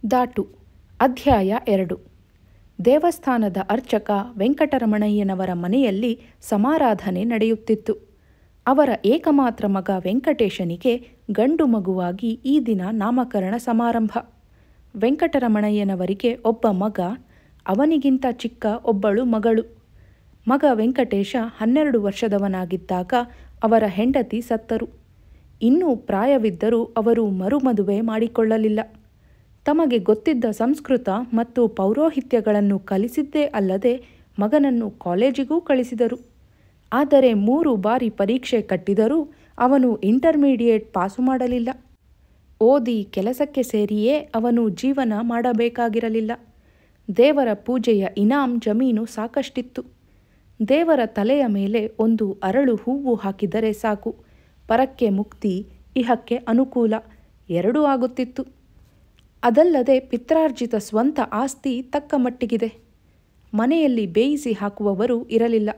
ದಾಟು. ಅಧ್ಯಾಯ 2. ದೇವಸ್ಥಾನದ ಅರ್ಚಕ ವೆಂಕಟರಮಣಯ್ಯನವರ ಮನೆಯಲ್ಲಿ ಸಮಾರಾಧನೆ ನಡೆಯುತ್ತಿತ್ತು. ಅವರ ಏಕಮಾತ್ರ ಮಗ ವೆಂಕಟೇಶನಿಗೆ ಗಂಡು ಮಗುವಾಗಿ ಈ ದಿನ ನಾಮಕರಣ ಸಮಾರಂಭ. ವೆಂಕಟರಮಣಯ್ಯನವರಿಗೆ ಒಬ್ಬ ಮಗ, ಅವನಿಗಿಂತ ಚಿಕ್ಕ ಒಬ್ಬಳು ಮಗಳು. ಮಗ ವೆಂಕಟೇಶ 12 ವರ್ಷದವನಾಗಿದ್ದಾಗ ಅವರ ಹೆಂಡತಿ ಸತ್ತರು. ಇನ್ನೂ ಪ್ರಾಯವಿದ್ದರೂ ಅವರು ಮರುಮದುವೆ ಮಾಡಿಕೊಳ್ಳಲಿಲ್ಲ. ತಮಗೆ ಗೊತ್ತಿದ್ದ ಸಂಸ್ಕೃತ ಮತ್ತು ಪೌರೋಹಿತ್ಯಗಳನ್ನು ಕಲಿಸಿದ್ದೇ ಅಲ್ಲದೆ ಮಗನನ್ನು ಕಾಲೇಜಿಗೂ ಕಳಿಸಿದರು. ಆದರೆ 3 ಬಾರಿ ಪರೀಕ್ಷೆ ಕಟ್ಟಿದರೂ ಅವನು ಇಂಟರ್ಮೀಡಿಯೇಟ್ ಪಾಸು ಮಾಡಲಿಲ್ಲ. ಓದಿ ಕೆಲಸಕ್ಕೆ ಸೇರಿಯೇ ಅವನು ಜೀವನ ಮಾಡಬೇಕಾಗಿರಲಿಲ್ಲ. ದೇವರ ಪೂಜೆಯ ಇನಾಮ್ ಜಮೀನು ಸಾಕಷ್ಟಿತ್ತು. ದೇವರ ತಲೆಯ ಮೇಲೆ ಒಂದು ಅರಳು ಹೂವು ಹಾಕಿದರೆ ಸಾಕು, ಪರಕ್ಕೆ ಮುಕ್ತಿ, ಇಹಕ್ಕೆ ಅನುಕೂಲ ಎರಡೂ ಆಗುತ್ತಿತ್ತು. ಅದಲ್ಲದೆ ಪಿತ್ರಾರ್ಜಿತ ಸ್ವಂತ ಆಸ್ತಿ ತಕ್ಕ ಮಟ್ಟಿಗಿದೆ. ಮನೆಯಲ್ಲಿ ಬೇಯಿಸಿ ಹಾಕುವವರು ಇರಲಿಲ್ಲ.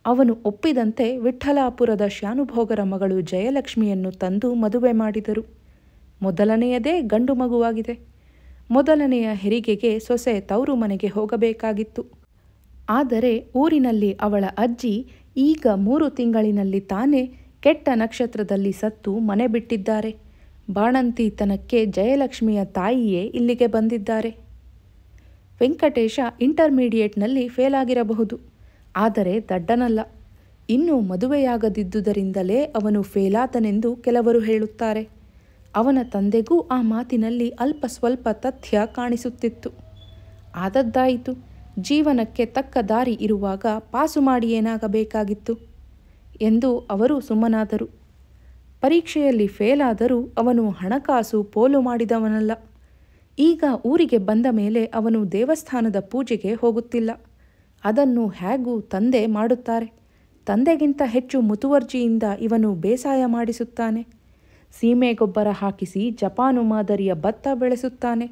ಅವನು ಒಪ್ಪಿದಂತೆ ವಿಠ್ಠಲಾಪುರದ ಶಾನುಭೋಗರ ಮಗಳು ಜಯಲಕ್ಷ್ಮಿಯನ್ನು ತಂದು ಮದುವೆ ಮಾಡಿದರು. ಮೊದಲನೆಯದೇ ಗಂಡು ಮಗುವಾಗಿದೆ. ಮೊದಲನೆಯ ಹೆರಿಗೆಗೆ ಸೊಸೆ ತವರು ಮನೆಗೆ ಹೋಗಬೇಕಾಗಿತ್ತು. ಆದರೆ ಊರಿನಲ್ಲಿ ಅವಳ ಅಜ್ಜಿ ಈಗ 3 ತಿಂಗಳಿನಲ್ಲಿ ತಾನೇ ಕೆಟ್ಟ ನಕ್ಷತ್ರದಲ್ಲಿ ಸತ್ತು ಮನೆ ಬಿಟ್ಟಿದ್ದಾರೆ. ಬಾಣಂತಿತನಕ್ಕೆ ಜಯಲಕ್ಷ್ಮಿಯ ತಾಯಿಯೇ ಇಲ್ಲಿಗೆ ಬಂದಿದ್ದಾರೆ. ವೆಂಕಟೇಶ ಇಂಟರ್ಮೀಡಿಯೇಟ್ನಲ್ಲಿ ಫೇಲಾಗಿರಬಹುದು, ಆದರೆ ದಡ್ಡನಲ್ಲ. ಇನ್ನೂ ಮದುವೆಯಾಗದಿದ್ದುದರಿಂದಲೇ ಅವನು ಫೇಲಾದನೆಂದು ಕೆಲವರು ಹೇಳುತ್ತಾರೆ. ಅವನ ತಂದೆಗೂ ಆ ಮಾತಿನಲ್ಲಿ ಅಲ್ಪ ಸ್ವಲ್ಪ ತಥ್ಯ ಕಾಣಿಸುತ್ತಿತ್ತು. ಆದದ್ದಾಯಿತು, ಜೀವನಕ್ಕೆ ತಕ್ಕ ದಾರಿ ಇರುವಾಗ ಪಾಸು ಮಾಡಿ ಏನಾಗಬೇಕಾಗಿತ್ತು ಎಂದು ಅವರು ಸುಮ್ಮನಾದರು. ಪರೀಕ್ಷೆಯಲ್ಲಿ ಫೇಲಾದರೂ ಅವನು ಹಣಕಾಸು ಪೋಲು ಮಾಡಿದವನಲ್ಲ. ಈಗ ಊರಿಗೆ ಬಂದ ಮೇಲೆ ಅವನು ದೇವಸ್ಥಾನದ ಪೂಜೆಗೆ ಹೋಗುತ್ತಿಲ್ಲ. ಅದನ್ನು ಹೇಗೂ ತಂದೆ ಮಾಡುತ್ತಾರೆ. ತಂದೆಗಿಂತ ಹೆಚ್ಚು ಮುತುವರ್ಜಿಯಿಂದ ಇವನು ಬೇಸಾಯ ಮಾಡಿಸುತ್ತಾನೆ. ಸೀಮೆ ಗೊಬ್ಬರ ಹಾಕಿಸಿ ಜಪಾನು ಮಾದರಿಯ ಭತ್ತ ಬೆಳೆಸುತ್ತಾನೆ.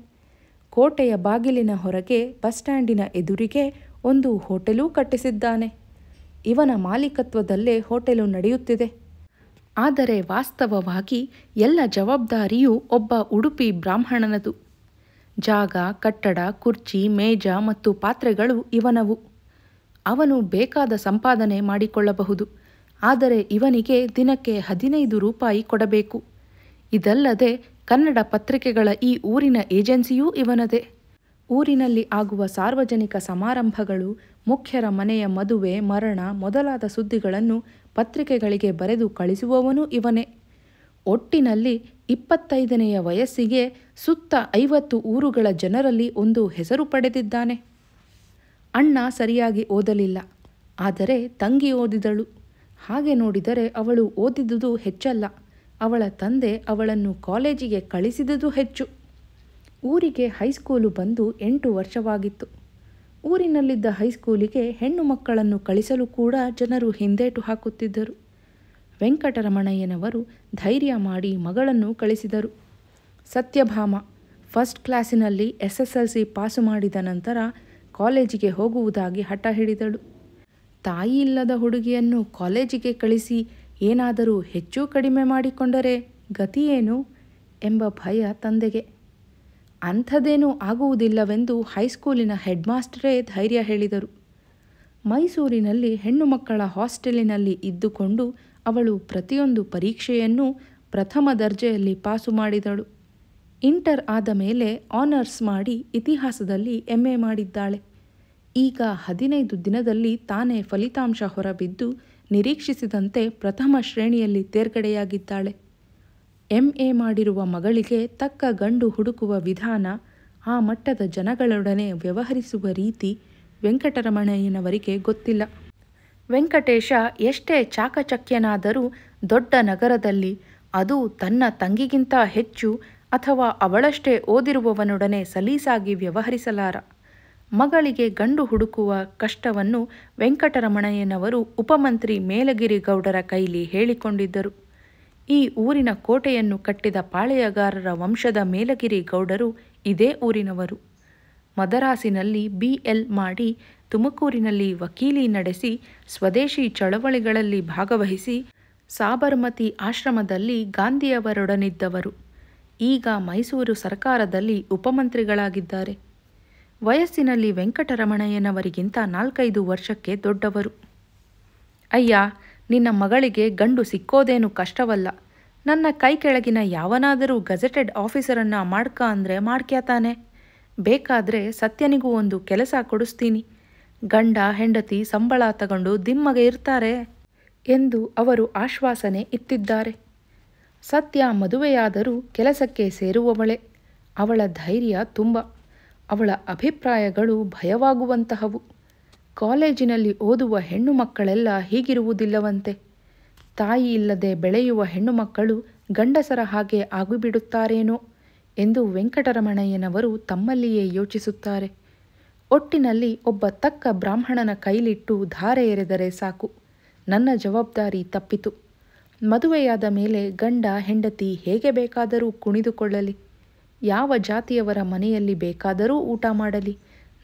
ಕೋಟೆಯ ಬಾಗಿಲಿನ ಹೊರಗೆ ಬಸ್ ಸ್ಟ್ಯಾಂಡಿನ ಎದುರಿಗೆ ಒಂದು ಹೋಟೆಲೂ ಕಟ್ಟಿಸಿದ್ದಾನೆ. ಇವನ ಮಾಲೀಕತ್ವದಲ್ಲೇ ಹೋಟೆಲು ನಡೆಯುತ್ತಿದೆ. ಆದರೆ ವಾಸ್ತವವಾಗಿ ಎಲ್ಲ ಜವಾಬ್ದಾರಿಯೂ ಒಬ್ಬ ಉಡುಪಿ ಬ್ರಾಹ್ಮಣನದು. ಜಾಗ, ಕಟ್ಟಡ, ಕುರ್ಚಿ, ಮೇಜ ಮತ್ತು ಪಾತ್ರೆಗಳು ಇವನವು. ಅವನು ಬೇಕಾದ ಸಂಪಾದನೆ ಮಾಡಿಕೊಳ್ಳಬಹುದು. ಆದರೆ ಇವನಿಗೆ ದಿನಕ್ಕೆ 15 ರೂಪಾಯಿ ಕೊಡಬೇಕು. ಇದಲ್ಲದೆ ಕನ್ನಡ ಪತ್ರಿಕೆಗಳ ಈ ಊರಿನ ಏಜೆನ್ಸಿಯೂ ಇವನದೇ. ಊರಿನಲ್ಲಿ ಆಗುವ ಸಾರ್ವಜನಿಕ ಸಮಾರಂಭಗಳು, ಮುಖ್ಯರ ಮನೆಯ ಮದುವೆ, ಮರಣ ಮೊದಲಾದ ಸುದ್ದಿಗಳನ್ನು ಪತ್ರಿಕೆಗಳಿಗೆ ಬರೆದು ಕಳಿಸುವವನು ಇವನೇ. ಒಟ್ಟಿನಲ್ಲಿ 25ನೆಯ ವಯಸ್ಸಿಗೆ ಸುತ್ತ 50 ಊರುಗಳ ಜನರಲ್ಲಿ ಒಂದು ಹೆಸರು ಪಡೆದಿದ್ದಾನೆ. ಅಣ್ಣ ಸರಿಯಾಗಿ ಓದಲಿಲ್ಲ, ಆದರೆ ತಂಗಿ ಓದಿದಳು. ಹಾಗೆ ನೋಡಿದರೆ ಅವಳು ಓದಿದುದು ಹೆಚ್ಚಲ್ಲ. ಅವಳ ತಂದೆ ಅವಳನ್ನು ಕಾಲೇಜಿಗೆ ಕಳಿಸಿದುದು ಹೆಚ್ಚು. ಊರಿಗೆ ಹೈಸ್ಕೂಲು ಬಂದು 8 ವರ್ಷವಾಗಿತ್ತು. ಊರಿನಲ್ಲಿದ್ದ ಹೈಸ್ಕೂಲಿಗೆ ಹೆಣ್ಣು ಮಕ್ಕಳನ್ನು ಕಳಿಸಲು ಕೂಡ ಜನರು ಹಿಂದೇಟು ಹಾಕುತ್ತಿದ್ದರು. ವೆಂಕಟರಮಣಯ್ಯನವರು ಧೈರ್ಯ ಮಾಡಿ ಮಗಳನ್ನು ಕಳಿಸಿದರು. ಸತ್ಯಭಾಮ ಫಸ್ಟ್ ಕ್ಲಾಸಿನಲ್ಲಿ SSLC ಪಾಸು ಮಾಡಿದ ನಂತರ ಕಾಲೇಜಿಗೆ ಹೋಗುವುದಾಗಿ ಹಠ ಹಿಡಿದಳು. ತಾಯಿ ಇಲ್ಲದ ಹುಡುಗಿಯನ್ನು ಕಾಲೇಜಿಗೆ ಕಳಿಸಿ ಏನಾದರೂ ಹೆಚ್ಚು ಕಡಿಮೆ ಮಾಡಿಕೊಂಡರೆ ಗತಿಯೇನು ಎಂಬ ಭಯ ತಂದೆಗೆ. ಅಂಥದ್ದೇನೂ ಆಗುವುದಿಲ್ಲವೆಂದು ಹೈಸ್ಕೂಲಿನ ಹೆಡ್ ಮಾಸ್ಟರೇ ಧೈರ್ಯ ಹೇಳಿದರು. ಮೈಸೂರಿನಲ್ಲಿ ಹೆಣ್ಣು ಮಕ್ಕಳ ಹಾಸ್ಟೆಲಿನಲ್ಲಿ ಇದ್ದುಕೊಂಡು ಅವಳು ಪ್ರತಿಯೊಂದು ಪರೀಕ್ಷೆಯನ್ನೂ ಪ್ರಥಮ ದರ್ಜೆಯಲ್ಲಿ ಪಾಸು ಮಾಡಿದಳು. ಇಂಟರ್ ಆದ ಮೇಲೆ ಆನರ್ಸ್ ಮಾಡಿ ಇತಿಹಾಸದಲ್ಲಿ MA ಮಾಡಿದ್ದಾಳೆ. ಈಗ 15 ದಿನದಲ್ಲಿ ತಾನೇ ಫಲಿತಾಂಶ ಹೊರಬಿದ್ದು ನಿರೀಕ್ಷಿಸಿದಂತೆ ಪ್ರಥಮ ಶ್ರೇಣಿಯಲ್ಲಿ ತೇರ್ಗಡೆಯಾಗಿದ್ದಾಳೆ. MA ಮಾಡಿರುವ ಮಗಳಿಗೆ ತಕ್ಕ ಗಂಡು ಹುಡುಕುವ ವಿಧಾನ, ಆ ಮಟ್ಟದ ಜನಗಳೊಡನೆ ವ್ಯವಹರಿಸುವ ರೀತಿ ವೆಂಕಟರಮಣಯ್ಯನವರಿಗೆ ಗೊತ್ತಿಲ್ಲ. ವೆಂಕಟೇಶ ಎಷ್ಟೇ ಚಾಕಚಕ್ಯನಾದರೂ ದೊಡ್ಡ ನಗರದಲ್ಲಿ, ಅದು ತನ್ನ ತಂಗಿಗಿಂತ ಹೆಚ್ಚು ಅಥವಾ ಅವಳಷ್ಟೇ ಓದಿರುವವನೊಡನೆ ಸಲೀಸಾಗಿ ವ್ಯವಹರಿಸಲಾರ. ಮಗಳಿಗೆ ಗಂಡು ಹುಡುಕುವ ಕಷ್ಟವನ್ನು ವೆಂಕಟರಮಣಯ್ಯನವರು ಉಪಮಂತ್ರಿ ಮೇಲಗಿರಿ ಗೌಡರ ಕೈಲಿ ಹೇಳಿಕೊಂಡಿದ್ದರು. ಈ ಊರಿನ ಕೋಟೆಯನ್ನು ಕಟ್ಟಿದ ಪಾಳೆಯಗಾರರ ವಂಶದ ಮೇಲಗಿರಿ ಗೌಡರು ಇದೇ ಊರಿನವರು. ಮದರಾಸಿನಲ್ಲಿ BL ಮಾಡಿ ತುಮಕೂರಿನಲ್ಲಿ ವಕೀಲಿ ನಡೆಸಿ ಸ್ವದೇಶಿ ಚಳವಳಿಗಳಲ್ಲಿ ಭಾಗವಹಿಸಿ ಸಾಬರಮತಿ ಆಶ್ರಮದಲ್ಲಿ ಗಾಂಧಿಯವರೊಡನಿದ್ದವರು. ಈಗ ಮೈಸೂರು ಸರ್ಕಾರದಲ್ಲಿ ಉಪಮಂತ್ರಿಗಳಾಗಿದ್ದಾರೆ. ವಯಸ್ಸಿನಲ್ಲಿ ವೆಂಕಟರಮಣಯ್ಯನವರಿಗಿಂತ 4-5 ವರ್ಷಕ್ಕೆ ದೊಡ್ಡವರು. ಅಯ್ಯ, ನಿನ್ನ ಮಗಳಿಗೆ ಗಂಡು ಸಿಕ್ಕೋದೇನು ಕಷ್ಟವಲ್ಲ. ನನ್ನ ಕೈ ಕೆಳಗಿನ ಯಾವನಾದರೂ ಗೆಜೆಟೆಡ್ ಆಫೀಸರನ್ನು ಮಾಡ್ಕ ಅಂದರೆ ಮಾಡ್ಕ್ಯಾತಾನೆ. ಬೇಕಾದರೆ ಸತ್ಯನಿಗೂ ಒಂದು ಕೆಲಸ ಕೊಡಿಸ್ತೀನಿ. ಗಂಡ ಹೆಂಡತಿ ಸಂಬಳ ತಗೊಂಡು ದಿಮ್ಮಗೆ ಇರ್ತಾರೆ ಎಂದು ಅವರು ಆಶ್ವಾಸನೆ ಇತ್ತಿದ್ದಾರೆ. ಸತ್ಯ ಮದುವೆಯಾದರೂ ಕೆಲಸಕ್ಕೆ ಸೇರುವವಳೆ. ಅವಳ ಧೈರ್ಯ ತುಂಬ. ಅವಳ ಅಭಿಪ್ರಾಯಗಳು ಭಯವಾಗುವಂತಹವು. ಕಾಲೇಜಿನಲ್ಲಿ ಓದುವ ಹೆಣ್ಣು ಮಕ್ಕಳೆಲ್ಲ ಹೀಗಿರುವುದಿಲ್ಲವಂತೆ. ತಾಯಿ ಇಲ್ಲದೆ ಬೆಳೆಯುವ ಹೆಣ್ಣು ಮಕ್ಕಳು ಗಂಡಸರ ಹಾಗೆ ಆಗಿಬಿಡುತ್ತಾರೇನೋ ಎಂದು ವೆಂಕಟರಮಣಯ್ಯನವರು ತಮ್ಮಲ್ಲಿಯೇ ಯೋಚಿಸುತ್ತಾರೆ. ಒಟ್ಟಿನಲ್ಲಿ ಒಬ್ಬ ತಕ್ಕ ಬ್ರಾಹ್ಮಣನ ಕೈಲಿಟ್ಟು ಧಾರೆ ಎರೆದರೆ ಸಾಕು, ನನ್ನ ಜವಾಬ್ದಾರಿ ತಪ್ಪಿತು. ಮದುವೆಯಾದ ಮೇಲೆ ಗಂಡ ಹೆಂಡತಿ ಹೇಗೆ ಬೇಕಾದರೂ ಕುಣಿದುಕೊಳ್ಳಲಿ, ಯಾವ ಜಾತಿಯವರ ಮನೆಯಲ್ಲಿ ಬೇಕಾದರೂ ಊಟ ಮಾಡಲಿ,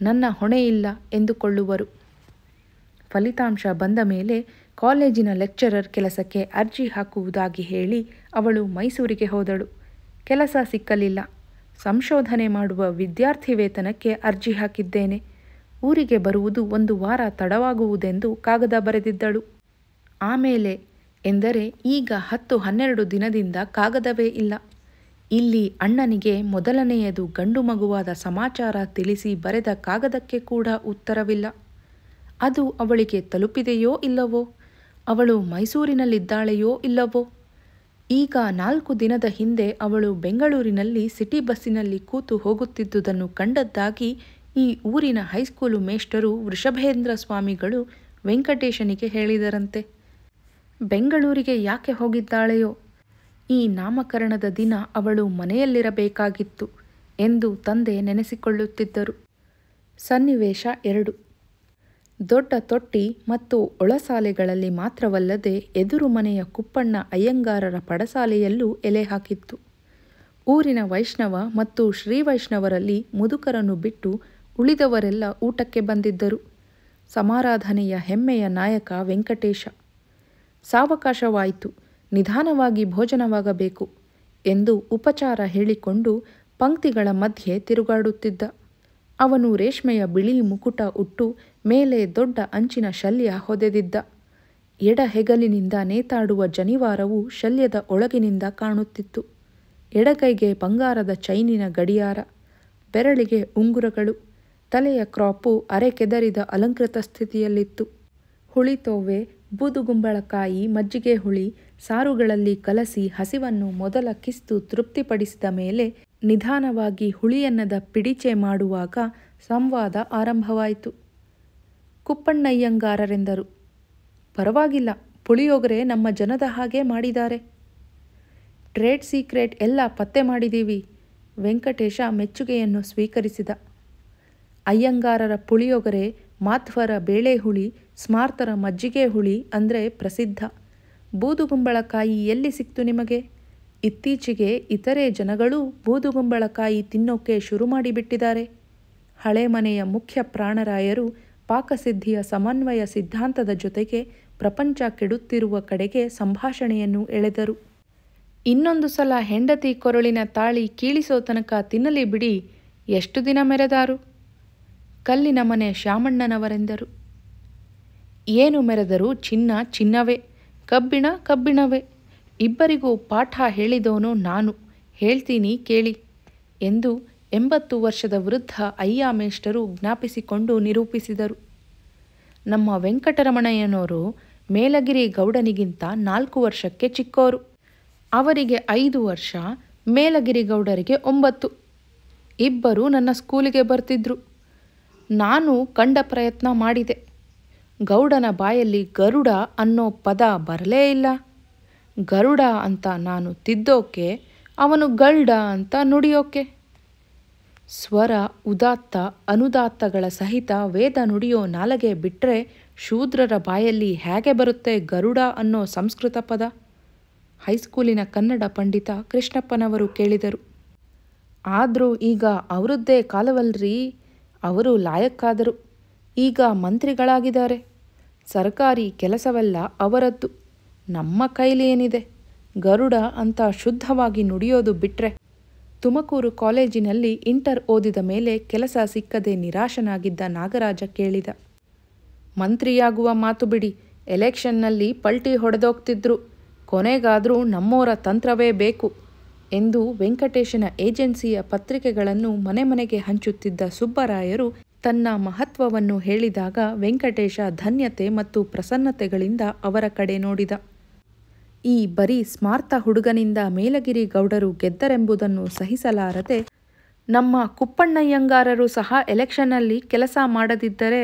ನನ್ನ ಹೊಣೆಯಿಲ್ಲ ಎಂದುಕೊಳ್ಳುವರು. ಫಲಿತಾಂಶ ಬಂದ ಮೇಲೆ ಕಾಲೇಜಿನ ಲೆಕ್ಚರರ್ ಕೆಲಸಕ್ಕೆ ಅರ್ಜಿ ಹಾಕುವುದಾಗಿ ಹೇಳಿ ಅವಳು ಮೈಸೂರಿಗೆ ಹೋದಳು. ಕೆಲಸ ಸಿಕ್ಕಲಿಲ್ಲ. ಸಂಶೋಧನೆ ಮಾಡುವ ವಿದ್ಯಾರ್ಥಿ ವೇತನಕ್ಕೆ ಅರ್ಜಿ ಹಾಕಿದ್ದೇನೆ. ಊರಿಗೆ ಬರುವುದು 1 ವಾರ ತಡವಾಗುವುದೆಂದು ಕಾಗದ ಬರೆದಿದ್ದಳು. ಆಮೇಲೆ ಎಂದರೆ ಈಗ 10-12 ದಿನದಿಂದ ಕಾಗದವೇ ಇಲ್ಲ. ಇಲ್ಲಿ ಅಣ್ಣನಿಗೆ ಮೊದಲನೆಯದು ಗಂಡು ಮಗುವಾದ ಸಮಾಚಾರ ತಿಳಿಸಿ ಬರೆದ ಕಾಗದಕ್ಕೆ ಕೂಡ ಉತ್ತರವಿಲ್ಲ. ಅದು ಅವಳಿಗೆ ತಲುಪಿದೆಯೋ ಇಲ್ಲವೋ, ಅವಳು ಮೈಸೂರಿನಲ್ಲಿದ್ದಾಳೆಯೋ ಇಲ್ಲವೋ. ಈಗ 4 ದಿನದ ಹಿಂದೆ ಅವಳು ಬೆಂಗಳೂರಿನಲ್ಲಿ ಸಿಟಿ ಬಸ್ಸಿನಲ್ಲಿ ಕೂತು ಹೋಗುತ್ತಿದ್ದುದನ್ನು ಕಂಡದ್ದಾಗಿ ಈ ಊರಿನ ಹೈಸ್ಕೂಲು ಮೇಷ್ಟರು ವೃಷಭೇಂದ್ರ ಸ್ವಾಮಿಗಳು ವೆಂಕಟೇಶನಿಗೆ ಹೇಳಿದರಂತೆ. ಬೆಂಗಳೂರಿಗೆ ಯಾಕೆ ಹೋಗಿದ್ದಾಳೆಯೋ, ಈ ನಾಮಕರಣದ ದಿನ ಅವಳು ಮನೆಯಲ್ಲಿರಬೇಕಾಗಿತ್ತು ಎಂದು ತಂದೆ ನೆನೆಸಿಕೊಳ್ಳುತ್ತಿದ್ದರು. ಸನ್ನಿವೇಶ 2. ದೊಡ್ಡ ತೊಟ್ಟಿ ಮತ್ತು ಒಳಸಾಲೆಗಳಲ್ಲಿ ಮಾತ್ರವಲ್ಲದೆ ಎದುರು ಮನೆಯ ಕುಪ್ಪಣ್ಣ ಅಯ್ಯಂಗಾರರ ಪಡಸಾಲೆಯಲ್ಲೂ ಎಲೆ ಹಾಕಿತ್ತು. ಊರಿನ ವೈಷ್ಣವ ಮತ್ತು ಶ್ರೀವೈಷ್ಣವರಲ್ಲಿ ಮುದುಕರನ್ನು ಬಿಟ್ಟು ಉಳಿದವರೆಲ್ಲ ಊಟಕ್ಕೆ ಬಂದಿದ್ದರು. ಸಮಾರಾಧನೆಯ ಹೆಮ್ಮೆಯ ನಾಯಕ ವೆಂಕಟೇಶ. ಸಾವಕಾಶವಾಯಿತು, ನಿಧಾನವಾಗಿ ಭೋಜನವಾಗಬೇಕು ಎಂದು ಉಪಚಾರ ಹೇಳಿಕೊಂಡು ಪಂಕ್ತಿಗಳ ಮಧ್ಯೆ ತಿರುಗಾಡುತ್ತಿದ್ದ. ಅವನು ರೇಷ್ಮೆಯ ಬಿಳಿ ಮುಕುಟ ಉಟ್ಟು ಮೇಲೆ ದೊಡ್ಡ ಅಂಚಿನ ಶಲ್ಯ ಹೊದೆದಿದ್ದ. ಎಡ ಹೆಗಲಿನಿಂದ ನೇತಾಡುವ ಜನಿವಾರವು ಶಲ್ಯದ ಒಳಗಿನಿಂದ ಕಾಣುತ್ತಿತ್ತು. ಎಡಗೈಗೆ ಬಂಗಾರದ ಚೈನಿನ ಗಡಿಯಾರ, ಬೆರಳಿಗೆ ಉಂಗುರಗಳು, ತಲೆಯ ಕ್ರಾಪು ಅರೆ ಕೆದರಿದ ಅಲಂಕೃತ ಸ್ಥಿತಿಯಲ್ಲಿತ್ತು. ಹುಳಿತೋವೆ, ಬೂದುಗುಂಬಳಕಾಯಿ, ಮಜ್ಜಿಗೆ ಹುಳಿ ಸಾರುಗಳಲ್ಲಿ ಕಲಸಿ ಹಸಿವನ್ನು ಮೊದಲ ಕಿಸ್ತು ತೃಪ್ತಿಪಡಿಸಿದ ಮೇಲೆ ನಿಧಾನವಾಗಿ ಹುಳಿಯನ್ನದ ಪಿಡಿಚೆ ಮಾಡುವಾಗ ಸಂವಾದ ಆರಂಭವಾಯಿತು. ಕುಪ್ಪಣ್ಣಯ್ಯಂಗಾರರೆಂದರು, ಪರವಾಗಿಲ್ಲ, ಪುಳಿಯೋಗರೆ ನಮ್ಮ ಜನದ ಹಾಗೆ ಮಾಡಿದ್ದಾರೆ. ಟ್ರೇಡ್ ಸೀಕ್ರೆಟ್ ಎಲ್ಲ ಪತ್ತೆ ಮಾಡಿದ್ದೀವಿ. ವೆಂಕಟೇಶ ಮೆಚ್ಚುಗೆಯನ್ನು ಸ್ವೀಕರಿಸಿದ. ಅಯ್ಯಂಗಾರರ ಪುಳಿಯೋಗರೆ, ಮಾಧ್ವರ ಬೇಳೆ ಹುಳಿ, ಸ್ಮಾರ್ತರ ಮಜ್ಜಿಗೆ ಹುಳಿ ಅಂದರೆ ಪ್ರಸಿದ್ಧ. ಬೂದುಗುಂಬಳಕಾಯಿ ಎಲ್ಲಿ ಸಿಕ್ತು ನಿಮಗೆ? ಇತ್ತೀಚೆಗೆ ಇತರೆ ಜನಗಳೂ ಬೂದುಗುಂಬಳಕಾಯಿ ತಿನ್ನೋಕೆ ಶುರು ಮಾಡಿಬಿಟ್ಟಿದ್ದಾರೆ. ಹಳೆ ಮನೆಯ ಮುಖ್ಯ ಪ್ರಾಣರಾಯರು ಪಾಕಸಿದ್ಧಿಯ ಸಮನ್ವಯ ಸಿದ್ಧಾಂತದ ಜೊತೆಗೆ ಪ್ರಪಂಚ ಕೆಡುತ್ತಿರುವ ಕಡೆಗೆ ಸಂಭಾಷಣೆಯನ್ನು ಎಳೆದರು. ಇನ್ನೊಂದು ಸಲ ಹೆಂಡತಿ ಕೊರಳಿನ ತಾಳಿ ಕೀಳಿಸೋ ತನಕ ತಿನ್ನಲಿ ಬಿಡಿ, ಎಷ್ಟು ದಿನ ಮೆರೆದಾರು? ಕಲ್ಲಿನ ಮನೆ ಶ್ಯಾಮಣ್ಣನವರೆಂದರು. ಏನು ಮೆರೆದರೂ ಚಿನ್ನ ಚಿನ್ನವೇ, ಕಬ್ಬಿಣ ಕಬ್ಬಿಣವೇ. ಇಬ್ಬರಿಗೂ ಪಾಠ ಹೇಳಿದವನು ನಾನು, ಹೇಳ್ತೀನಿ ಕೇಳಿ ಎಂದು 80 ವರ್ಷದ ವೃದ್ಧ ಅಯ್ಯ ಮೇಷ್ಟರು ಜ್ಞಾಪಿಸಿಕೊಂಡು ನಿರೂಪಿಸಿದರು. ನಮ್ಮ ವೆಂಕಟರಮಣಯ್ಯನವರು ಮೇಲಗಿರಿ ಗೌಡನಿಗಿಂತ 4 ವರ್ಷಕ್ಕೆ ಚಿಕ್ಕೋರು. ಅವರಿಗೆ 5 ವರ್ಷ, ಮೇಲಗಿರಿ ಗೌಡರಿಗೆ 9. ಇಬ್ಬರು ನನ್ನ ಸ್ಕೂಲಿಗೆ ಬರ್ತಿದ್ರು. ನಾನು ಕಂಡ ಪ್ರಯತ್ನ ಮಾಡಿದೆ. ಗೌಡನ ಬಾಯಲ್ಲಿ ಗರುಡ ಅನ್ನೋ ಪದ ಬರಲೇ ಇಲ್ಲ. ಗರುಡ ಅಂತ ನಾನು ತಿದ್ದೋಕೆ, ಅವನು ಗಲ್ಡ ಅಂತ ನುಡಿಯೋಕೆ. ಸ್ವರ, ಉದಾತ್ತ, ಅನುದಾತ್ತಗಳ ಸಹಿತ ವೇದ ನುಡಿಯೋ ನಾಲಗೆ ಬಿಟ್ಟರೆ ಶೂದ್ರರ ಬಾಯಲ್ಲಿ ಹೇಗೆ ಬರುತ್ತೆ ಗರುಡ ಅನ್ನೋ ಸಂಸ್ಕೃತ ಪದ? ಹೈಸ್ಕೂಲಿನ ಕನ್ನಡ ಪಂಡಿತ ಕೃಷ್ಣಪ್ಪನವರು ಕೇಳಿದರು. ಆದರೂ ಈಗ ಅವರದ್ದೇ ಕಾಲವಲ್ರಿ. ಅವರು ಲಾಯಕ್ಕಾದರು. ಈಗ ಮಂತ್ರಿಗಳಾಗಿದ್ದಾರೆ. ಸರ್ಕಾರಿ ಕೆಲಸವೆಲ್ಲ ಅವರದ್ದು. ನಮ್ಮ ಕೈಲಿ ಏನಿದೆ? ಗರುಡ ಅಂತ ಶುದ್ಧವಾಗಿ ನುಡಿಯೋದು ಬಿಟ್ಟರೆ ತುಮಕೂರು ಕಾಲೇಜಿನಲ್ಲಿ ಇಂಟರ್ ಓದಿದ ಮೇಲೆ ಕೆಲಸ ಸಿಕ್ಕದೆ ನಿರಾಶನಾಗಿದ್ದ ನಾಗರಾಜ ಕೇಳಿದ. ಮಂತ್ರಿಯಾಗುವ ಮಾತು ಬಿಡಿ, ಎಲೆಕ್ಷನ್ನಲ್ಲಿ ಪಲ್ಟಿ ಹೊಡೆದೋಗ್ತಿದ್ರು, ಕೊನೆಗಾದರೂ ನಮ್ಮೋರ ತಂತ್ರವೇ ಬೇಕು ಎಂದು ವೆಂಕಟೇಶನ ಏಜೆನ್ಸಿಯ ಪತ್ರಿಕೆಗಳನ್ನು ಮನೆ ಮನೆಗೆ ಹಂಚುತ್ತಿದ್ದ ಸುಬ್ಬರಾಯರು ತನ್ನ ಮಹತ್ವವನ್ನು ಹೇಳಿದಾಗ ವೆಂಕಟೇಶ ಧನ್ಯತೆ ಮತ್ತು ಪ್ರಸನ್ನತೆಗಳಿಂದ ಅವರ ಕಡೆ ನೋಡಿದ. ಈ ಬರೀ ಸ್ಮಾರ್ತ ಹುಡುಗನಿಂದ ಮೇಲಗಿರಿ ಗೌಡರು ಗೆದ್ದರೆಂಬುದನ್ನು ಸಹಿಸಲಾರದೆ, ನಮ್ಮ ಕುಪ್ಪಣ್ಣಯ್ಯಂಗಾರರು ಸಹ ಎಲೆಕ್ಷನ್ನಲ್ಲಿ ಕೆಲಸ ಮಾಡದಿದ್ದರೆ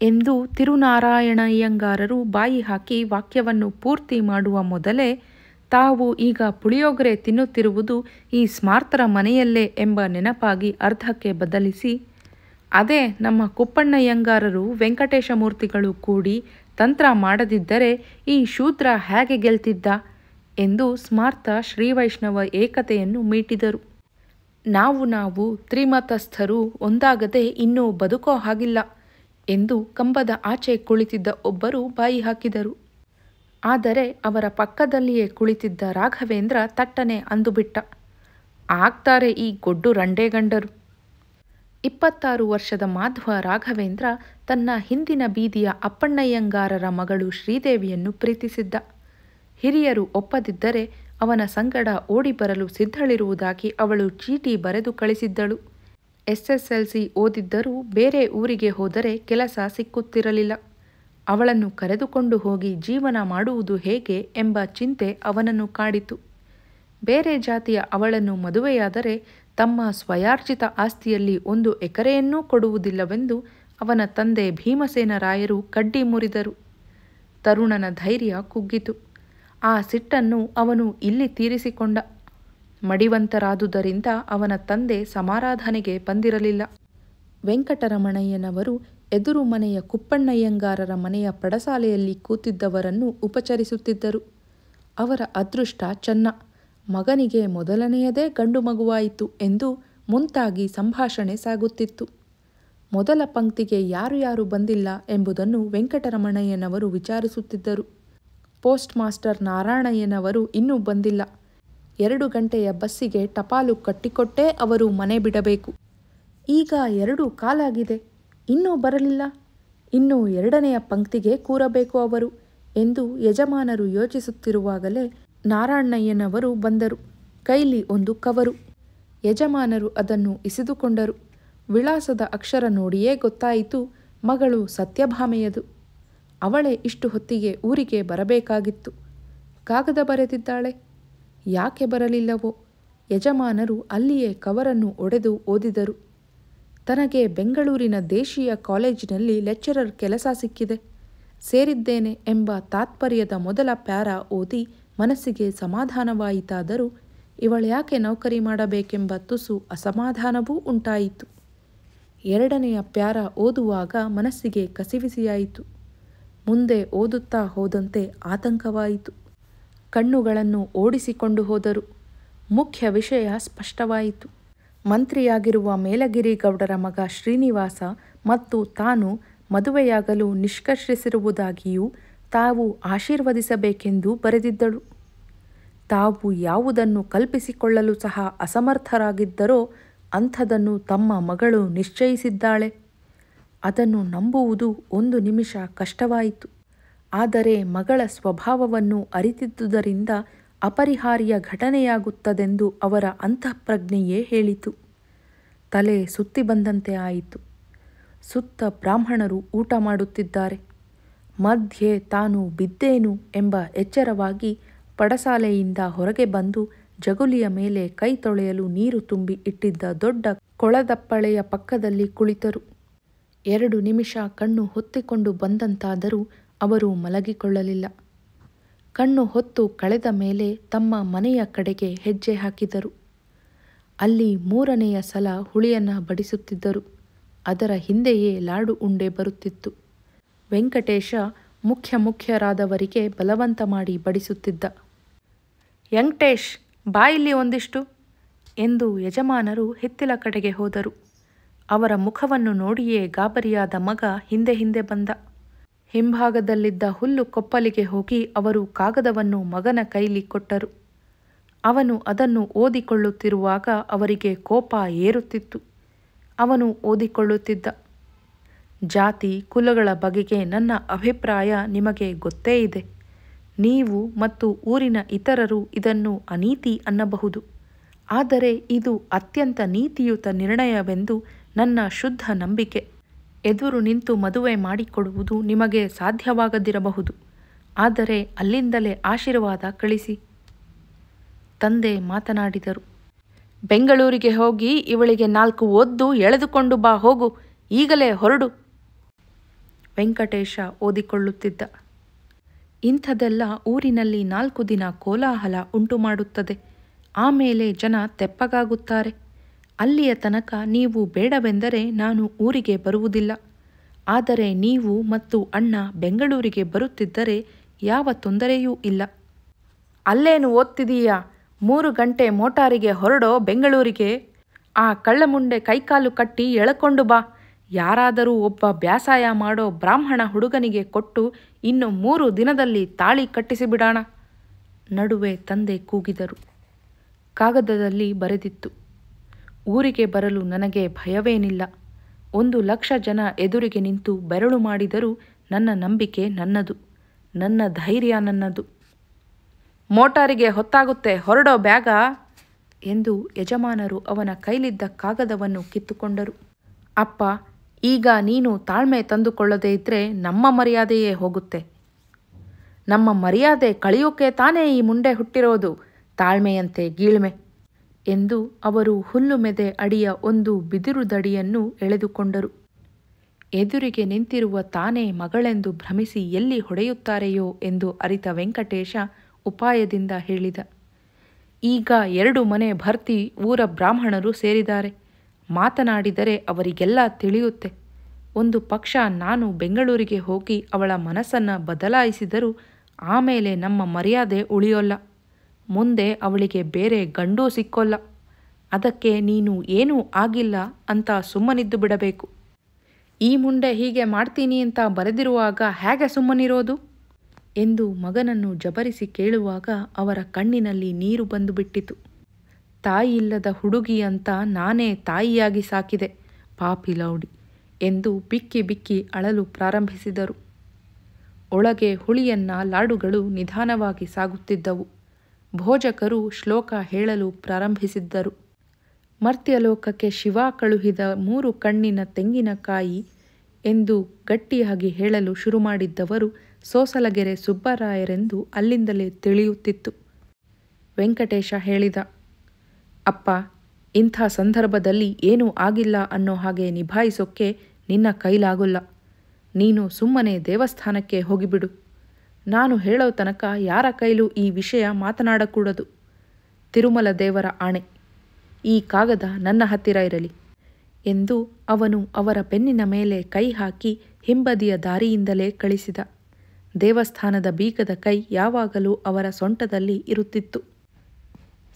ಎಂದು ತಿರುನಾರಾಯಣಯ್ಯಂಗಾರರು ಬಾಯಿ ಹಾಕಿ ವಾಕ್ಯವನ್ನು ಪೂರ್ತಿ ಮಾಡುವ ಮೊದಲೇ, ತಾವು ಈಗ ಪುಳಿಯೋಗರೆ ತಿನ್ನುತ್ತಿರುವುದು ಈ ಸ್ಮಾರ್ತರ ಮನೆಯಲ್ಲೇ ಎಂಬ ನೆನಪಾಗಿ ಅರ್ಧಕ್ಕೆ ಬದಲಿಸಿ, ಅದೇ ನಮ್ಮ ಕುಪ್ಪಣ್ಣಯ್ಯಂಗಾರರು ವೆಂಕಟೇಶಮೂರ್ತಿಗಳು ಕೂಡಿ ತಂತ್ರ ಮಾಡದಿದ್ದರೆ ಈ ಶೂದ್ರ ಹೇಗೆ ಗೆಲ್ತಿದ್ದ ಎಂದು ಸ್ಮಾರ್ತ ಶ್ರೀವೈಷ್ಣವ ಏಕತೆಯನ್ನು ಮೀಟಿದರು. ನಾವು ತ್ರಿಮತಸ್ಥರು ಒಂದಾಗದೆ ಇನ್ನೂ ಬದುಕೋ ಹಾಗಿಲ್ಲ ಎಂದು ಕಂಬದ ಆಚೆ ಕುಳಿತಿದ್ದ ಒಬ್ಬರು ಬಾಯಿ ಹಾಕಿದರು. ಆದರೆ ಅವರ ಪಕ್ಕದಲ್ಲಿಯೇ ಕುಳಿತಿದ್ದ ರಾಘವೇಂದ್ರ ತಟ್ಟನೆ ಅಂದುಬಿಟ್ಟ, ಆಗ್ತಾರೆ ಈ ಗೊಡ್ಡು ರಂಡೇಗಂಡರು. 26 ವರ್ಷದ ಮಾಧ್ವ ರಾಘವೇಂದ್ರ ತನ್ನ ಹಿಂದಿನ ಬೀದಿಯ ಅಪ್ಪಣ್ಣಯ್ಯಂಗಾರರ ಮಗಳು ಶ್ರೀದೇವಿಯನ್ನು ಪ್ರೀತಿಸಿದ್ದ. ಹಿರಿಯರು ಒಪ್ಪದಿದ್ದರೆ ಅವನ ಸಂಗಡ ಓಡಿ ಬರಲು ಸಿದ್ಧಳಿರುವುದಾಗಿ ಅವಳು ಚೀಟಿ ಬರೆದು ಕಳಿಸಿದ್ದಳು. SSLC ಓದಿದ್ದರೂ ಬೇರೆ ಊರಿಗೆ ಹೋದರೆ ಕೆಲಸ ಸಿಕ್ಕುತ್ತಿರಲಿಲ್ಲ. ಅವಳನ್ನು ಕರೆದುಕೊಂಡು ಹೋಗಿ ಜೀವನ ಮಾಡುವುದು ಹೇಗೆ ಎಂಬ ಚಿಂತೆ ಅವನನ್ನು ಕಾಡಿತು. ಬೇರೆ ಜಾತಿಯ ಅವಳನ್ನು ಮದುವೆಯಾದರೆ ತಮ್ಮ ಸ್ವಯಾರ್ಜಿತ ಆಸ್ತಿಯಲ್ಲಿ 1 ಎಕರೆಯನ್ನೂ ಕೊಡುವುದಿಲ್ಲವೆಂದು ಅವನ ತಂದೆ ಭೀಮಸೇನರಾಯರು ಕಡ್ಡಿ ಮುರಿದರು. ತರುಣನ ಧೈರ್ಯ ಕುಗ್ಗಿತು. ಆ ಸಿಟ್ಟನ್ನು ಅವನು ಇಲ್ಲಿ ತೀರಿಸಿಕೊಂಡ. ಮಡಿವಂತರಾದುದರಿಂದ ಅವನ ತಂದೆ ಸಮಾರಾಧನೆಗೆ ಬಂದಿರಲಿಲ್ಲ. ವೆಂಕಟರಮಣಯ್ಯನವರು ಎದುರು ಮನೆಯ ಕುಪ್ಪಣ್ಣಯ್ಯಂಗಾರರ ಮನೆಯ ಪಡಸಾಲೆಯಲ್ಲಿ ಕೂತಿದ್ದವರನ್ನು ಉಪಚರಿಸುತ್ತಿದ್ದರು. ಅವರ ಅದೃಷ್ಟ ಚೆನ್ನ, ಮಗನಿಗೆ ಮೊದಲನೆಯದೇ ಗಂಡು ಮಗುವಾಯಿತು ಎಂದು ಮುಂತಾಗಿ ಸಂಭಾಷಣೆ ಸಾಗುತ್ತಿತ್ತು. ಮೊದಲ ಪಂಕ್ತಿಗೆ ಯಾರು ಬಂದಿಲ್ಲ ಎಂಬುದನ್ನು ವೆಂಕಟರಮಣಯ್ಯನವರು ವಿಚಾರಿಸುತ್ತಿದ್ದರು. ಪೋಸ್ಟ್ ಮಾಸ್ಟರ್ ನಾರಾಯಣಯ್ಯನವರು ಇನ್ನೂ ಬಂದಿಲ್ಲ. 2 ಗಂಟೆಯ ಬಸ್ಸಿಗೆ ಟಪಾಲು ಕಟ್ಟಿಕೊಟ್ಟೇ ಅವರು ಮನೆ ಬಿಡಬೇಕು. ಈಗ 2 ಕಾಲಾಗಿದೆ, ಇನ್ನೂ ಬರಲಿಲ್ಲ, ಇನ್ನೂ 2ನೆಯ ಪಂಕ್ತಿಗೆ ಕೂರಬೇಕು ಅವರು ಎಂದು ಯಜಮಾನರು ಯೋಚಿಸುತ್ತಿರುವಾಗಲೇ ನಾರಾಯಣಯ್ಯನವರು ಬಂದರು. ಕೈಲಿ ಒಂದು ಕವರು. ಯಜಮಾನರು ಅದನ್ನು ಇಸಿದುಕೊಂಡರು. ವಿಳಾಸದ ಅಕ್ಷರ ನೋಡಿಯೇ ಗೊತ್ತಾಯಿತು ಮಗಳು ಸತ್ಯಭಾಮೆಯದು. ಅವಳೇ ಇಷ್ಟು ಹೊತ್ತಿಗೆ ಊರಿಗೆ ಬರಬೇಕಾಗಿತ್ತು. ಕಾಗದ ಬರೆದಿದ್ದಾಳೆ. ಯಾಕೆ ಬರಲಿಲ್ಲವೋ? ಯಜಮಾನರು ಅಲ್ಲಿಯೇ ಕವರನ್ನು ಒಡೆದು ಓದಿದರು. ತನಗೆ ಬೆಂಗಳೂರಿನ ದೇಶೀಯ ಕಾಲೇಜಿನಲ್ಲಿ ಲೆಕ್ಚರರ್ ಕೆಲಸ ಸಿಕ್ಕಿದೆ, ಸೇರಿದ್ದೇನೆ ಎಂಬ ತಾತ್ಪರ್ಯದ ಮೊದಲ ಪ್ಯಾರ ಓದಿ ಮನಸ್ಸಿಗೆ ಸಮಾಧಾನವಾಯಿತಾದರೂ ಇವಳ್ಯಾಕೆ ನೌಕರಿ ಮಾಡಬೇಕೆಂಬ ತುಸು ಅಸಮಾಧಾನವೂ ಉಂಟಾಯಿತು. 2ನೆಯ ಪ್ಯಾರ ಓದುವಾಗ ಮನಸ್ಸಿಗೆ ಕಸಿವಿಸಿಯಾಯಿತು. ಮುಂದೆ ಓದುತ್ತಾ ಹೋದಂತೆ ಆತಂಕವಾಯಿತು. ಕಣ್ಣುಗಳನ್ನು ಓಡಿಸಿಕೊಂಡು ಹೋದರು. ಮುಖ್ಯ ವಿಷಯ ಸ್ಪಷ್ಟವಾಯಿತು. ಮಂತ್ರಿಯಾಗಿರುವ ಮೇಲಗಿರಿ ಗೌಡರ ಮಗ ಶ್ರೀನಿವಾಸ ಮತ್ತು ತಾನು ಮದುವೆಯಾಗಲು ನಿಷ್ಕರ್ಷಿಸಿರುವುದಾಗಿಯೂ ತಾವು ಆಶೀರ್ವದಿಸಬೇಕೆಂದು ಬರೆದಿದ್ದಳು. ತಾವು ಯಾವುದನ್ನು ಕಲ್ಪಿಸಿಕೊಳ್ಳಲು ಸಹ ಅಸಮರ್ಥರಾಗಿದ್ದರೋ ಅಂಥದನ್ನು ತಮ್ಮ ಮಗಳು ನಿಶ್ಚಯಿಸಿದ್ದಾಳೆ. ಅದನ್ನು ನಂಬುವುದು 1 ನಿಮಿಷ ಕಷ್ಟವಾಯಿತು. ಆದರೆ ಮಗಳ ಸ್ವಭಾವವನ್ನು ಅರಿತಿದ್ದುದರಿಂದ ಅಪರಿಹಾರ್ಯ ಘಟನೆಯಾಗುತ್ತದೆಂದು ಅವರ ಅಂತಃಪ್ರಜ್ಞೆಯೇ ಹೇಳಿತು. ತಲೆ ಸುತ್ತಿ ಬಂದಂತೆ ಆಯಿತು. ಸುತ್ತ ಬ್ರಾಹ್ಮಣರು ಊಟ ಮಾಡುತ್ತಿದ್ದಾರೆ. ಮಧ್ಯೆ ತಾನು ಬಿದ್ದೇನು ಎಂಬ ಎಚ್ಚರವಾಗಿ ಪಡಸಾಲೆಯಿಂದ ಹೊರಗೆ ಬಂದು ಜಗುಲಿಯ ಮೇಲೆ ಕೈ ತೊಳೆಯಲು ನೀರು ತುಂಬಿ ಇಟ್ಟಿದ್ದ ದೊಡ್ಡ ಕೊಳದಪ್ಪಳೆಯ ಪಕ್ಕದಲ್ಲಿ ಕುಳಿತರು. 2 ನಿಮಿಷ ಕಣ್ಣು ಹೊತ್ತಿಕೊಂಡು ಬಂದಂತಾದರೂ ಅವರು ಮಲಗಿಕೊಳ್ಳಲಿಲ್ಲ. ಕಣ್ಣು ಹೊತ್ತು ಕಳೆದ ಮೇಲೆ ತಮ್ಮ ಮನೆಯ ಕಡೆಗೆ ಹೆಜ್ಜೆ ಹಾಕಿದರು. ಅಲ್ಲಿ 3ನೆಯ ಸಲ ಹುಳಿಯನ್ನು ಬಡಿಸುತ್ತಿದ್ದರು. ಅದರ ಹಿಂದೆಯೇ ಲಾಡು ಉಂಡೆ ಬರುತ್ತಿತ್ತು. ವೆಂಕಟೇಶ ಮುಖ್ಯರಾದವರಿಗೆ ಬಲವಂತ ಮಾಡಿ ಬಡಿಸುತ್ತಿದ್ದ. ಯಂಗ್ಟೇಶ್, ಬಾಯಿಲ್ಲಿ ಒಂದಿಷ್ಟು ಎಂದು ಯಜಮಾನರು ಹಿತ್ತಿಲ ಕಡೆಗೆ ಹೋದರು. ಅವರ ಮುಖವನ್ನು ನೋಡಿಯೇ ಗಾಬರಿಯಾದ ಮಗ ಹಿಂದೆ ಬಂದ. ಹಿಂಭಾಗದಲ್ಲಿದ್ದ ಹುಲ್ಲು ಕೊಪ್ಪಲಿಗೆ ಹೋಗಿ ಅವರು ಕಾಗದವನ್ನು ಮಗನ ಕೈಲಿ ಕೊಟ್ಟರು. ಅವನು ಅದನ್ನು ಓದಿಕೊಳ್ಳುತ್ತಿರುವಾಗ ಅವರಿಗೆ ಕೋಪ ಏರುತ್ತಿತ್ತು. ಅವನು ಓದಿಕೊಳ್ಳುತ್ತಿದ್ದ. ಜಾತಿ ಕುಲಗಳ ಬಗೆಗೆ ನನ್ನ ಅಭಿಪ್ರಾಯ ನಿಮಗೆ ಗೊತ್ತೇ ಇದೆ. ನೀವು ಮತ್ತು ಊರಿನ ಇತರರು ಇದನ್ನು ಅನೀತಿ ಅನ್ನಬಹುದು. ಆದರೆ ಇದು ಅತ್ಯಂತ ನೀತಿಯುತ ನಿರ್ಣಯವೆಂದು ನನ್ನ ಶುದ್ಧ ನಂಬಿಕೆ. ಎದುರು ನಿಂತು ಮದುವೆ ಮಾಡಿಕೊಡುವುದು ನಿಮಗೆ ಸಾಧ್ಯವಾಗದಿರಬಹುದು. ಆದರೆ ಅಲ್ಲಿಂದಲೇ ಆಶೀರ್ವಾದ ಕಳಿಸಿ. ತಂದೆ ಮಾತನಾಡಿದರು. ಬೆಂಗಳೂರಿಗೆ ಹೋಗಿ ಇವಳಿಗೆ 4 ಒದ್ದು ಎಳೆದುಕೊಂಡು ಬಾ, ಹೋಗು, ಈಗಲೇ ಹೊರಡು. ವೆಂಕಟೇಶ ಓದಿಕೊಳ್ಳುತ್ತಿದ್ದ. ಇಂಥದೆಲ್ಲ ಊರಿನಲ್ಲಿ 4 ದಿನ ಕೋಲಾಹಲ ಉಂಟು ಮಾಡುತ್ತದೆ. ಆಮೇಲೆ ಜನ ತೆಪ್ಪಗಾಗುತ್ತಾರೆ. ಅಲ್ಲಿಯ ತನಕ ನೀವು ಬೇಡವೆಂದರೆ ನಾನು ಊರಿಗೆ ಬರುವುದಿಲ್ಲ. ಆದರೆ ನೀವು ಮತ್ತು ಅಣ್ಣ ಬೆಂಗಳೂರಿಗೆ ಬರುತ್ತಿದ್ದರೆ ಯಾವ ತೊಂದರೆಯೂ ಇಲ್ಲ. ಅಲ್ಲೇನು ಓದ್ತಿದೀಯಾ? 3 ಗಂಟೆ ಮೋಟಾರಿಗೆ ಹೊರಡೋ ಬೆಂಗಳೂರಿಗೆ. ಆ ಕಳ್ಳಮುಂಡೆ ಕೈಕಾಲು ಕಟ್ಟಿ ಎಳಕೊಂಡು ಬಾ. ಯಾರಾದರೂ ಒಬ್ಬ ಬ್ಯಾಸಾಯ ಮಾಡೋ ಬ್ರಾಹ್ಮಣ ಹುಡುಗನಿಗೆ ಕೊಟ್ಟು ಇನ್ನು 3 ದಿನದಲ್ಲಿ ತಾಳಿ ಕಟ್ಟಿಸಿಬಿಡೋಣ. ನಡುವೆ ತಂದೆ ಕೂಗಿದರು. ಕಾಗದದಲ್ಲಿ ಬರೆದಿತ್ತು, ಊರಿಗೆ ಬರಲು ನನಗೆ ಭಯವೇನಿಲ್ಲ. 1,00,000 ಜನ ಎದುರಿಗೆ ನಿಂತು ಬೆರಳು ಮಾಡಿದರೂ ನನ್ನ ನಂಬಿಕೆ ನನ್ನದು, ನನ್ನ ಧೈರ್ಯ ನನ್ನದು. ಮೋಟಾರಿಗೆ ಹೊತ್ತಾಗುತ್ತೆ, ಹೊರಡೋ ಬ್ಯಾಗ ಎಂದು ಯಜಮಾನರು ಅವನ ಕೈಲಿದ್ದ ಕಾಗದವನ್ನು ಕಿತ್ತುಕೊಂಡರು. ಅಪ್ಪ, ಈಗ ನೀನು ತಾಳ್ಮೆ ತಂದುಕೊಳ್ಳದೇ ಇದ್ದರೆ ನಮ್ಮ ಮರ್ಯಾದೆಯೇ ಹೋಗುತ್ತೆ. ನಮ್ಮ ಮರ್ಯಾದೆ ಕಳೆಯೋಕೆ ತಾನೇ ಈ ಮುಂಡೆ ಹುಟ್ಟಿರೋದು, ತಾಳ್ಮೆಯಂತೆ ಗೀಳ್ಮೆ ಎಂದು ಅವರು ಹುಲ್ಲು ಮೆದೆ ಅಡಿಯ ಒಂದು ಬಿದಿರು ದಡಿಯನ್ನು ಎಳೆದುಕೊಂಡರು. ಎದುರಿಗೆ ನಿಂತಿರುವ ತಾನೇ ಮಗಳೆಂದು ಭ್ರಮಿಸಿ ಎಲ್ಲಿ ಹೊಡೆಯುತ್ತಾರೆಯೋ ಎಂದು ಅರಿತ ವೆಂಕಟೇಶ ಉಪಾಯದಿಂದ ಹೇಳಿದ. ಈಗ 2 ಮನೆ ಭರ್ತಿ ಊರ ಬ್ರಾಹ್ಮಣರು ಸೇರಿದ್ದಾರೆ. ಮಾತನಾಡಿದರೆ ಅವರಿಗೆಲ್ಲ ತಿಳಿಯುತ್ತೆ. ಒಂದು ಪಕ್ಷ ನಾನು ಬೆಂಗಳೂರಿಗೆ ಹೋಗಿ ಅವಳ ಮನಸ್ಸನ್ನು ಬದಲಾಯಿಸಿದರೂ ಆಮೇಲೆ ನಮ್ಮ ಮರ್ಯಾದೆ ಉಳಿಯೋಲ್ಲ. ಮುಂದೆ ಅವಳಿಗೆ ಬೇರೆ ಗಂಡೂ ಸಿಕ್ಕೋಲ್ಲ. ಅದಕ್ಕೆ ನೀನು ಏನೂ ಆಗಿಲ್ಲ ಅಂತ ಸುಮ್ಮನಿದ್ದು ಬಿಡಬೇಕು. ಈ ಮುಂದೆ ಹೀಗೆ ಮಾಡ್ತೀನಿ ಅಂತ ಬರೆದಿರುವಾಗ ಹೇಗೆ ಸುಮ್ಮನಿರೋದು ಎಂದು ಮಗನನ್ನು ಜಬರಿಸಿ ಕೇಳುವಾಗ ಅವರ ಕಣ್ಣಿನಲ್ಲಿ ನೀರು ಬಂದುಬಿಟ್ಟಿತು. ತಾಯಿಯಿಲ್ಲದ ಹುಡುಗಿ ಅಂತ ನಾನೇ ತಾಯಿಯಾಗಿ ಸಾಕಿದೆ, ಪಾಪಿ ಲೌಡಿ ಎಂದು ಬಿಕ್ಕಿ ಬಿಕ್ಕಿ ಅಳಲು ಪ್ರಾರಂಭಿಸಿದರು. ಒಳಗೆ ಹುಳಿಯನ್ನ ಲಾಡುಗಳು ನಿಧಾನವಾಗಿ ಸಾಗುತ್ತಿದ್ದವು. ಭೋಜಕರು ಶ್ಲೋಕ ಹೇಳಲು ಪ್ರಾರಂಭಿಸಿದ್ದರು. ಮರ್ತ್ಯಲೋಕಕ್ಕೆ ಶಿವ ಕಳುಹಿದ 3 ಕಣ್ಣಿನ ತೆಂಗಿನಕಾಯಿ ಎಂದು ಗಟ್ಟಿಯಾಗಿ ಹೇಳಲು ಶುರುಮಾಡಿದ್ದವರು ಸೋಸಲಗೆರೆ ಸುಬ್ಬರಾಯರೆಂದು ಅಲ್ಲಿಂದಲೇ ತಿಳಿಯುತ್ತಿತ್ತು. ವೆಂಕಟೇಶ ಹೇಳಿದ, ಅಪ್ಪ, ಇಂಥ ಸಂದರ್ಭದಲ್ಲಿ ಏನೂ ಆಗಿಲ್ಲ ಅನ್ನೋ ಹಾಗೆ ನಿಭಾಯಿಸೋಕ್ಕೆ ನಿನ್ನ ಕೈಲಾಗೋಲ್ಲ. ನೀನು ಸುಮ್ಮನೆ ದೇವಸ್ಥಾನಕ್ಕೆ ಹೋಗಿಬಿಡು. ನಾನು ಹೇಳೋ ತನಕ ಯಾರ ಕೈಲೂ ಈ ವಿಷಯ ಮಾತನಾಡಕೂಡದು. ತಿರುಮಲ ದೇವರ ಆಣೆ, ಈ ಕಾಗದ ನನ್ನ ಹತ್ತಿರ ಇರಲಿ ಎಂದು ಅವನು ಅವರ ಬೆನ್ನಿನ ಮೇಲೆ ಕೈ ಹಾಕಿ ಹಿಂಬದಿಯ ದಾರಿಯಿಂದಲೇ ಕಳಿಸಿದ. ದೇವಸ್ಥಾನದ ಬೀಗದ ಕೈ ಯಾವಾಗಲೂ ಅವರ ಸೊಂಟದಲ್ಲಿ ಇರುತ್ತಿತ್ತು.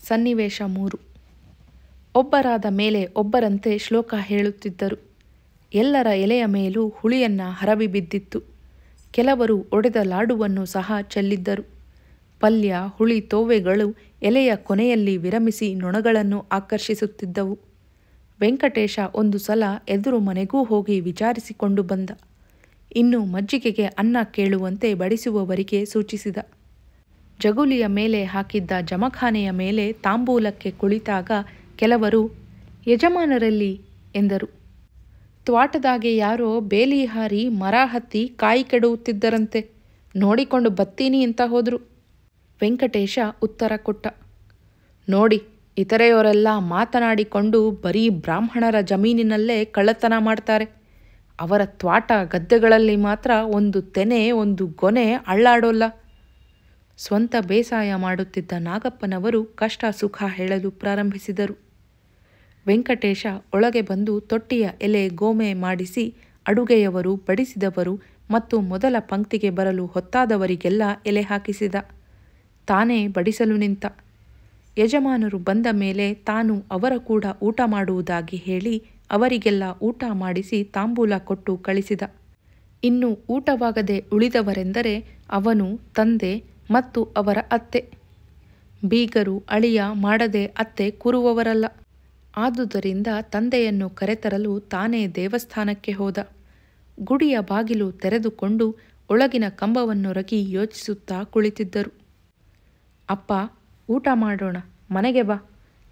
ಸನ್ನಿವೇಶ 3. ಒಬ್ಬರಾದ ಮೇಲೆ ಒಬ್ಬರಂತೆ ಶ್ಲೋಕ ಹೇಳುತ್ತಿದ್ದರು. ಎಲ್ಲರ ಎಲೆಯ ಮೇಲೂ ಹುಳಿಯನ್ನ ಹರವಿ ಬಿದ್ದಿತ್ತು. ಕೆಲವರು ಒಡೆದ ಲಾಡುವನ್ನು ಸಹ ಚೆಲ್ಲಿದ್ದರು. ಪಲ್ಯ ಹುಳಿ ತೋವೆಗಳು ಎಲೆಯ ಕೊನೆಯಲ್ಲಿ ವಿರಮಿಸಿ ನೊಣಗಳನ್ನು ಆಕರ್ಷಿಸುತ್ತಿದ್ದವು. ವೆಂಕಟೇಶ ಒಂದು ಸಲ ಎದುರು ಮನೆಗೂ ಹೋಗಿ ವಿಚಾರಿಸಿಕೊಂಡು ಬಂದ. ಇನ್ನು ಮಜ್ಜಿಗೆಗೆ ಅನ್ನ ಕೇಳುವಂತೆ ಬಡಿಸುವವರಿಗೆ ಸೂಚಿಸಿದ. ಜಗುಲಿಯ ಮೇಲೆ ಹಾಕಿದ್ದ ಜಮಖಾನೆಯ ಮೇಲೆ ತಾಂಬೂಲಕ್ಕೆ ಕುಳಿತಾಗ ಕೆಲವರು ಯಜಮಾನರಲ್ಲಿ ಎಂದರು. ತ್ವಾಟದಾಗೆ ಯಾರೋ ಬೇಲಿ ಹಾರಿ ಮರ ಹತ್ತಿ ಕಾಯಿ ಕೆಡುತ್ತಿದ್ದರಂತೆ, ನೋಡಿಕೊಂಡು ಬತ್ತೀನಿ ಅಂತ ಹೋದರು. ವೆಂಕಟೇಶ ಉತ್ತರ ಕೊಟ್ಟ. ನೋಡಿ, ಇತರೆಯವರೆಲ್ಲ ಮಾತನಾಡಿಕೊಂಡು ಬರೀ ಬ್ರಾಹ್ಮಣರ ಜಮೀನಿನಲ್ಲೇ ಕಳ್ಳತನ ಮಾಡ್ತಾರೆ. ಅವರ ತ್ವಾಟ ಗದ್ದೆಗಳಲ್ಲಿ ಮಾತ್ರ ಒಂದು ತೆನೆ ಒಂದು ಗೊನೆ ಅಳ್ಳಾಡೋಲ್ಲ. ಸ್ವಂತ ಬೇಸಾಯ ಮಾಡುತ್ತಿದ್ದ ನಾಗಪ್ಪನವರು ಕಷ್ಟ ಸುಖ ಹೇಳಲು ಪ್ರಾರಂಭಿಸಿದರು. ವೆಂಕಟೇಶ ಒಳಗೆ ಬಂದು ತೊಟ್ಟಿಯ ಎಲೆ ಗೋಮೆ ಮಾಡಿಸಿ ಅಡುಗೆಯವರು, ಬಡಿಸಿದವರು ಮತ್ತು ಮೊದಲ ಪಂಕ್ತಿಗೆ ಬರಲು ಹೊತ್ತಾದವರಿಗೆಲ್ಲ ಎಲೆ ಹಾಕಿಸಿದ. ತಾನೇ ಬಡಿಸಲು ನಿಂತ. ಯಜಮಾನರು ಬಂದ ಮೇಲೆ ತಾನು ಅವರ ಕೂಡ ಊಟ ಮಾಡುವುದಾಗಿ ಹೇಳಿ ಅವರಿಗೆಲ್ಲ ಊಟ ಮಾಡಿಸಿ ತಾಂಬೂಲ ಕೊಟ್ಟು ಕಳಿಸಿದ. ಇನ್ನು ಊಟವಾಗದೆ ಉಳಿದವರೆಂದರೆ ಅವನು, ತಂದೆ ಮತ್ತು ಅವರ ಅತ್ತೆ. ಬೀಗರು ಅಳಿಯ ಮಾಡದೆ ಅತ್ತೆ ಕೂರುವವರಲ್ಲ. ಆದುದರಿಂದ ತಂದೆಯನ್ನು ಕರೆತರಲು ತಾನೇ ದೇವಸ್ಥಾನಕ್ಕೆ ಹೋದ. ಗುಡಿಯ ಬಾಗಿಲು ತೆರೆದುಕೊಂಡು ಒಳಗಿನ ಕಂಬವನ್ನೊರಗಿ ಯೋಚಿಸುತ್ತಾ ಕುಳಿತಿದ್ದರು. ಅಪ್ಪ, ಊಟ ಮಾಡೋಣ, ಮನೆಗೆ ಬಾ.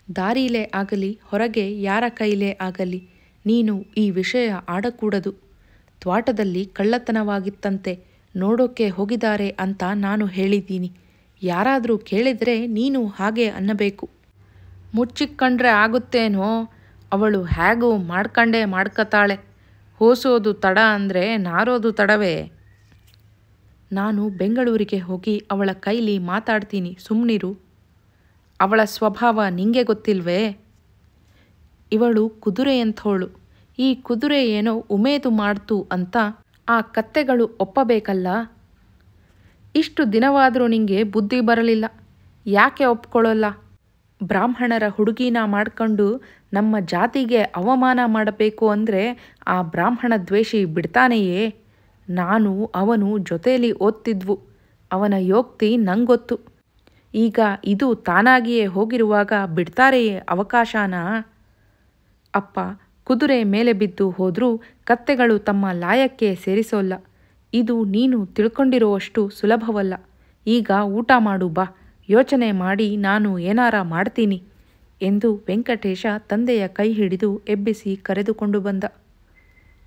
ದಾರೀಲೇ ಆಗಲಿ ಹೊರಗೆ ಯಾರ ಕೈಲೇ ಆಗಲಿ ನೀನು ಈ ವಿಷಯ ಆಡಕೂಡದು. ತ್ವಾಟದಲ್ಲಿ ಕಳ್ಳತನವಾಗಿತ್ತಂತೆ, ನೋಡೋಕ್ಕೆ ಹೋಗಿದ್ದಾರೆ ಅಂತ ನಾನು ಹೇಳಿದ್ದೀನಿ. ಯಾರಾದರೂ ಕೇಳಿದರೆ ನೀನು ಹಾಗೆ ಅನ್ನಬೇಕು. ಮುಚ್ಚಿಕ್ಕಂಡ್ರೆ ಆಗುತ್ತೇನೋ, ಅವಳು ಹೇಗೂ ಮಾಡ್ಕತಾಳೆ. ಹೋಸೋದು ತಡ ಅಂದರೆ ನಾರೋದು ತಡವೇ. ನಾನು ಬೆಂಗಳೂರಿಗೆ ಹೋಗಿ ಅವಳ ಕೈಲಿ ಮಾತಾಡ್ತೀನಿ, ಸುಮ್ಮನಿರು. ಅವಳ ಸ್ವಭಾವ ನಿಂಗೆ ಗೊತ್ತಿಲ್ವೇ? ಇವಳು ಕುದುರೆಯಂಥವಳು. ಈ ಕುದುರೆ ಏನೋ ಉಮೇದು ಮಾಡ್ತು ಅಂತ ಆ ಕತ್ತೆಗಳು ಒಪ್ಪಬೇಕಲ್ಲ. ಇಷ್ಟು ದಿನವಾದರೂ ನಿಂಗೆ ಬುದ್ಧಿ ಬರಲಿಲ್ಲ. ಯಾಕೆ ಒಪ್ಕೊಳ್ಳೋಲ್ಲ? ಬ್ರಾಹ್ಮಣರ ಹುಡುಗಿನ ಮಾಡ್ಕೊಂಡು ನಮ್ಮ ಜಾತಿಗೆ ಅವಮಾನ ಮಾಡಬೇಕು ಅಂದರೆ ಆ ಬ್ರಾಹ್ಮಣ ದ್ವೇಷಿ ಬಿಡ್ತಾನೆಯೇ? ನಾನು ಅವನು ಜೊತೆಯಲ್ಲಿ ಓದ್ತಿದ್ವು. ಅವನ ಯೋಕ್ತಿ ನಂಗೊತ್ತು. ಈಗ ಇದು ತಾನಾಗಿಯೇ ಹೋಗಿರುವಾಗ ಬಿಡ್ತಾರೆಯೇ ಅವಕಾಶನ? ಅಪ್ಪ, ಕುದುರೆ ಮೇಲೆ ಬಿದ್ದು ಹೋದರೂ ಕತ್ತೆಗಳು ತಮ್ಮ ಲಾಯಕ್ಕೆ ಸೇರಿಸೋಲ್ಲ. ಇದು ನೀನು ತಿಳ್ಕೊಂಡಿರುವಷ್ಟು ಸುಲಭವಲ್ಲ. ಈಗ ಊಟ ಮಾಡು ಬಾ. ಯೋಚನೆ ಮಾಡಿ ನಾನು ಏನಾರ ಮಾಡ್ತೀನಿ ಎಂದು ವೆಂಕಟೇಶ ತಂದೆಯ ಕೈ ಹಿಡಿದು ಎಬ್ಬಿಸಿ ಕರೆದುಕೊಂಡು ಬಂದ.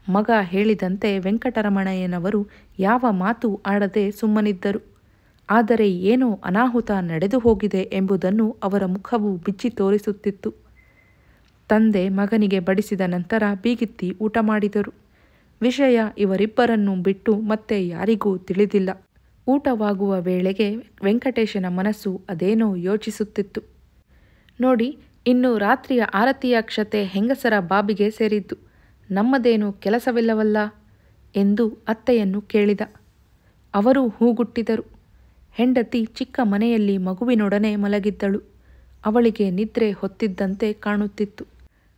ಮಗ ಹೇಳಿದಂತೆ ವೆಂಕಟರಮಣಯ್ಯನವರು ಯಾವ ಮಾತು ಆಡದೆ ಸುಮ್ಮನಿದ್ದರು. ಆದರೆ ಏನೋ ಅನಾಹುತ ನಡೆದು ಹೋಗಿದೆ ಎಂಬುದನ್ನು ಅವರ ಮುಖವು ಬಿಚ್ಚಿ ತೋರಿಸುತ್ತಿತ್ತು. ತಂದೆ ಮಗನಿಗೆ ಬಡಿಸಿದ ನಂತರ ಬೀಗಿತ್ತಿ ಊಟ ಮಾಡಿದರು. ವಿಷಯ ಇವರಿಬ್ಬರನ್ನು ಬಿಟ್ಟು ಮತ್ತೆ ಯಾರಿಗೂ ತಿಳಿದಿಲ್ಲ. ಊಟವಾಗುವ ವೇಳೆಗೆ ವೆಂಕಟೇಶನ ಮನಸ್ಸು ಅದೇನೋ ಯೋಚಿಸುತ್ತಿತ್ತು. ನೋಡಿ, ಇನ್ನು ರಾತ್ರಿಯ ಆರತಿಯ ಕ್ಷತೆ ಹೆಂಗಸರ ಬಾಬಿಗೆ ಸೇರಿದ್ದು, ನಮ್ಮದೇನು ಕೆಲಸವಿಲ್ಲವಲ್ಲ ಎಂದು ಅತ್ತೆಯನ್ನು ಕೇಳಿದ. ಅವರು ಹೂಗುಟ್ಟಿದರು. ಹೆಂಡತಿ ಚಿಕ್ಕ ಮನೆಯಲ್ಲಿ ಮಗುವಿನೊಡನೆ ಮಲಗಿದ್ದಳು. ಅವಳಿಗೆ ನಿದ್ರೆ ಹೊತ್ತಿದ್ದಂತೆ ಕಾಣುತ್ತಿತ್ತು.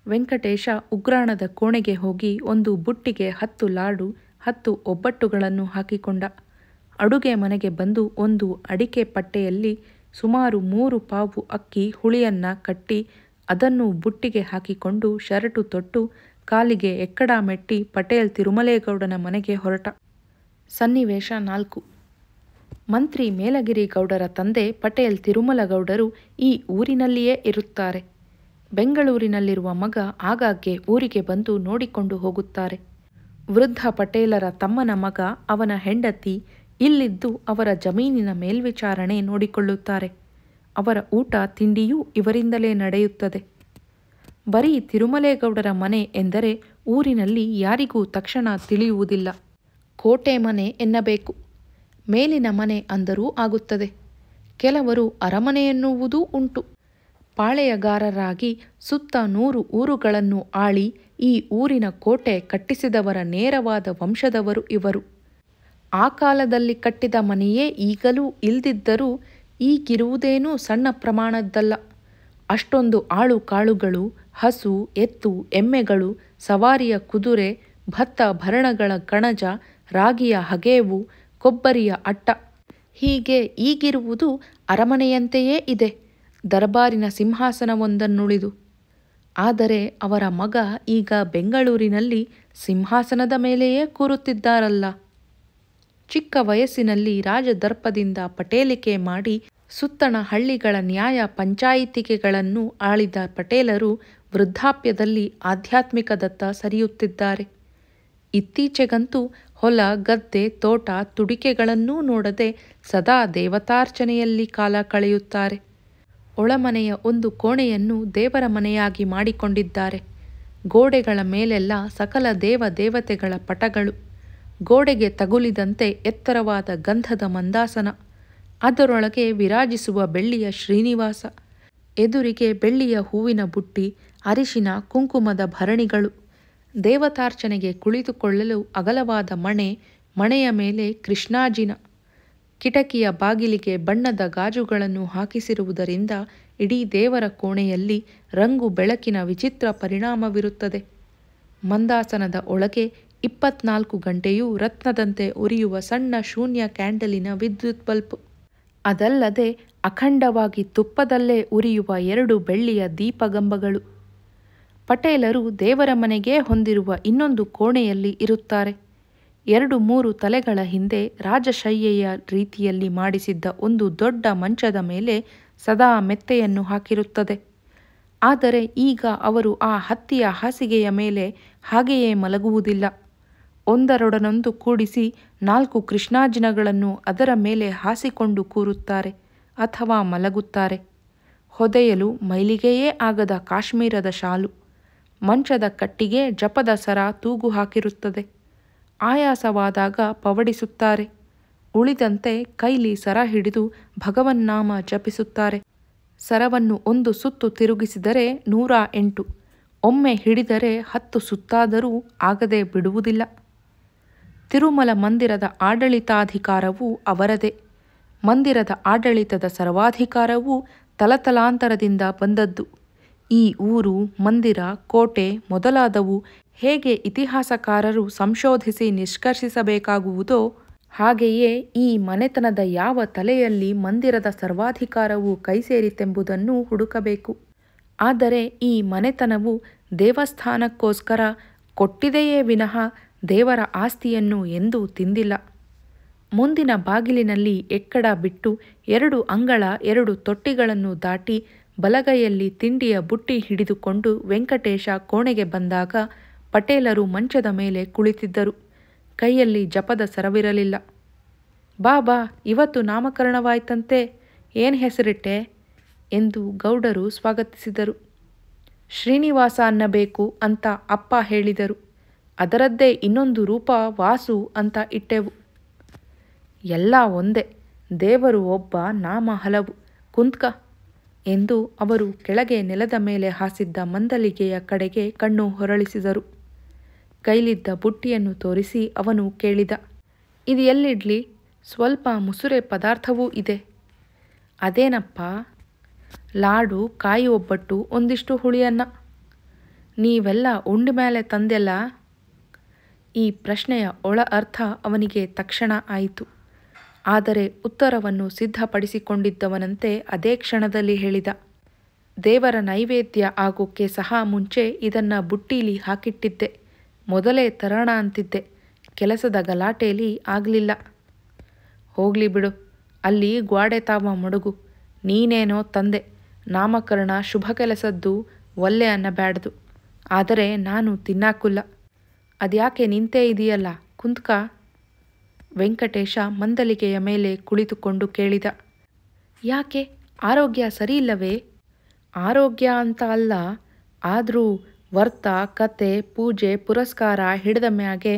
ವೆಂಕಟೇಶ ಉಗ್ರಾಣದ ಕೋಣೆಗೆ ಹೋಗಿ ಒಂದು ಬುಟ್ಟಿಗೆ 10 ಲಾಡು 10 ಒಬ್ಬಟ್ಟುಗಳನ್ನು ಹಾಕಿಕೊಂಡ. ಅಡುಗೆ ಮನೆಗೆ ಬಂದು ಒಂದು ಅಡಿಕೆ ಪಟ್ಟೆಯಲ್ಲಿ ಸುಮಾರು 3 ಪಾವು ಅಕ್ಕಿ ಹುಳಿಯನ್ನ ಕಟ್ಟಿ ಅದನ್ನು ಬುಟ್ಟಿಗೆ ಹಾಕಿಕೊಂಡು ಶರಟು ತೊಟ್ಟು ಕಾಲಿಗೆ ಎಕ್ಕಡ ಮೆಟ್ಟಿ ಪಟೇಲ್ ತಿರುಮಲೇಗೌಡನ ಮನೆಗೆ ಹೊರಟ. ಸನ್ನಿವೇಶ 4. ಮಂತ್ರಿ ಮೇಲಗಿರಿ ಗೌಡರ ತಂದೆ ಪಟೇಲ್ ತಿರುಮಲಗೌಡರು ಈ ಊರಿನಲ್ಲಿಯೇ ಇರುತ್ತಾರೆ. ಬೆಂಗಳೂರಿನಲ್ಲಿರುವ ಮಗ ಆಗಾಗ್ಗೆ ಊರಿಗೆ ಬಂದು ನೋಡಿಕೊಂಡು ಹೋಗುತ್ತಾರೆ. ವೃದ್ಧ ಪಟೇಲರ ತಮ್ಮನ ಮಗ, ಅವನ ಹೆಂಡತಿ ಇಲ್ಲಿದ್ದು ಅವರ ಜಮೀನಿನ ಮೇಲ್ವಿಚಾರಣೆ ನೋಡಿಕೊಳ್ಳುತ್ತಾರೆ. ಅವರ ಊಟ ತಿಂಡಿಯೂ ಇವರಿಂದಲೇ ನಡೆಯುತ್ತದೆ. ಬರೀ ತಿರುಮಲೇಗೌಡರ ಮನೆ ಎಂದರೆ ಊರಿನಲ್ಲಿ ಯಾರಿಗೂ ತಕ್ಷಣ ತಿಳಿಯುವುದಿಲ್ಲ. ಕೋಟೆ ಮನೆ ಎನ್ನಬೇಕು. ಮೇಲಿನ ಮನೆ ಅಂದರೂ ಆಗುತ್ತದೆ. ಕೆಲವರು ಅರಮನೆ ಎನ್ನುವುದೂ ಉಂಟು. ಪಾಳೆಯಗಾರರಾಗಿ ಸುತ್ತ 100 ಊರುಗಳನ್ನು ಆಳಿ ಈ ಊರಿನ ಕೋಟೆ ಕಟ್ಟಿಸಿದವರ ನೇರವಾದ ವಂಶದವರು ಇವರು. ಆ ಕಾಲದಲ್ಲಿ ಕಟ್ಟಿದ ಮನೆಯೇ ಈಗಲೂ ಇಲ್ದಿದ್ದರೂ ಈಗಿರುವುದೇನೂ ಸಣ್ಣ ಪ್ರಮಾಣದ್ದಲ್ಲ. ಅಷ್ಟೊಂದು ಆಳು ಕಾಳುಗಳು, ಹಸು, ಎತ್ತು, ಎಮ್ಮೆಗಳು, ಸವಾರಿಯ ಕುದುರೆ, ಭತ್ತ ಭರಣಗಳ ಕಣಜ, ರಾಗಿಯ ಹಗೇವು, ಕೊಬ್ಬರಿಯ ಅಟ್ಟ, ಹೀಗೆ ಈಗಿರುವುದು ಅರಮನೆಯಂತೆಯೇ ಇದೆ, ದರ್ಬಾರಿನ ಸಿಂಹಾಸನವೊಂದನ್ನುಳಿದು. ಆದರೆ ಅವರ ಮಗ ಈಗ ಬೆಂಗಳೂರಿನಲ್ಲಿ ಸಿಂಹಾಸನದ ಮೇಲೆಯೇ ಕೂರುತ್ತಿದ್ದಾರಲ್ಲ. ಚಿಕ್ಕ ವಯಸ್ಸಿನಲ್ಲಿ ರಾಜದರ್ಪದಿಂದ ಪಟೇಲಿಕೆ ಮಾಡಿ ಸುತ್ತಣ ಹಳ್ಳಿಗಳ ನ್ಯಾಯ ಪಂಚಾಯಿತಿಕೆಗಳನ್ನು ಆಳಿದ ಪಟೇಲರು ವೃದ್ಧಾಪ್ಯದಲ್ಲಿ ಆಧ್ಯಾತ್ಮಿಕದತ್ತ ಸರಿಯುತ್ತಿದ್ದಾರೆ. ಇತ್ತೀಚೆಗಂತೂ ಹೊಲ ಗದ್ದೆ ತೋಟ ತುಡಿಕೆಗಳನ್ನೂ ನೋಡದೆ ಸದಾ ದೇವತಾರ್ಚನೆಯಲ್ಲಿ ಕಾಲ ಕಳೆಯುತ್ತಾರೆ. ಒಳಮನೆಯ ಒಂದು ಕೋಣೆಯನ್ನು ದೇವರ ಮನೆಯಾಗಿ ಮಾಡಿಕೊಂಡಿದ್ದಾರೆ. ಗೋಡೆಗಳ ಮೇಲೆಲ್ಲ ಸಕಲ ದೇವತೆಗಳ ಪಟಗಳು. ಗೋಡೆಗೆ ತಗುಲಿದಂತೆ ಎತ್ತರವಾದ ಗಂಧದ ಮಂದಾಸನ. ಅದರೊಳಗೆ ವಿರಾಜಿಸುವ ಬೆಳ್ಳಿಯ ಶ್ರೀನಿವಾಸ. ಎದುರಿಗೆ ಬೆಳ್ಳಿಯ ಹೂವಿನ ಬುಟ್ಟಿ, ಅರಿಶಿನ ಕುಂಕುಮದ ಭರಣಿಗಳು. ದೇವತಾರ್ಚನೆಗೆ ಕುಳಿತುಕೊಳ್ಳಲು ಅಗಲವಾದ ಮಣೆ, ಮಣೆಯ ಮೇಲೆ ಕೃಷ್ಣಾಜಿನ. ಕಿಟಕಿಯ ಬಾಗಿಲಿಗೆ ಬಣ್ಣದ ಗಾಜುಗಳನ್ನು ಹಾಕಿಸಿರುವುದರಿಂದ ಇಡೀ ದೇವರ ಕೋಣೆಯಲ್ಲಿ ರಂಗು ಬೆಳಕಿನ ವಿಚಿತ್ರ ಪರಿಣಾಮವಿರುತ್ತದೆ. ಮಂದಾಸನದ ಒಳಗೆ 24 ಗಂಟೆಯೂ ರತ್ನದಂತೆ ಉರಿಯುವ ಸಣ್ಣ ಶೂನ್ಯ ಕ್ಯಾಂಡಲಿನ ವಿದ್ಯುತ್ ಬಲ್ಬ್. ಅದಲ್ಲದೆ ಅಖಂಡವಾಗಿ ತುಪ್ಪದಲ್ಲೇ ಉರಿಯುವ 2 ಬೆಳ್ಳಿಯ ದೀಪಗಂಬಗಳು. ಪಟೇಲರು ದೇವರ ಮನೆಗೇ ಹೊಂದಿರುವ ಇನ್ನೊಂದು ಕೋಣೆಯಲ್ಲಿ ಇರುತ್ತಾರೆ. 2-3 ತಲೆಗಳ ಹಿಂದೆ ರಾಜಶಯ್ಯೆಯ ರೀತಿಯಲ್ಲಿ ಮಾಡಿಸಿದ್ದ ಒಂದು ದೊಡ್ಡ ಮಂಚದ ಮೇಲೆ ಸದಾ ಮೆತ್ತೆಯನ್ನು ಹಾಕಿರುತ್ತದೆ. ಆದರೆ ಈಗ ಅವರು ಆ ಹತ್ತಿಯ ಹಾಸಿಗೆಯ ಮೇಲೆ ಹಾಗೆಯೇ ಮಲಗುವುದಿಲ್ಲ. ಒಂದರೊಡನೊಂದು ಕೂಡಿಸಿ 4 ಕೃಷ್ಣಾಜಿನಗಳನ್ನು ಅದರ ಮೇಲೆ ಹಾಸಿಕೊಂಡು ಕೂರುತ್ತಾರೆ ಅಥವಾ ಮಲಗುತ್ತಾರೆ. ಹೊದೆಯಲು ಮೈಲಿಗೆಯೇ ಆಗದ ಕಾಶ್ಮೀರದ ಶಾಲು, ಮಂಚದ ಕಟ್ಟಿಗೆ ಜಪದ ಸರ ತೂಗು ಹಾಕಿರುತ್ತದೆ. ಆಯಾಸವಾದಾಗ ಪವಡಿಸುತ್ತಾರೆ. ಉಳಿದಂತೆ ಕೈಲಿ ಸರ ಹಿಡಿದು ಭಗವನ್ನಾಮ ಜಪಿಸುತ್ತಾರೆ. ಸರವನ್ನು 1 ಸುತ್ತು ತಿರುಗಿಸಿದರೆ 108, ಒಮ್ಮೆ ಹಿಡಿದರೆ 10 ಸುತ್ತಾದರೂ ಆಗದೆ ಬಿಡುವುದಿಲ್ಲ. ತಿರುಮಲ ಮಂದಿರದ ಆಡಳಿತಾಧಿಕಾರವೂ ಅವರದೇ. ಮಂದಿರದ ಆಡಳಿತದ ಸರ್ವಾಧಿಕಾರವೂ ತಲತಲಾಂತರದಿಂದ ಬಂದದ್ದು. ಈ ಊರು, ಮಂದಿರ, ಕೋಟೆ ಮೊದಲಾದವು ಹೇಗೆ ಇತಿಹಾಸಕಾರರು ಸಂಶೋಧಿಸಿ ನಿಷ್ಕರ್ಷಿಸಬೇಕಾಗುವುದೋ ಹಾಗೆಯೇ ಈ ಮನೆತನದ ಯಾವ ತಲೆಯಲ್ಲಿ ಮಂದಿರದ ಸರ್ವಾಧಿಕಾರವು ಕೈಸೇರಿತೆಂಬುದನ್ನು ಹುಡುಕಬೇಕು. ಆದರೆ ಈ ಮನೆತನವು ದೇವಸ್ಥಾನಕ್ಕೋಸ್ಕರ ಕೊಟ್ಟಿದೆಯೇ ವಿನಃ ದೇವರ ಆಸ್ತಿಯನ್ನು ಎಂದೂ ತಿಂದಿಲ್ಲ. ಮುಂದಿನ ಬಾಗಿಲಿನಲ್ಲಿ ಎಕ್ಕಡ ಬಿಟ್ಟು 2 ಅಂಗಳ 2 ತೊಟ್ಟಿಗಳನ್ನು ದಾಟಿ ಬಲಗೈಯಲ್ಲಿ ತಿಂಡಿಯ ಬುಟ್ಟಿ ಹಿಡಿದುಕೊಂಡು ವೆಂಕಟೇಶ ಕೋಣೆಗೆ ಬಂದಾಗ ಪಟೇಲರು ಮಂಚದ ಮೇಲೆ ಕುಳಿತಿದ್ದರು. ಕೈಯಲ್ಲಿ ಜಪದ ಸರವಿರಲಿಲ್ಲ. ಬಾ, ಇವತ್ತು ನಾಮಕರಣವಾಯ್ತಂತೆ, ಏನು ಹೆಸರಿಟ್ಟೆ ಎಂದು ಗೌಡರು ಸ್ವಾಗತಿಸಿದರು. ಶ್ರೀನಿವಾಸ ಅನ್ನಬೇಕು ಅಂತ ಅಪ್ಪ ಹೇಳಿದರು. ಅದರದ್ದೇ ಇನ್ನೊಂದು ರೂಪ ವಾಸು ಅಂತ ಇಟ್ಟೆವು. ಎಲ್ಲ ಒಂದೇ, ದೇವರು ಒಬ್ಬ, ನಾಮ ಹಲವು, ಕುಂತ್ಕ ಎಂದು ಅವರು ಕೆಳಗೆ ನೆಲದ ಮೇಲೆ ಹಾಸಿದ್ದ ಮಂದಲಿಗೆಯ ಕಡೆಗೆ ಕಣ್ಣು ಹೊರಳಿಸಿದರು. ಕೈಲಿದ್ದ ಬುಟ್ಟಿಯನ್ನು ತೋರಿಸಿ ಅವನು ಕೇಳಿದ, ಇದು ಎಲ್ಲಿಡ್ಲಿ? ಸ್ವಲ್ಪ ಮುಸುರೆ ಪದಾರ್ಥವೂ ಇದೆ. ಅದೇನಪ್ಪ? ಲಾಡು, ಕಾಯಿ ಒಬ್ಬಟ್ಟು, ಒಂದಿಷ್ಟು ಹುಳಿಯನ್ನ. ನೀವೆಲ್ಲ ಉಂಡ ಮೇಲೆ ತಂದೆಲ್ಲ? ಈ ಪ್ರಶ್ನೆಯ ಒಳ ಅರ್ಥ ಅವನಿಗೆ ತಕ್ಷಣ ಆಯಿತು. ಆದರೆ ಉತ್ತರವನ್ನು ಸಿದ್ಧಪಡಿಸಿಕೊಂಡಿದ್ದವನಂತೆ ಅದೇ ಕ್ಷಣದಲ್ಲಿ ಹೇಳಿದ, ದೇವರ ನೈವೇದ್ಯ ಆಗೋಕ್ಕೆ ಸಹ ಮುಂಚೆ ಇದನ್ನ ಬುಟ್ಟೀಲಿ ಹಾಕಿಟ್ಟಿದ್ದೆ. ಮೊದಲೇ ತರೋಣ ಅಂತಿದ್ದೆ. ಕೆಲಸದ ಗಲಾಟೆಯಲ್ಲಿ ಆಗಲಿಲ್ಲ. ಹೋಗ್ಲಿ ಬಿಡು, ಅಲ್ಲಿ ಗ್ವಾಡೆ ತಾವ ಮಡುಗು. ನೀನೇನೋ ತಂದೆ, ನಾಮಕರಣ ಶುಭ ಕೆಲಸದ್ದು ಒಲ್ಲೆ ಅನ್ನಬ್ಯಾಡ್ದು. ಆದರೆ ನಾನು ತಿನ್ನಾಕುಲ್ಲ. ಅದ್ಯಾಕೆ ನಿಂತೇ ಇದೆಯಲ್ಲ, ಕುಂತ್ಕ. ವೆಂಕಟೇಶ ಮಂದಲಿಗೆಯ ಮೇಲೆ ಕುಳಿತುಕೊಂಡು ಕೇಳಿದ, ಯಾಕೆ, ಆರೋಗ್ಯ ಸರಿಯಿಲ್ಲವೇ? ಆರೋಗ್ಯ ಅಂತ ಅಲ್ಲ, ಆದರೂ ವರ್ತ, ಕತೆ, ಪೂಜೆ, ಪುರಸ್ಕಾರ ಹಿಡಿದ ಮ್ಯಾಗೆ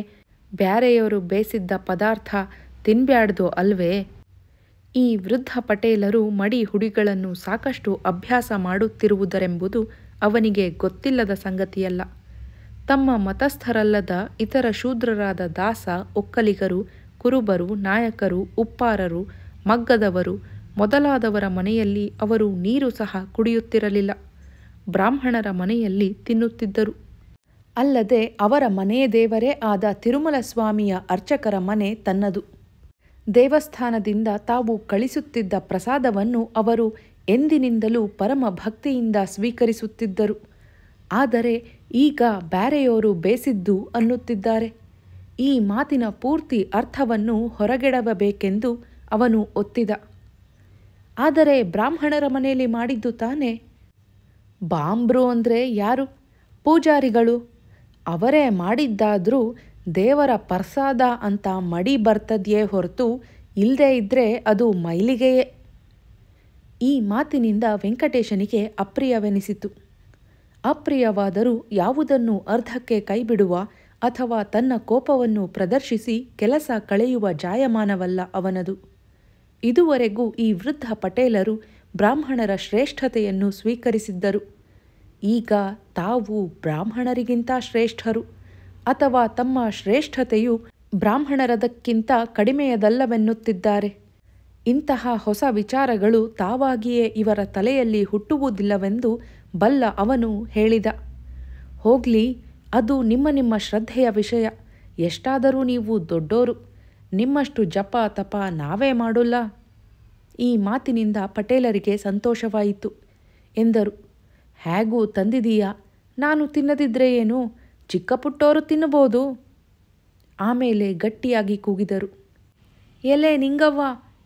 ಬ್ಯಾರೆಯವರು ಬೇಯಿಸಿದ್ದ ಪದಾರ್ಥ ತಿನ್ಬ್ಯಾಡ್ದು ಅಲ್ವೇ? ಈ ವೃದ್ಧ ಪಟೇಲರು ಮಡಿ ಹುಡಿಗಳನ್ನು ಸಾಕಷ್ಟು ಅಭ್ಯಾಸ ಮಾಡುತ್ತಿರುವುದರೆಂಬುದು ಅವನಿಗೆ ಗೊತ್ತಿಲ್ಲದ ಸಂಗತಿಯಲ್ಲ. ತಮ್ಮ ಮತಸ್ಥರಲ್ಲದ ಇತರ ಶೂದ್ರರಾದ ದಾಸ, ಒಕ್ಕಲಿಗರು, ಕುರುಬರು, ನಾಯಕರು, ಉಪ್ಪಾರರು, ಮಗ್ಗದವರು ಮೊದಲಾದವರ ಮನೆಯಲ್ಲಿ ಅವರು ನೀರು ಸಹ ಕುಡಿಯುತ್ತಿರಲಿಲ್ಲ. ಬ್ರಾಹ್ಮಣರ ಮನೆಯಲ್ಲಿ ತಿನ್ನುತ್ತಿದ್ದರು. ಅಲ್ಲದೆ ಅವರ ಮನೆಯ ದೇವರೇ ಆದ ತಿರುಮಲ ಸ್ವಾಮಿಯ ಅರ್ಚಕರ ಮನೆ ತನ್ನದು. ದೇವಸ್ಥಾನದಿಂದ ತಾವು ಕಳಿಸುತ್ತಿದ್ದ ಪ್ರಸಾದವನ್ನು ಅವರು ಎಂದಿನಿಂದಲೂ ಪರಮ ಭಕ್ತಿಯಿಂದ ಸ್ವೀಕರಿಸುತ್ತಿದ್ದರು. ಆದರೆ ಈಗ ಬ್ಯಾರೆಯೋರು ಬೇಸಿದ್ದು ಅನ್ನುತ್ತಿದ್ದಾರೆ. ಈ ಮಾತಿನ ಪೂರ್ತಿ ಅರ್ಥವನ್ನು ಹೊರಗೆಡವಬೇಕೆಂದು ಅವನು ಒತ್ತಿದ. ಆದರೆ ಬ್ರಾಹ್ಮಣರ ಮನೆಯಲ್ಲಿ ಮಾಡಿದ್ದು ತಾನೇ? ಬಾಂಬ್ರು ಅಂದರೆ ಯಾರು? ಪೂಜಾರಿಗಳು. ಅವರೇ ಮಾಡಿದ್ದಾದರೂ ದೇವರ ಪ್ರಸಾದ ಅಂತ ಮಡಿ ಬರ್ತದೆಯೇ ಹೊರತು ಇಲ್ಲದೇ ಇದ್ದರೆ ಅದು ಮೈಲಿಗೆಯೇ. ಈ ಮಾತಿನಿಂದ ವೆಂಕಟೇಶನಿಗೆ ಅಪ್ರಿಯವೆನಿಸಿತು. ಅಪ್ರಿಯವಾದರೂ ಯಾವುದನ್ನು ಅರ್ಧಕ್ಕೆ ಕೈಬಿಡುವ ಅಥವಾ ತನ್ನ ಕೋಪವನ್ನು ಪ್ರದರ್ಶಿಸಿ ಕೆಲಸ ಕಳೆಯುವ ಜಾಯಮಾನವಲ್ಲ ಅವನದು. ಇದುವರೆಗೂ ಈ ವೃದ್ಧ ಪಟೇಲರು ಬ್ರಾಹ್ಮಣರ ಶ್ರೇಷ್ಠತೆಯನ್ನು ಸ್ವೀಕರಿಸಿದ್ದರು. ಈಗ ತಾವು ಬ್ರಾಹ್ಮಣರಿಗಿಂತ ಶ್ರೇಷ್ಠರು ಅಥವಾ ತಮ್ಮ ಶ್ರೇಷ್ಠತೆಯು ಬ್ರಾಹ್ಮಣರದಕ್ಕಿಂತ ಕಡಿಮೆಯದಲ್ಲವೆನ್ನುತ್ತಿದ್ದಾರೆ. ಇಂತಹ ಹೊಸ ವಿಚಾರಗಳು ತಾವಾಗಿಯೇ ಇವರ ತಲೆಯಲ್ಲಿ ಹುಟ್ಟುವುದಿಲ್ಲವೆಂದು ಬಲ್ಲ ಅವನು ಹೇಳಿದ, ಹೋಗ್ಲಿ, ಅದು ನಿಮ್ಮ ನಿಮ್ಮ ಶ್ರದ್ಧೆಯ ವಿಷಯ. ಎಷ್ಟಾದರೂ ನೀವು ದೊಡ್ಡೋರು. ನಿಮ್ಮಷ್ಟು ಜಪ ತಪ ನಾವೇ ಮಾಡೋಲ್ಲ. ಈ ಮಾತಿನಿಂದ ಪಟೇಲರಿಗೆ ಸಂತೋಷವಾಯಿತು ಎಂದರು. ಹೇಗೂ ತಂದಿದೀಯಾ, ನಾನು ತಿನ್ನದಿದ್ರೆ ಏನು, ಚಿಕ್ಕ ಪುಟ್ಟೋರು ತಿನ್ನಬಹುದು. ಆಮೇಲೆ ಗಟ್ಟಿಯಾಗಿ ಕೂಗಿದರು, ಎಲೆ ನಿಂಗವ್ವ,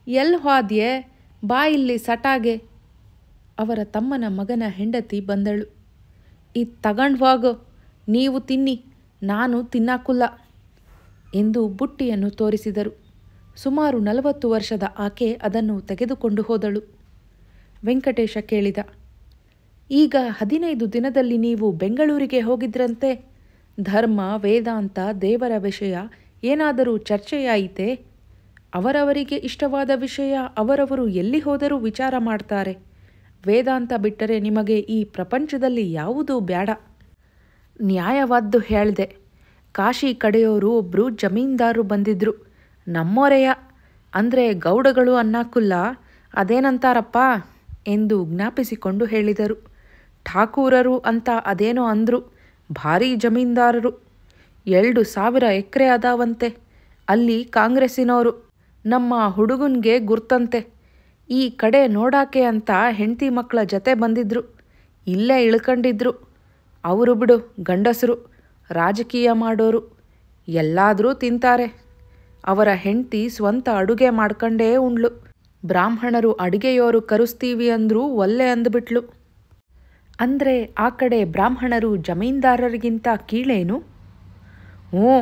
ಎಲ್ಲಿ ಹೋದ್ಯೆ, ಬಾ ಇಲ್ಲಿ ಸಟಾಗೆ. ಅವರ ತಮ್ಮನ ಮಗನ ಹೆಂಡತಿ ಬಂದಳು. ಇದು ತಗೊಂಡು ಹೋಗು, ನೀವು ತಿನ್ನಿ, ನಾನು ತಿನ್ನಾಕುಲ್ಲ ಎಂದು ಬುಟ್ಟಿಯನ್ನು ತೋರಿಸಿದರು. ಸುಮಾರು 40 ವರ್ಷದ ಆಕೆ ಅದನ್ನು ತೆಗೆದುಕೊಂಡು ಹೋದಳು. ವೆಂಕಟೇಶ ಕೇಳಿದ, ಈಗ 15 ದಿನದಲ್ಲಿ ನೀವು ಬೆಂಗಳೂರಿಗೆ ಹೋಗಿದ್ರಂತೆ. ಧರ್ಮ, ವೇದಾಂತ, ದೇವರ ವಿಷಯ ಏನಾದರೂ ಚರ್ಚೆಯಾಯಿತೆ? ಅವರವರಿಗೆ ಇಷ್ಟವಾದ ವಿಷಯ ಅವರವರು ಎಲ್ಲಿ ಹೋದರೂ ವಿಚಾರ ಮಾಡ್ತಾರೆ. ವೇದಾಂತ ಬಿಟ್ಟರೆ ನಿಮಗೆ ಈ ಪ್ರಪಂಚದಲ್ಲಿ ಯಾವುದೂ ಬೇಡ. ನ್ಯಾಯವಾದ್ದು ಹೇಳ್ದೆ. ಕಾಶಿ ಕಡೆಯೋರು ಒಬ್ಬರು ಜಮೀನ್ದಾರರು ಬಂದಿದ್ರು. ನಮ್ಮೋರೆಯ, ಅಂದರೆ ಗೌಡಗಳು ಅನ್ನಕ್ಕುಲ್ಲ, ಅದೇನಂತಾರಪ್ಪ ಎಂದು ಜ್ಞಾಪಿಸಿಕೊಂಡು ಹೇಳಿದರು. ಠಾಕೂರರು ಅಂತ ಅದೇನೋ ಅಂದರು. ಭಾರೀ ಜಮೀನ್ದಾರರು. 2,000 ಎಕರೆ ಅದಾವಂತೆ. ಅಲ್ಲಿ ಕಾಂಗ್ರೆಸ್ಸಿನವರು. ನಮ್ಮ ಹುಡುಗನ್ಗೆ ಗುರ್ತಂತೆ. ಈ ಕಡೆ ನೋಡಾಕೆ ಅಂತ ಹೆಂಡತಿ ಮಕ್ಕಳ ಜೊತೆ ಬಂದಿದ್ರು. ಇಲ್ಲೇ ಇಳ್ಕೊಂಡಿದ್ರು. ಅವರು ಬಿಡು ಗಂಡಸರು, ರಾಜಕೀಯ ಮಾಡೋರು, ಎಲ್ಲಾದರೂ ತಿಂತಾರೆ. ಅವರ ಹೆಂಡತಿ ಸ್ವಂತ ಅಡುಗೆ ಮಾಡ್ಕೊಂಡೇ ಉಂಡ್ಲು. ಬ್ರಾಹ್ಮಣರು ಅಡುಗೆಯೋರು ಕರೆಸ್ತೀವಿ ಅಂದರೂ ಒಲ್ಲೆ ಅಂದುಬಿಟ್ಲು. ಅಂದರೆ ಆ ಕಡೆ ಬ್ರಾಹ್ಮಣರು ಜಮೀನ್ದಾರರಿಗಿಂತ ಕೀಳೇನು? ಹ್ಞೂ,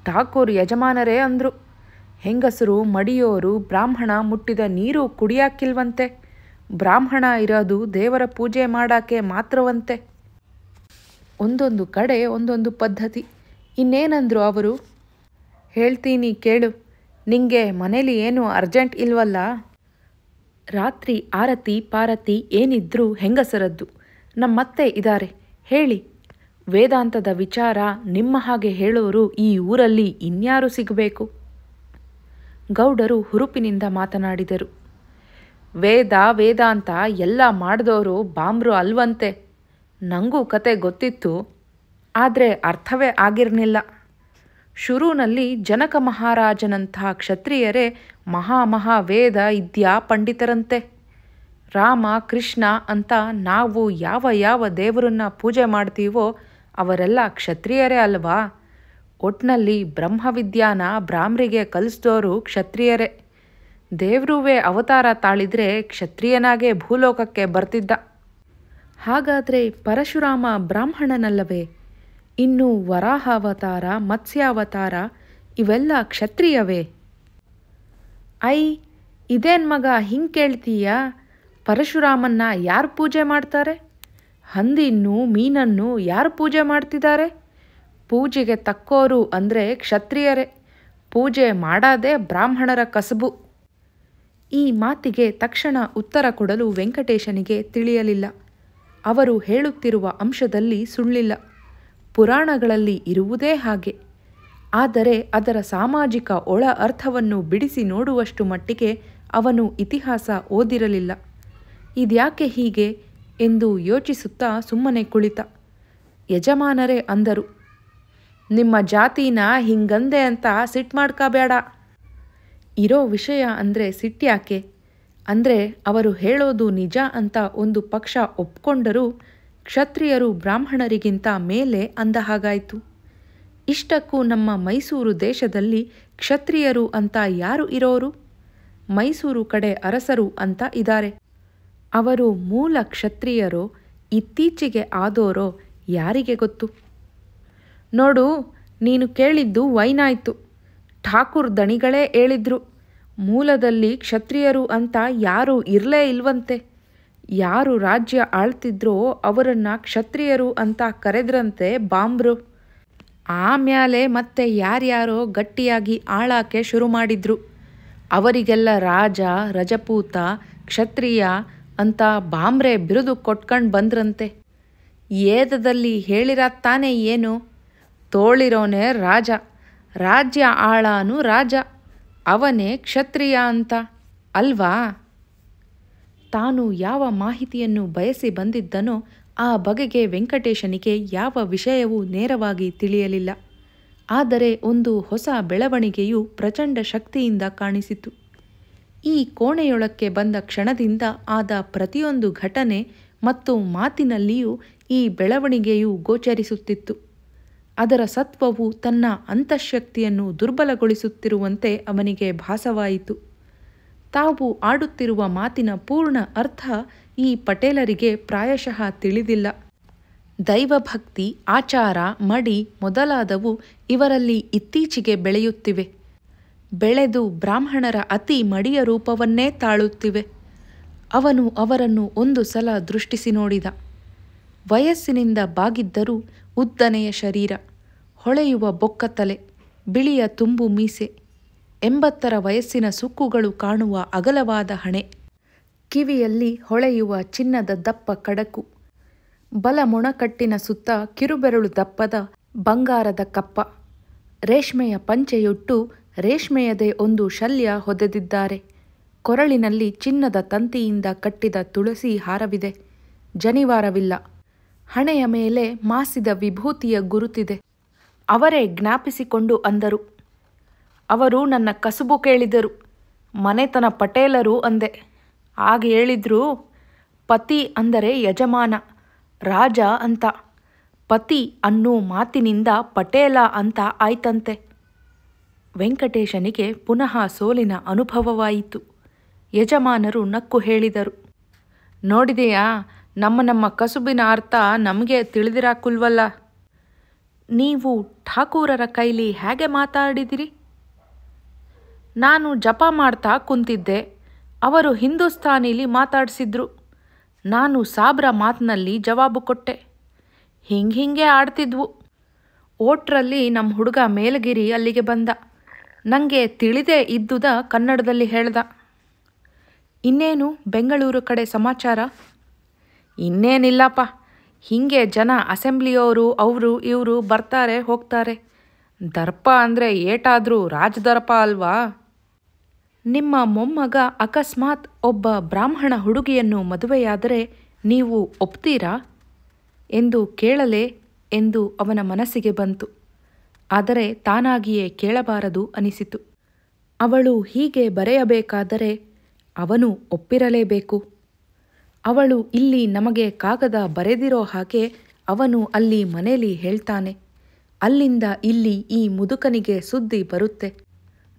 ಠಾಕೂರ್ ಯಜಮಾನರೇ ಅಂದರು. ಹೆಂಗಸರು ಮಡಿಯೋರು ಬ್ರಾಹ್ಮಣ ಮುಟ್ಟಿದ ನೀರು ಕುಡಿಯಾಕಿಲ್ವಂತೆ. ಬ್ರಾಹ್ಮಣ ಇರೋದು ದೇವರ ಪೂಜೆ ಮಾಡಾಕೆ ಮಾತ್ರವಂತೆ. ಒಂದೊಂದು ಕಡೆ ಒಂದೊಂದು ಪದ್ಧತಿ. ಇನ್ನೇನಂದ್ರು ಅವರು? ಹೇಳ್ತೀನಿ ಕೇಳು. ನಿಂಗೆ ಮನೇಲಿ ಏನು ಅರ್ಜೆಂಟ್ ಇಲ್ವಲ್ಲ? ರಾತ್ರಿ ಆರತಿ ಪಾರತಿ ಏನಿದ್ರೂ ಹೆಂಗಸರದ್ದು. ನಮ್ಮತ್ತೆ ಇದ್ದಾರೆ, ಹೇಳಿ. ವೇದಾಂತದ ವಿಚಾರ ನಿಮ್ಮ ಹಾಗೆ ಹೇಳೋರು ಈ ಊರಲ್ಲಿ ಇನ್ಯಾರು ಸಿಗಬೇಕು? ಗೌಡರು ಹುರುಪಿನಿಂದ ಮಾತನಾಡಿದರು. ವೇದಾಂತ ಎಲ್ಲ ಮಾಡಿದವರು ಬಾಂಬ್ರು ಅಲ್ವಂತೆ. ನನಗೂ ಕತೆ ಗೊತ್ತಿತ್ತು, ಆದರೆ ಅರ್ಥವೇ ಆಗಿರಲಿಲ್ಲ. ಶುರುನಲ್ಲಿ ಜನಕ ಮಹಾರಾಜನಂತಹ ಕ್ಷತ್ರಿಯರೇ ಮಹಾವೇದ ಇದ್ಯಾ ಪಂಡಿತರಂತೆ. ರಾಮ ಕೃಷ್ಣ ಅಂತ ನಾವು ಯಾವ ದೇವರನ್ನ ಪೂಜೆ ಮಾಡ್ತೀವೋ ಅವರೆಲ್ಲ ಕ್ಷತ್ರಿಯರೇ ಅಲ್ವಾ? ಒಟ್ನಲ್ಲಿ ಬ್ರಹ್ಮವಿದ್ಯಾನ ಬ್ರಾಹ್ಮರಿಗೆ ಕಲಿಸಿದವರು ಕ್ಷತ್ರಿಯರೇ. ದೇವ್ರುವೇ ಅವತಾರ ತಾಳಿದ್ರೆ ಕ್ಷತ್ರಿಯನಾಗೇ ಭೂಲೋಕಕ್ಕೆ ಬರ್ತಿದ್ದ. ಹಾಗಾದರೆ ಪರಶುರಾಮ ಬ್ರಾಹ್ಮಣನಲ್ಲವೇ? ಇನ್ನು ವರಾಹಾವತಾರ, ಮತ್ಸ್ಯಾವತಾರ ಇವೆಲ್ಲ ಕ್ಷತ್ರಿಯವೇ? ಇದೇನ್ ಮಗ ಹಿಂಗೆ ಕೇಳ್ತೀಯಾ? ಪರಶುರಾಮನ್ನ ಯಾರು ಪೂಜೆ ಮಾಡ್ತಾರೆ? ಹಂದಿನ್ನು ಮೀನನ್ನು ಯಾರು ಪೂಜೆ ಮಾಡ್ತಿದ್ದಾರೆ? ಪೂಜೆಗೆ ತಕ್ಕೋರು ಅಂದರೆ ಕ್ಷತ್ರಿಯರೇ. ಪೂಜೆ ಮಾಡೋದೇ ಬ್ರಾಹ್ಮಣರ ಕಸಬು. ಈ ಮಾತಿಗೆ ತಕ್ಷಣ ಉತ್ತರ ಕೊಡಲು ವೆಂಕಟೇಶನಿಗೆ ತಿಳಿಯಲಿಲ್ಲ. ಅವರು ಹೇಳುತ್ತಿರುವ ಅಂಶದಲ್ಲಿ ಸುಳ್ಳಿಲ್ಲ. ಪುರಾಣಗಳಲ್ಲಿ ಇರುವುದೇ ಹಾಗೆ. ಆದರೆ ಅದರ ಸಾಮಾಜಿಕ ಒಳ ಅರ್ಥವನ್ನು ಬಿಡಿಸಿ ನೋಡುವಷ್ಟು ಮಟ್ಟಿಗೆ ಅವನು ಇತಿಹಾಸ ಓದಿರಲಿಲ್ಲ. ಇದ್ಯಾಕೆ ಹೀಗೆ ಎಂದು ಯೋಚಿಸುತ್ತಾ ಸುಮ್ಮನೆ ಕುಳಿತ. ಯಜಮಾನರೇ ಅಂದರು, ನಿಮ್ಮ ಜಾತಿನ ಹಿಂಗಂದೆ ಅಂತ ಸಿಟ್ಟು ಮಾಡ್ಕೋಬೇಡ. ಇರೋ ವಿಷಯ ಅಂದರೆ ಸಿಟ್ಟ್ಯಾಕೆ? ಅಂದರೆ ಅವರು ಹೇಳೋದು ನಿಜ ಅಂತ ಒಂದು ಪಕ್ಷ ಒಪ್ಕೊಂಡರೂ ಕ್ಷತ್ರಿಯರು ಬ್ರಾಹ್ಮಣರಿಗಿಂತ ಮೇಲೆ ಅಂದ ಹಾಗಾಯಿತು. ಇಷ್ಟಕ್ಕೂ ನಮ್ಮ ಮೈಸೂರು ದೇಶದಲ್ಲಿ ಕ್ಷತ್ರಿಯರು ಅಂತ ಯಾರು ಇರೋರು? ಮೈಸೂರು ಕಡೆ ಅರಸರು ಅಂತ ಇದ್ದಾರೆ. ಅವರು ಮೂಲ ಕ್ಷತ್ರಿಯರೋ ಇತ್ತೀಚೆಗೆ ಆದೋರೋ ಯಾರಿಗೆ ಗೊತ್ತು? ನೋಡು, ನೀನು ಕೇಳಿದ್ದು ವೈನಾಯ್ತು. ಠಾಕೂರ್ ದಣಿಗಳೇ ಹೇಳಿದ್ರು, ಮೂಲದಲ್ಲಿ ಕ್ಷತ್ರಿಯರು ಅಂತ ಯಾರೂ ಇರಲೇ ಇಲ್ವಂತೆ. ಯಾರು ರಾಜ್ಯ ಆಳ್ತಿದ್ರೋ ಅವರನ್ನು ಕ್ಷತ್ರಿಯರು ಅಂತ ಕರೆದ್ರಂತೆ ಬಾಂಬ್ರು. ಆಮ್ಯಾಲೆ ಮತ್ತೆ ಯಾರ್ಯಾರೋ ಗಟ್ಟಿಯಾಗಿ ಆಳಾಕೆ ಶುರು ಮಾಡಿದ್ರು. ಅವರಿಗೆಲ್ಲ ರಾಜ, ರಜಪೂತ, ಕ್ಷತ್ರಿಯ ಅಂತ ಬಾಂಬ್ರೆ ಬಿರುದು ಕೊಟ್ಕೊಂಡು ಬಂದ್ರಂತೆ. ಏದದಲ್ಲಿ ಹೇಳಿರತ್ತಾನೆ ಏನು? ತೋಳಿರೋನೇ ರಾಜ, ರಾಜ್ಯ ಆಳಾನು ರಾಜ, ಅವನೇ ಕ್ಷತ್ರಿಯ ಅಂತ ಅಲ್ವಾ? ತಾನು ಯಾವ ಮಾಹಿತಿಯನ್ನು ಬಯಸಿ ಬಂದಿದ್ದನೋ ಆ ಬಗೆಗೆ ವೆಂಕಟೇಶನಿಗೆ ಯಾವ ವಿಷಯವೂ ನೇರವಾಗಿ ತಿಳಿಯಲಿಲ್ಲ. ಆದರೆ ಒಂದು ಹೊಸ ಬೆಳವಣಿಗೆಯು ಪ್ರಚಂಡ ಶಕ್ತಿಯಿಂದ ಕಾಣಿಸಿತು. ಈ ಕೋಣೆಯೊಳಕ್ಕೆ ಬಂದ ಕ್ಷಣದಿಂದ ಆದ ಪ್ರತಿಯೊಂದು ಘಟನೆ ಮತ್ತು ಮಾತಿನಲ್ಲಿಯೂ ಈ ಬೆಳವಣಿಗೆಯು ಗೋಚರಿಸುತ್ತಿತ್ತು. ಅದರ ಸತ್ವವು ತನ್ನ ಅಂತಃಶಕ್ತಿಯನ್ನು ದುರ್ಬಲಗೊಳಿಸುತ್ತಿರುವಂತೆ ಅವನಿಗೆ ಭಾಸವಾಯಿತು. ತಾವು ಆಡುತ್ತಿರುವ ಮಾತಿನ ಪೂರ್ಣ ಅರ್ಥ ಈ ಪಟೇಲರಿಗೆ ಪ್ರಾಯಶಃ ತಿಳಿದಿಲ್ಲ. ದೈವಭಕ್ತಿ, ಆಚಾರ, ಮಡಿ ಮೊದಲಾದವು ಇವರಲ್ಲಿ ಇತ್ತೀಚೆಗೆ ಬೆಳೆಯುತ್ತಿವೆ. ಬೆಳೆದು ಬ್ರಾಹ್ಮಣರ ಅತಿ ಮಡಿಯ ರೂಪವನ್ನೇ ತಾಳುತ್ತಿವೆ. ಅವನು ಅವರನ್ನು ಒಂದು ಸಲ ದೃಷ್ಟಿಸಿ ನೋಡಿದ. ವಯಸ್ಸಿನಿಂದ ಬಾಗಿದ್ದರೂ ಉದ್ದನೆಯ ಶರೀರ, ಹೊಳೆಯುವ ಬೊಕ್ಕ ತಲೆ, ಬಿಳಿಯ ತುಂಬು ಮೀಸೆ, 80ರ ವಯಸ್ಸಿನ ಸುಕ್ಕುಗಳು ಕಾಣುವ ಅಗಲವಾದ ಹಣೆ, ಕಿವಿಯಲ್ಲಿ ಹೊಳೆಯುವ ಚಿನ್ನದ ದಪ್ಪ ಕಡಕು, ಬಲ ಮೊಣಕಟ್ಟಿನ ಸುತ್ತ ಕಿರುಬೆರಳು ದಪ್ಪದ ಬಂಗಾರದ ಕಪ್ಪ, ರೇಷ್ಮೆಯ ಪಂಚೆಯುಟ್ಟು ರೇಷ್ಮೆಯದೇ ಒಂದು ಶಲ್ಯ ಹೊದೆದಿದ್ದಾರೆ. ಕೊರಳಿನಲ್ಲಿ ಚಿನ್ನದ ತಂತಿಯಿಂದ ಕಟ್ಟಿದ ತುಳಸಿ ಹಾರವಿದೆ. ಜನಿವಾರವಿಲ್ಲ. ಹಣೆಯ ಮೇಲೆ ಮಾಸಿದ ವಿಭೂತಿಯ ಗುರುತಿದೆ. ಅವರೇ ಜ್ಞಾಪಿಸಿಕೊಂಡು ಅಂದರು. ಅವರು ನನ್ನ ಕಸುಬು ಕೇಳಿದರು. ಮನೆತನ ಪಟೇಲರು ಅಂದೆ. ಆಗ ಹೇಳಿದ್ರು, ಪತಿ ಅಂದರೆ ಯಜಮಾನ, ರಾಜ ಅಂತ. ಪತಿ ಅನ್ನೋ ಮಾತಿನಿಂದ ಪಟೇಲ ಅಂತ ಆಯ್ತಂತೆ. ವೆಂಕಟೇಶನಿಗೆ ಪುನಃ ಸೋಲಿನ ಅನುಭವವಾಯಿತು. ಯಜಮಾನರು ನಕ್ಕು ಹೇಳಿದರು, ನೋಡಿದೆಯಾ, ನಮ್ಮ ಕಸುಬಿನ ಅರ್ಥ ನಮಗೆ ತಿಳಿದಿರಾಕುಲ್ವಲ್ಲ. ನೀವು ಠಾಕೂರರ ಕೈಲಿ ಹೇಗೆ ಮಾತಾಡಿದಿರಿ? ನಾನು ಜಪ ಮಾಡ್ತಾ ಕುಂತಿದ್ದೆ. ಅವರು ಹಿಂದೂಸ್ತಾನಿಲಿ ಮಾತಾಡಿಸಿದ್ರು. ನಾನು ಸಾಬ್ರ ಮಾತಿನಲ್ಲಿ ಜವಾಬು ಕೊಟ್ಟೆ. ಹಿಂಗೆ ಆಡ್ತಿದ್ವು. ಓಟ್ರಲ್ಲಿ ನಮ್ಮ ಹುಡುಗ ಮೇಲಗಿರಿ ಅಲ್ಲಿಗೆ ಬಂದ. ನನಗೆ ತಿಳಿದೇ ಇದ್ದುದ ಕನ್ನಡದಲ್ಲಿ ಹೇಳ್ದ. ಇನ್ನೇನು ಬೆಂಗಳೂರು ಕಡೆ ಸಮಾಚಾರ? ಇನ್ನೇನಿಲ್ಲಪ್ಪ, ಹೀಗೆ ಜನ ಅಸೆಂಬ್ಲಿಯವರು ಅವರು ಇವರು ಬರ್ತಾರೆ ಹೋಗ್ತಾರೆ. ದರ್ಪ ಅಂದರೆ ಏಟಾದರೂ ರಾಜದರ್ಪ ಅಲ್ವಾ? ನಿಮ್ಮ ಮೊಮ್ಮಗ ಅಕಸ್ಮಾತ್ ಒಬ್ಬ ಬ್ರಾಹ್ಮಣ ಹುಡುಗಿಯನ್ನು ಮದುವೆಯಾದರೆ ನೀವು ಒಪ್ತೀರಾ ಎಂದು ಕೇಳಲೇ ಎಂದು ಅವನ ಮನಸ್ಸಿಗೆ ಬಂತು. ಆದರೆ ತಾನಾಗಿಯೇ ಕೇಳಬಾರದು ಅನಿಸಿತು. ಅವಳು ಹೀಗೆ ಬರೆಯಬೇಕಾದರೆ ಅವನು ಒಪ್ಪಿರಲೇಬೇಕು. ಅವಳು ಇಲ್ಲಿ ನಮಗೆ ಕಾಗದ ಬರೆದಿರೋ ಹಾಗೆ ಅವನು ಅಲ್ಲಿ ಮನೇಲಿ ಹೇಳ್ತಾನೆ. ಅಲ್ಲಿಂದ ಇಲ್ಲಿ ಈ ಮುದುಕನಿಗೆ ಸುದ್ದಿ ಬರುತ್ತೆ.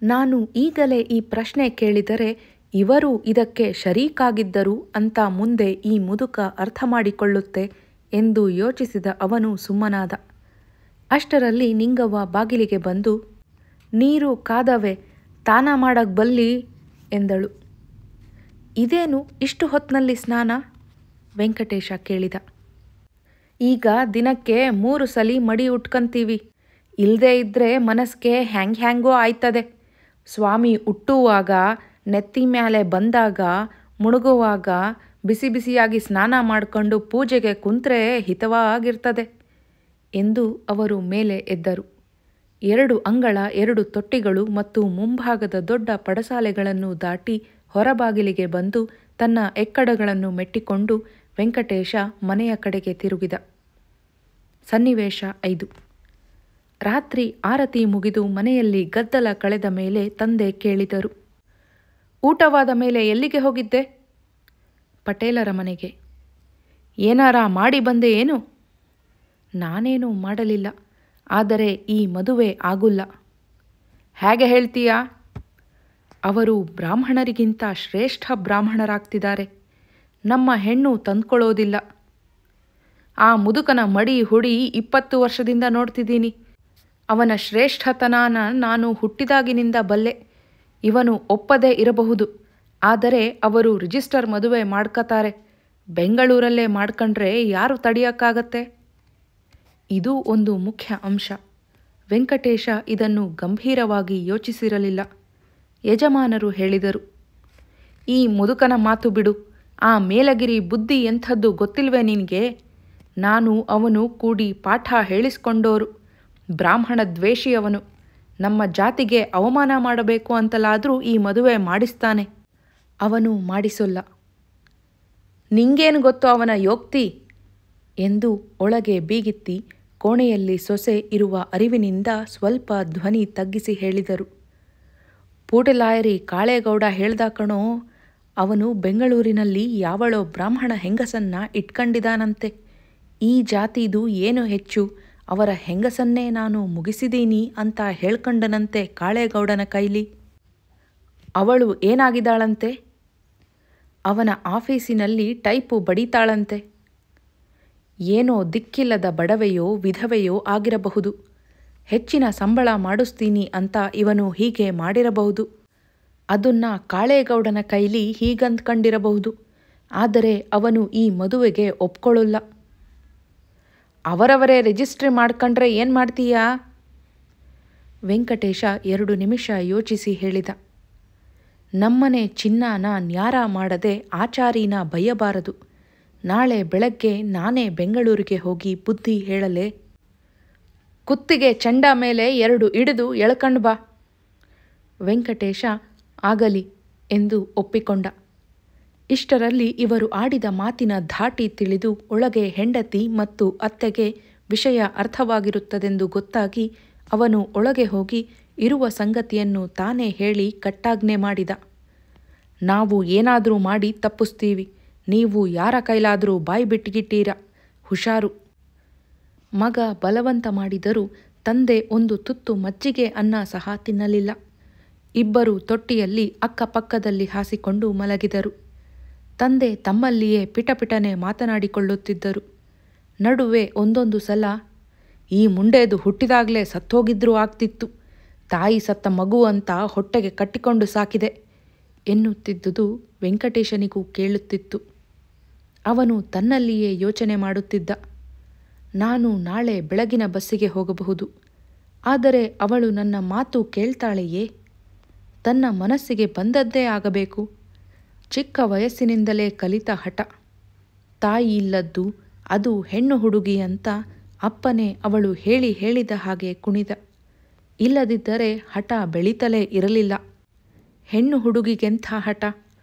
ನಾನು ಈಗಲೇ ಈ ಪ್ರಶ್ನೆ ಕೇಳಿದರೆ ಇವರು ಇದಕ್ಕೆ ಶರೀಕಾಗಿದ್ದರು ಅಂತ ಮುಂದೆ ಈ ಮುದುಕ ಅರ್ಥ ಮಾಡಿಕೊಳ್ಳುತ್ತೆ ಎಂದು ಯೋಚಿಸಿದ ಅವನು ಸುಮ್ಮನಾದ. ಅಷ್ಟರಲ್ಲಿ ನಿಂಗವ್ವ ಬಾಗಿಲಿಗೆ ಬಂದು, ನೀರು ಕಾದವೆ, ತಾನ ಮಾಡಕ್ ಬಲ್ಲಿ ಎಂದಳು. ಇದೇನು ಇಷ್ಟು ಹೊತ್ತಿನಲ್ಲಿ ಸ್ನಾನ? ವೆಂಕಟೇಶ ಕೇಳಿದ. ಈಗ ದಿನಕ್ಕೆ 3 ಸಲ ಮಡಿ ಉಟ್ಕಂತೀವಿ. ಇಲ್ಲದೇ ಇದ್ದರೆ ಮನಸ್ಸಿಗೆ ಹ್ಯಾಂಗೋ ಆಯ್ತದೆ. ಸ್ವಾಮಿ ಹುಟ್ಟುವಾಗ, ನೆತ್ತಿ ಮೇಲೆ ಬಂದಾಗ, ಮುಳುಗುವಾಗ ಬಿಸಿ ಬಿಸಿಯಾಗಿ ಸ್ನಾನ ಮಾಡಿಕೊಂಡು ಪೂಜೆಗೆ ಕುಂತ್ರೆ ಹಿತವಾಗಿರ್ತದೆ ಎಂದು ಅವರು ಮೇಲೆ ಎದ್ದರು. 2 ಅಂಗಳ 2 ತೊಟ್ಟಿಗಳು ಮತ್ತು ಮುಂಭಾಗದ ದೊಡ್ಡ ಪಡಸಾಲೆಗಳನ್ನು ದಾಟಿ ಹೊರಬಾಗಿಲಿಗೆ ಬಂದು ತನ್ನ ಎಕ್ಕಡಗಳನ್ನು ಮೆಟ್ಟಿಕೊಂಡು ವೆಂಕಟೇಶ ಮನೆಯ ಕಡೆಗೆ ತಿರುಗಿದ. ಸನ್ನಿವೇಶ 5. ರಾತ್ರಿ ಆರತಿ ಮುಗಿದು ಮನೆಯಲ್ಲಿ ಗದ್ದಲ ಕಳೆದ ಮೇಲೆ ತಂದೆ ಕೇಳಿದರು, ಊಟವಾದ ಮೇಲೆ ಎಲ್ಲಿಗೆ ಹೋಗಿದ್ದೆ? ಪಟೇಲರ ಮನೆಗೆ. ಏನಾರ ಮಾಡಿ ಬಂದೆ ಏನು? ನಾನೇನೂ ಮಾಡಲಿಲ್ಲ. ಆದರೆ ಈ ಮದುವೆ ಆಗುಲ್ಲ. ಹೇಗೆ ಹೇಳ್ತೀಯಾ? ಅವರು ಬ್ರಾಹ್ಮಣರಿಗಿಂತ ಶ್ರೇಷ್ಠ ಬ್ರಾಹ್ಮಣರಾಗ್ತಿದ್ದಾರೆ. ನಮ್ಮ ಹೆಣ್ಣು ತಂದ್ಕೊಳ್ಳೋದಿಲ್ಲ. ಆ ಮುದುಕನ ಮಡಿ ಹುಡಿ 20 ವರ್ಷದಿಂದ ನೋಡ್ತಿದ್ದೀನಿ. ಅವನ ಶ್ರೇಷ್ಠತನಾನ ನಾನು ಹುಟ್ಟಿದಾಗಿನಿಂದ ಬಲ್ಲೆ. ಇವನು ಒಪ್ಪದೇ ಇರಬಹುದು. ಆದರೆ ಅವರು ರಿಜಿಸ್ಟರ್ ಮದುವೆ ಮಾಡ್ಕತಾರೆ. ಬೆಂಗಳೂರಲ್ಲೇ ಮಾಡ್ಕೊಂಡ್ರೆ ಯಾರು ತಡೆಯೋಕ್ಕಾಗತ್ತೆ? ಇದು ಒಂದು ಮುಖ್ಯ ಅಂಶ. ವೆಂಕಟೇಶ ಇದನ್ನು ಗಂಭೀರವಾಗಿ ಯೋಚಿಸಿರಲಿಲ್ಲ. ಯಜಮಾನರು ಹೇಳಿದರು, ಈ ಮುದುಕನ ಮಾತು ಬಿಡು. ಆ ಮೇಲಗಿರಿ ಬುದ್ಧಿ ಎಂಥದ್ದು ಗೊತ್ತಿಲ್ವೇ ನಿನಗೆ? ನಾನು ಅವನು ಕೂಡಿ ಪಾಠ ಹೇಳಿಸ್ಕೊಂಡೋರು. ಬ್ರಾಹ್ಮಣ ದ್ವೇಷಿಯವನು. ನಮ್ಮ ಜಾತಿಗೆ ಅವಮಾನ ಮಾಡಬೇಕು ಅಂತಲಾದರೂ ಈ ಮದುವೆ ಮಾಡಿಸ್ತಾನೆ. ಅವನು ಮಾಡಿಸೋಲ್ಲ. ನಿಂಗೇನು ಗೊತ್ತು ಅವನ ಯೋಕ್ತಿ ಎಂದು ಒಳಗೆ ಬೀಗಿತ್ತಿ ಕೋಣೆಯಲ್ಲಿ ಸೊಸೆ ಇರುವ ಅರಿವಿನಿಂದ ಸ್ವಲ್ಪ ಧ್ವನಿ ತಗ್ಗಿಸಿ ಹೇಳಿದರು. ಪೂಟಲಾಯರಿ ಕಾಳೇಗೌಡ ಹೇಳ್ದ ಕಣೋ, ಅವನು ಬೆಂಗಳೂರಿನಲ್ಲಿ ಯಾವಳೋ ಬ್ರಾಹ್ಮಣ ಹೆಂಗಸನ್ನ ಇಟ್ಕೊಂಡಿದಾನಂತೆ. ಈ ಜಾತಿದು ಏನು ಹೆಚ್ಚು, ಅವರ ಹೆಂಗಸನ್ನೇ ನಾನು ಮುಗಿಸಿದೀನಿ ಅಂತ ಹೇಳ್ಕೊಂಡನಂತೆ ಕಾಳೇಗೌಡನ ಕೈಲಿ. ಅವಳು ಏನಾಗಿದ್ದಾಳಂತೆ? ಅವನ ಆಫೀಸಿನಲ್ಲಿ ಟೈಪು ಬಡಿತಾಳಂತೆ. ಏನೋ ದಿಕ್ಕಿಲ್ಲದ ಬಡವೆಯೋ ವಿಧವೆಯೋ ಆಗಿರಬಹುದು. ಹೆಚ್ಚಿನ ಸಂಬಳ ಮಾಡಿಸ್ತೀನಿ ಅಂತ ಇವನು ಹೀಗೆ ಮಾಡಿರಬಹುದು. ಅದನ್ನ ಕಾಳೇಗೌಡನ ಕೈಲಿ ಹೀಗಂದ್ಕೊಂಡಿರಬಹುದು. ಆದರೆ ಅವನು ಈ ಮದುವೆಗೆ ಒಪ್ಕೊಳ್ಳಲ್ಲ. ಅವರವರೇ ರಿಜಿಸ್ಟ್ರಿ ಮಾಡ್ಕೊಂಡ್ರೆ ಏನು ಮಾಡ್ತೀಯಾ? ವೆಂಕಟೇಶ 2 ನಿಮಿಷ ಯೋಚಿಸಿ ಹೇಳಿದ. ನಮ್ಮನೆ ಚಿನ್ನಾನ ನ್ಯಾರ ಮಾಡದೆ ಆಚಾರಿನ ಬಯ್ಯಬಾರದು. ನಾಳೆ ಬೆಳಗ್ಗೆ ನಾನೇ ಬೆಂಗಳೂರಿಗೆ ಹೋಗಿ ಬುದ್ಧಿ ಹೇಳಲೆ. ಕುತ್ತಿಗೆ ಚಂಡ ಮೇಲೆ 2 ಹಿಡಿದು ಎಳ್ಕಂಡು ಬಾ. ವೆಂಕಟೇಶ ಆಗಲಿ ಎಂದು ಒಪ್ಪಿಕೊಂಡ. ಇಷ್ಟರಲ್ಲಿ ಇವರು ಆಡಿದ ಮಾತಿನ ಧಾಟಿ ತಿಳಿದು ಒಳಗೆ ಹೆಂಡತಿ ಮತ್ತು ಅತ್ತೆಗೆ ವಿಷಯ ಅರ್ಥವಾಗಿರುತ್ತದೆಂದು ಗೊತ್ತಾಗಿ ಅವನು ಒಳಗೆ ಹೋಗಿ ಇರುವ ಸಂಗತಿಯನ್ನು ತಾನೇ ಹೇಳಿ ಕಟ್ಟಾಜ್ಞೆ ಮಾಡಿದ. ನಾವು ಏನಾದರೂ ಮಾಡಿ ತಪ್ಪಿಸ್ತೀವಿ. ನೀವು ಯಾರ ಕೈಲಾದರೂ ಬಾಯಿ ಬಿಟ್ಟಿಗಿಟ್ಟೀರ, ಹುಷಾರು. ಮಗ ಬಲವಂತ ಮಾಡಿದರೂ ತಂದೆ ಒಂದು ತುತ್ತು ಮಜ್ಜಿಗೆ ಅನ್ನ ಸಹ ತಿನ್ನಲಿಲ್ಲ. ಇಬ್ಬರು ತೊಟ್ಟಿಯಲ್ಲಿ ಅಕ್ಕಪಕ್ಕದಲ್ಲಿ ಹಾಸಿಕೊಂಡು ಮಲಗಿದರು. ತಂದೆ ತಮ್ಮಲ್ಲಿಯೇ ಪಿಟಪಿಟನೆ ಮಾತನಾಡಿಕೊಳ್ಳುತ್ತಿದ್ದರು. ನಡುವೆ ಒಂದೊಂದು ಸಲ, ಈ ಮುಂಡೇದು ಹುಟ್ಟಿದಾಗಲೇ ಸತ್ತೋಗಿದ್ರೂ ಆಗ್ತಿತ್ತು, ತಾಯಿ ಸತ್ತ ಮಗು ಅಂತ ಹೊಟ್ಟೆಗೆ ಕಟ್ಟಿಕೊಂಡು ಸಾಕಿದೆ ಎನ್ನುತ್ತಿದ್ದುದು ವೆಂಕಟೇಶನಿಗೂ ಕೇಳುತ್ತಿತ್ತು. ಅವನು ತನ್ನಲ್ಲಿಯೇ ಯೋಚನೆ ಮಾಡುತ್ತಿದ್ದ. ನಾನು ನಾಳೆ ಬೆಳಗಿನ ಬಸ್ಸಿಗೆ ಹೋಗಬಹುದು. ಆದರೆ ಅವಳು ನನ್ನ ಮಾತು ಕೇಳ್ತಾಳೆಯೇ? ತನ್ನ ಮನಸ್ಸಿಗೆ ಬಂದದ್ದೇ ಆಗಬೇಕು. ಚಿಕ್ಕ ವಯಸ್ಸಿನಿಂದಲೇ ಕಲಿತ ಹಠ. ತಾಯಿ ಇಲ್ಲದ್ದು, ಅದು ಹೆಣ್ಣು ಹುಡುಗಿ ಅಂತ ಅಪ್ಪನೇ ಅವಳು ಹೇಳಿದ ಹಾಗೆ ಕುಣಿದ. ಇಲ್ಲದಿದ್ದರೆ ಹಠ ಬೆಳೀತಲೇ ಇರಲಿಲ್ಲ. ಹೆಣ್ಣು ಹುಡುಗಿಗೆಂಥ ಹಠ?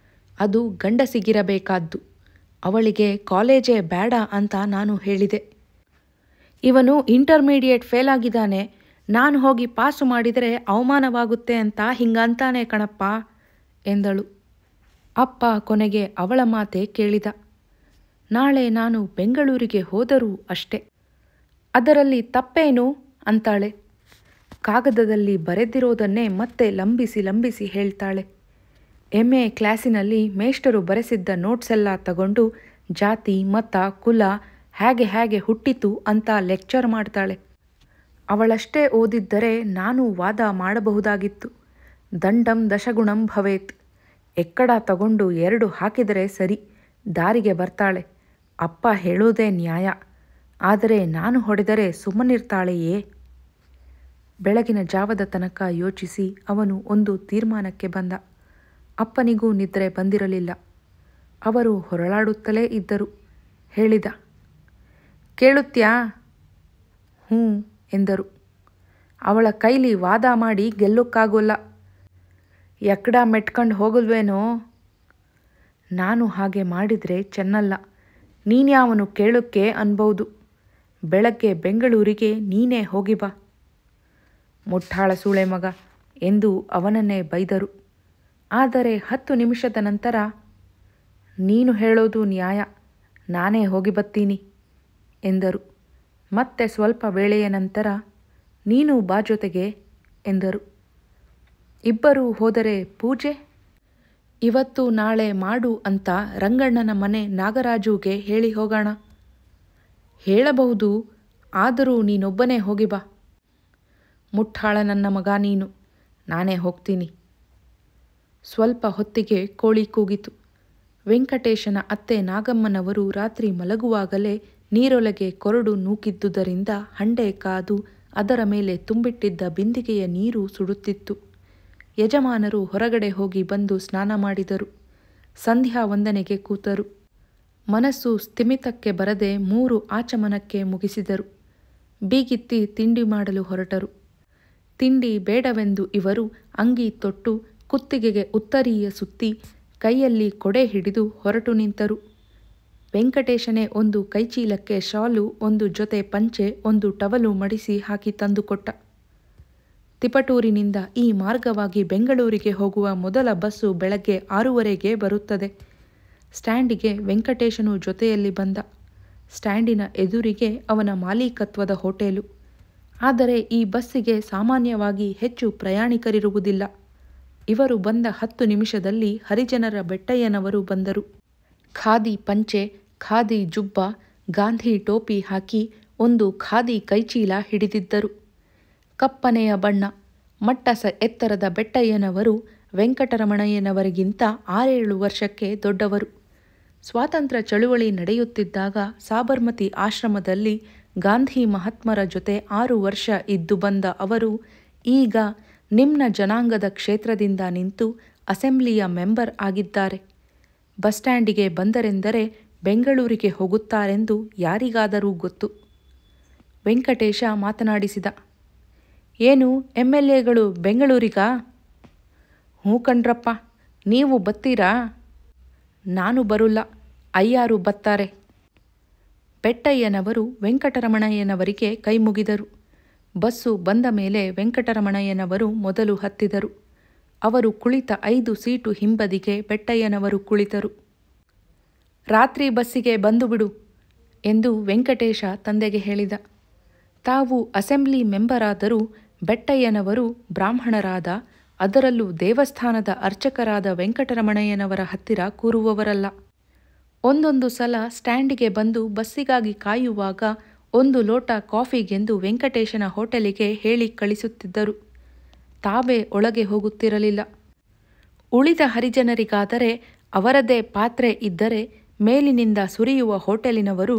ಅದು ಗಂಡಸಿಗಿರಬೇಕಾದ್ದು. ಅವಳಿಗೆ ಕಾಲೇಜೇ ಬೇಡ ಅಂತ ನಾನು ಹೇಳಿದೆ. ಇವನು ಇಂಟರ್ಮೀಡಿಯೇಟ್ ಫೇಲ್ ಆಗಿದ್ದಾನೆ, ನಾನು ಹೋಗಿ ಪಾಸು ಮಾಡಿದರೆ ಅವಮಾನವಾಗುತ್ತೆ ಅಂತ ಹಿಂಗಂತಾನೆ ಕಣಪ್ಪ ಎಂದಳು. ಅಪ್ಪ ಕೊನೆಗೆ ಅವಳ ಮಾತೆ ಕೇಳಿದ. ನಾಳೆ ನಾನು ಬೆಂಗಳೂರಿಗೆ ಹೋದರೂ ಅಷ್ಟೆ, ಅದರಲ್ಲಿ ತಪ್ಪೇನು ಅಂತಾಳೆ. ಕಾಗದದಲ್ಲಿ ಬರೆದಿರೋದನ್ನೇ ಮತ್ತೆ ಲಂಬಿಸಿ ಹೇಳ್ತಾಳೆ. MA ಕ್ಲಾಸಿನಲ್ಲಿ ಮೇಷ್ಟರು ಬರೆಸಿದ್ದ ನೋಟ್ಸೆಲ್ಲ ತಗೊಂಡು ಜಾತಿ ಮತ ಕುಲ ಹೇಗೆ ಹುಟ್ಟಿತು ಅಂತ ಲೆಕ್ಚರ್ ಮಾಡ್ತಾಳೆ. ಅವಳಷ್ಟೇ ಓದಿದ್ದರೆ ನಾನು ವಾದ ಮಾಡಬಹುದಾಗಿತ್ತು. ದಂಡಂ ದಶಗುಣಂ ಭವೇತ್. ಎಕ್ಕಡ ತಗೊಂಡು 2 ಹಾಕಿದರೆ ಸರಿ, ದಾರಿಗೆ ಬರ್ತಾಳೆ. ಅಪ್ಪ ಹೇಳೋದೇ ನ್ಯಾಯ. ಆದರೆ ನಾನು ಹೊಡೆದರೆ ಸುಮ್ಮನಿರ್ತಾಳೆಯೇ? ಬೆಳಗಿನ ಜಾವದ ತನಕ ಯೋಚಿಸಿ ಅವನು ಒಂದು ತೀರ್ಮಾನಕ್ಕೆ ಬಂದ. ಅಪ್ಪನಿಗೂ ನಿದ್ರೆ ಬಂದಿರಲಿಲ್ಲ. ಅವರು ಹೊರಳಾಡುತ್ತಲೇ ಇದ್ದರು. ಹೇಳಿದ, ಕೇಳುತ್ತ್ಯಾ? ಹ್ಞೂ ಎಂದರು. ಅವಳ ಕೈಲಿ ವಾದ ಮಾಡಿ ಗೆಲ್ಲೋಕ್ಕಾಗೋಲ್ಲ. ಎಕ್ಕಡ ಮೆಟ್ಕಂಡು ಹೋಗಲ್ವೇನೋ? ನಾನು ಹಾಗೆ ಮಾಡಿದರೆ ಚೆನ್ನಲ್ಲ. ನೀನ್ಯಾವನು ಕೇಳೋಕ್ಕೆ ಅನ್ಬೋದು. ಬೆಳಗ್ಗೆ ಬೆಂಗಳೂರಿಗೆ ನೀನೇ ಹೋಗಿ ಬಾ. ಮುಟ್ಟಾಳ ಸೂಳೆ ಮಗ ಎಂದು ಅವನನ್ನೇ ಬೈದರು. ಆದರೆ 10 ನಿಮಿಷದ ನಂತರ, ನೀನು ಹೇಳೋದು ನ್ಯಾಯ, ನಾನೇ ಹೋಗಿ ಬತ್ತೀನಿ ಎಂದರು. ಮತ್ತೆ ಸ್ವಲ್ಪ ವೇಳೆಯ ನಂತರ, ನೀನು ಬಾ ಜೊತೆಗೆ ಎಂದರು. ಇಬ್ಬರೂ ಹೋದರೆ ಪೂಜೆ? ಇವತ್ತು ನಾಳೆ ಮಾಡು ಅಂತ ರಂಗಣ್ಣನ ಮನೆ ನಾಗರಾಜುಗೆ ಹೇಳಿ ಹೋಗೋಣ. ಹೇಳಬಹುದು, ಆದರೂ ನೀನೊಬ್ಬನೇ ಹೋಗಿ ಬಾ. ಮುಟ್ಟಾಳ ನನ್ನ ಮಗ ನೀನು, ನಾನೇ ಹೋಗ್ತೀನಿ. ಸ್ವಲ್ಪ ಹೊತ್ತಿಗೆ ಕೋಳಿ ಕೂಗಿತು. ವೆಂಕಟೇಶನ ಅತ್ತೆ ನಾಗಮ್ಮನವರು ರಾತ್ರಿ ಮಲಗುವಾಗಲೇ ನೀರೊಳಗೆ ಕೊರಡು ನೂಕಿದ್ದುದರಿಂದ ಹಂಡೆ ಕಾದು ಅದರ ಮೇಲೆ ತುಂಬಿಟ್ಟಿದ್ದ ಬಿಂದಿಗೆಯ ನೀರು ಸುಡುತ್ತಿತ್ತು. ಯಜಮಾನರು ಹೊರಗಡೆ ಹೋಗಿ ಬಂದು ಸ್ನಾನ ಮಾಡಿದರು. ಸಂಧ್ಯಾ ವಂದನೆಗೆ ಕೂತರು. ಮನಸ್ಸು ಸ್ಥಿಮಿತಕ್ಕೆ ಬರದೆ 3 ಆಚಮನಕ್ಕೆ ಮುಗಿಸಿದರು. ಬೀಗಿತ್ತಿ ತಿಂಡಿ ಮಾಡಲು ಹೊರಟರು. ತಿಂಡಿ ಬೇಡವೆಂದು ಇವರು ಅಂಗಿ ತೊಟ್ಟು ಕುತ್ತಿಗೆಗೆ ಉತ್ತರೀಯ ಸುತ್ತಿ ಕೈಯಲ್ಲಿ ಕೊಡೆ ಹಿಡಿದು ಹೊರಟು ನಿಂತರು. ವೆಂಕಟೇಶನೇ ಒಂದು ಕೈಚೀಲಕ್ಕೆ ಶಾಲು, ಒಂದು ಜೊತೆ ಪಂಚೆ, ಒಂದು ಟವಲು ಮಡಿಸಿ ಹಾಕಿ ತಂದುಕೊಟ್ಟ. ತಿಪಟೂರಿನಿಂದ ಈ ಮಾರ್ಗವಾಗಿ ಬೆಂಗಳೂರಿಗೆ ಹೋಗುವ ಮೊದಲ ಬಸ್ಸು ಬೆಳಗ್ಗೆ 6:30ಗೆ ಬರುತ್ತದೆ. ಸ್ಟ್ಯಾಂಡಿಗೆ ವೆಂಕಟೇಶನು ಜೊತೆಯಲ್ಲಿ ಬಂದ. ಸ್ಟ್ಯಾಂಡಿನ ಎದುರಿಗೆ ಅವನ ಮಾಲೀಕತ್ವದ ಹೋಟೆಲು. ಆದರೆ ಈ ಬಸ್ಸಿಗೆ ಸಾಮಾನ್ಯವಾಗಿ ಹೆಚ್ಚು ಪ್ರಯಾಣಿಕರಿರುವುದಿಲ್ಲ. ಇವರು ಬಂದ 10 ನಿಮಿಷದಲ್ಲಿ ಹರಿಜನರ ಬೆಟ್ಟಯ್ಯನವರು ಬಂದರು. ಖಾದಿ ಪಂಚೆ, ಖಾದಿ ಜುಬ್ಬ, ಗಾಂಧಿ ಟೋಪಿ ಹಾಕಿ ಒಂದು ಖಾದಿ ಕೈಚೀಲ ಹಿಡಿದಿದ್ದರು. ಕಪ್ಪನೆಯ ಬಣ್ಣ, ಮಟ್ಟಸ ಎತ್ತರದ ಬೆಟ್ಟಯ್ಯನವರು ವೆಂಕಟರಮಣಯ್ಯನವರಿಗಿಂತ 6-7 ವರ್ಷಕ್ಕೆ ದೊಡ್ಡವರು. ಸ್ವಾತಂತ್ರ್ಯ ಚಳುವಳಿ ನಡೆಯುತ್ತಿದ್ದಾಗ ಸಾಬರ್ಮತಿ ಆಶ್ರಮದಲ್ಲಿ ಗಾಂಧಿ ಮಹಾತ್ಮರ ಜೊತೆ 6 ವರ್ಷ ಇದ್ದು ಬಂದ ಅವರು ಈಗ ನಿಮ್ನ ಜನಾಂಗದ ಕ್ಷೇತ್ರದಿಂದ ನಿಂತು ಅಸೆಂಬ್ಲಿಯ ಮೆಂಬರ್ ಆಗಿದ್ದಾರೆ. ಬಸ್ ಸ್ಟ್ಯಾಂಡಿಗೆ ಬಂದರೆಂದರೆ ಬೆಂಗಳೂರಿಗೆ ಹೋಗುತ್ತಾರೆಂದು ಯಾರಿಗಾದರೂ ಗೊತ್ತು. ವೆಂಕಟೇಶ ಮಾತನಾಡಿಸಿದ. ಏನು MLAಗಳು ಬೆಂಗಳೂರಿಗಾ? ಹ್ಞೂ ಕಣ್ರಪ್ಪ, ನೀವು ಬತ್ತೀರಾ? ನಾನು ಬರುಲ್ಲ, ಅಯ್ಯಾರು ಬತ್ತಾರೆ. ಬೆಟ್ಟಯ್ಯನವರು ವೆಂಕಟರಮಣಯ್ಯನವರಿಗೆ ಕೈಮುಗಿದರು. ಬಸ್ಸು ಬಂದ ಮೇಲೆ ವೆಂಕಟರಮಣಯ್ಯನವರು ಮೊದಲು ಹತ್ತಿದರು. ಅವರು ಕುಳಿತ 5 ಸೀಟು ಹಿಂಬದಿಗೆ ಬೆಟ್ಟಯ್ಯನವರು ಕುಳಿತರು. ರಾತ್ರಿ ಬಸ್ಸಿಗೆ ಬಂದುಬಿಡು ಎಂದು ವೆಂಕಟೇಶ ತಂದೆಗೆ ಹೇಳಿದ. ತಾವು ಅಸೆಂಬ್ಲಿ ಮೆಂಬರಾದರೂ ಬೆಟ್ಟಯ್ಯನವರು ಬ್ರಾಹ್ಮಣರಾದ, ಅದರಲ್ಲೂ ದೇವಸ್ಥಾನದ ಅರ್ಚಕರಾದ ವೆಂಕಟರಮಣಯ್ಯನವರ ಹತ್ತಿರ ಕೂರುವವರಲ್ಲ. ಒಂದೊಂದು ಸಲ ಸ್ಟ್ಯಾಂಡಿಗೆ ಬಂದು ಬಸ್ಸಿಗಾಗಿ ಕಾಯುವಾಗ 1 ಲೋಟ ಕಾಫಿಗೆಂದು ವೆಂಕಟೇಶನ ಹೋಟೆಲಿಗೆ ಹೇಳಿ ಕಳಿಸುತ್ತಿದ್ದರು. ತಾವೇ ಒಳಗೆ ಹೋಗುತ್ತಿರಲಿಲ್ಲ. ಉಳಿದ ಹರಿಜನರಿಗಾದರೆ ಅವರದೇ ಪಾತ್ರೆ ಇದ್ದರೆ ಮೇಲಿನಿಂದ ಸುರಿಯುವ ಹೋಟೆಲಿನವರು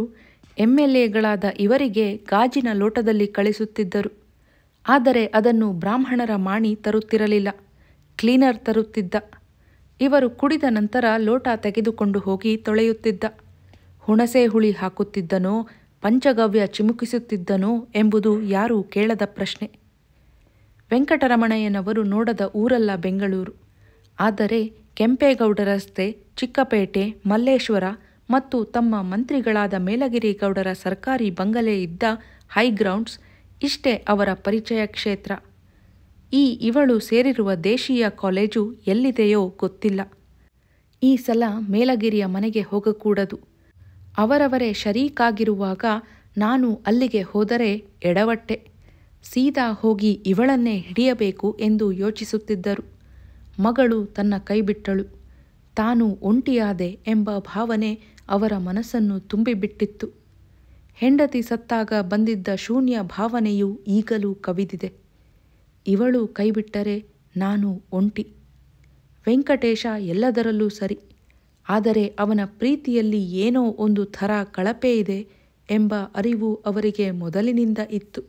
MLAಗಳಾದ ಇವರಿಗೆ ಗಾಜಿನ ಲೋಟದಲ್ಲಿ ಕಳಿಸುತ್ತಿದ್ದರು. ಆದರೆ ಅದನ್ನು ಬ್ರಾಹ್ಮಣರ ಮಾಣಿ ತರುತ್ತಿರಲಿಲ್ಲ, ಕ್ಲೀನರ್ ತರುತ್ತಿದ್ದ. ಇವರು ಕುಡಿದ ನಂತರ ಲೋಟ ತೆಗೆದುಕೊಂಡು ಹೋಗಿ ತೊಳೆಯುತ್ತಿದ್ದ. ಹುಣಸೆ ಹುಳಿ ಹಾಕುತ್ತಿದ್ದನೋ, ಪಂಚಗವ್ಯ ಚಿಮುಕಿಸುತ್ತಿದ್ದನೋ ಎಂಬುದು ಯಾರೂ ಕೇಳದ ಪ್ರಶ್ನೆ. ವೆಂಕಟರಮಣಯ್ಯನವರು ನೋಡದ ಊರಲ್ಲ ಬೆಂಗಳೂರು. ಆದರೆ ಕೆಂಪೇಗೌಡ ರಸ್ತೆ, ಚಿಕ್ಕಪೇಟೆ, ಮಲ್ಲೇಶ್ವರ ಮತ್ತು ತಮ್ಮ ಮಂತ್ರಿಗಳಾದ ಮೇಲಗಿರಿ ಗೌಡರ ಸರ್ಕಾರಿ ಬಂಗಲೆ ಇದ್ದ ಹೈಗ್ರೌಂಡ್ಸ್ ಇಷ್ಟೇ ಅವರ ಪರಿಚಯ ಕ್ಷೇತ್ರ. ಇವಳು ಸೇರಿರುವ ದೇಶೀಯ ಕಾಲೇಜು ಎಲ್ಲಿದೆಯೋ ಗೊತ್ತಿಲ್ಲ. ಈ ಸಲ ಮೇಲಗಿರಿಯ ಮನೆಗೆ ಹೋಗಕೂಡದು. ಅವರವರೇ ಶರೀಕಾಗಿರುವಾಗ ನಾನು ಅಲ್ಲಿಗೆ ಹೋದರೆ ಎಡವಟ್ಟೆ. ಸೀದಾ ಹೋಗಿ ಇವಳನ್ನೇ ಹಿಡಿಯಬೇಕು ಎಂದು ಯೋಚಿಸುತ್ತಿದ್ದರು. ಮಗಳು ತನ್ನ ಕೈಬಿಟ್ಟಳು. ತಾನು ಒಂಟಿಯಾದೆ ಎಂಬ ಭಾವನೆ ಅವರ ಮನಸ್ಸನ್ನು ತುಂಬಿಬಿಟ್ಟಿತ್ತು. ಹೆಂಡತಿ ಸತ್ತಾಗ ಬಂದಿದ್ದ ಶೂನ್ಯ ಭಾವನೆಯು ಈಗಲೂ ಕವಿದಿದೆ. ಇವಳು ಕೈಬಿಟ್ಟರೆ ನಾನು ಒಂಟಿ. ವೆಂಕಟೇಶ ಎಲ್ಲದರಲ್ಲೂ ಸರಿ, ಆದರೆ ಅವನ ಪ್ರೀತಿಯಲ್ಲಿ ಏನೋ ಒಂದು ಥರ ಕಳಪೆ ಇದೆ ಎಂಬ ಅರಿವು ಅವರಿಗೆ ಮೊದಲಿನಿಂದ ಇತ್ತು.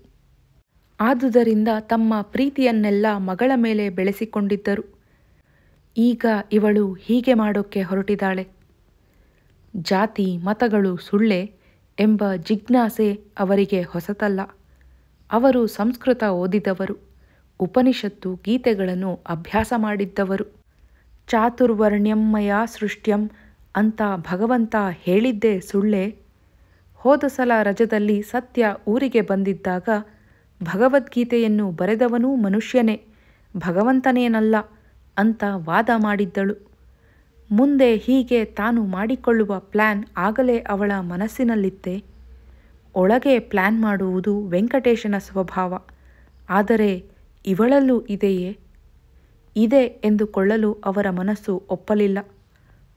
ಆದುದರಿಂದ ತಮ್ಮ ಪ್ರೀತಿಯನ್ನೆಲ್ಲ ಮಗಳ ಮೇಲೆ ಬೆಳೆಸಿಕೊಂಡಿದ್ದರು. ಈಗ ಇವಳು ಹೀಗೆ ಮಾಡೋಕ್ಕೆ ಹೊರಟಿದ್ದಾಳೆ. ಜಾತಿ ಮತಗಳು ಸುಳ್ಳೆ ಎಂಬ ಜಿಜ್ಞಾಸೆ ಅವರಿಗೆ ಹೊಸತಲ್ಲ. ಅವರು ಸಂಸ್ಕೃತ ಓದಿದವರು, ಉಪನಿಷತ್ತು ಗೀತೆಗಳನ್ನು ಅಭ್ಯಾಸ ಮಾಡಿದ್ದವರು. ಚಾತುರ್ವರ್ಣ್ಯಂ ಮಯಾ ಸೃಷ್ಟ್ಯಂ ಅಂತ ಭಗವಂತ ಹೇಳಿದ್ದೇ ಸುಳ್ಳೆ. ಹೋದ ಸಲ ರಜದಲ್ಲಿ ಸತ್ಯ ಊರಿಗೆ ಬಂದಿದ್ದಾಗ ಭಗವದ್ಗೀತೆಯನ್ನು ಬರೆದವನೂ ಮನುಷ್ಯನೇ, ಭಗವಂತನೇನಲ್ಲ ಅಂತ ವಾದ ಮಾಡಿದ್ದಳು. ಮುಂದೆ ಹೀಗೆ ತಾನು ಮಾಡಿಕೊಳ್ಳುವ ಪ್ಲ್ಯಾನ್ ಆಗಲೇ ಅವಳ ಮನಸ್ಸಿನಲ್ಲಿತ್ತೆ. ಒಳಗೆ ಪ್ಲ್ಯಾನ್ ಮಾಡುವುದು ವೆಂಕಟೇಶನ ಸ್ವಭಾವ. ಆದರೆ ಇವಳಲ್ಲೂ ಇದೆಯೇ? ಇದೆ ಎಂದುಕೊಳ್ಳಲು ಅವರ ಮನಸ್ಸು ಒಪ್ಪಲಿಲ್ಲ.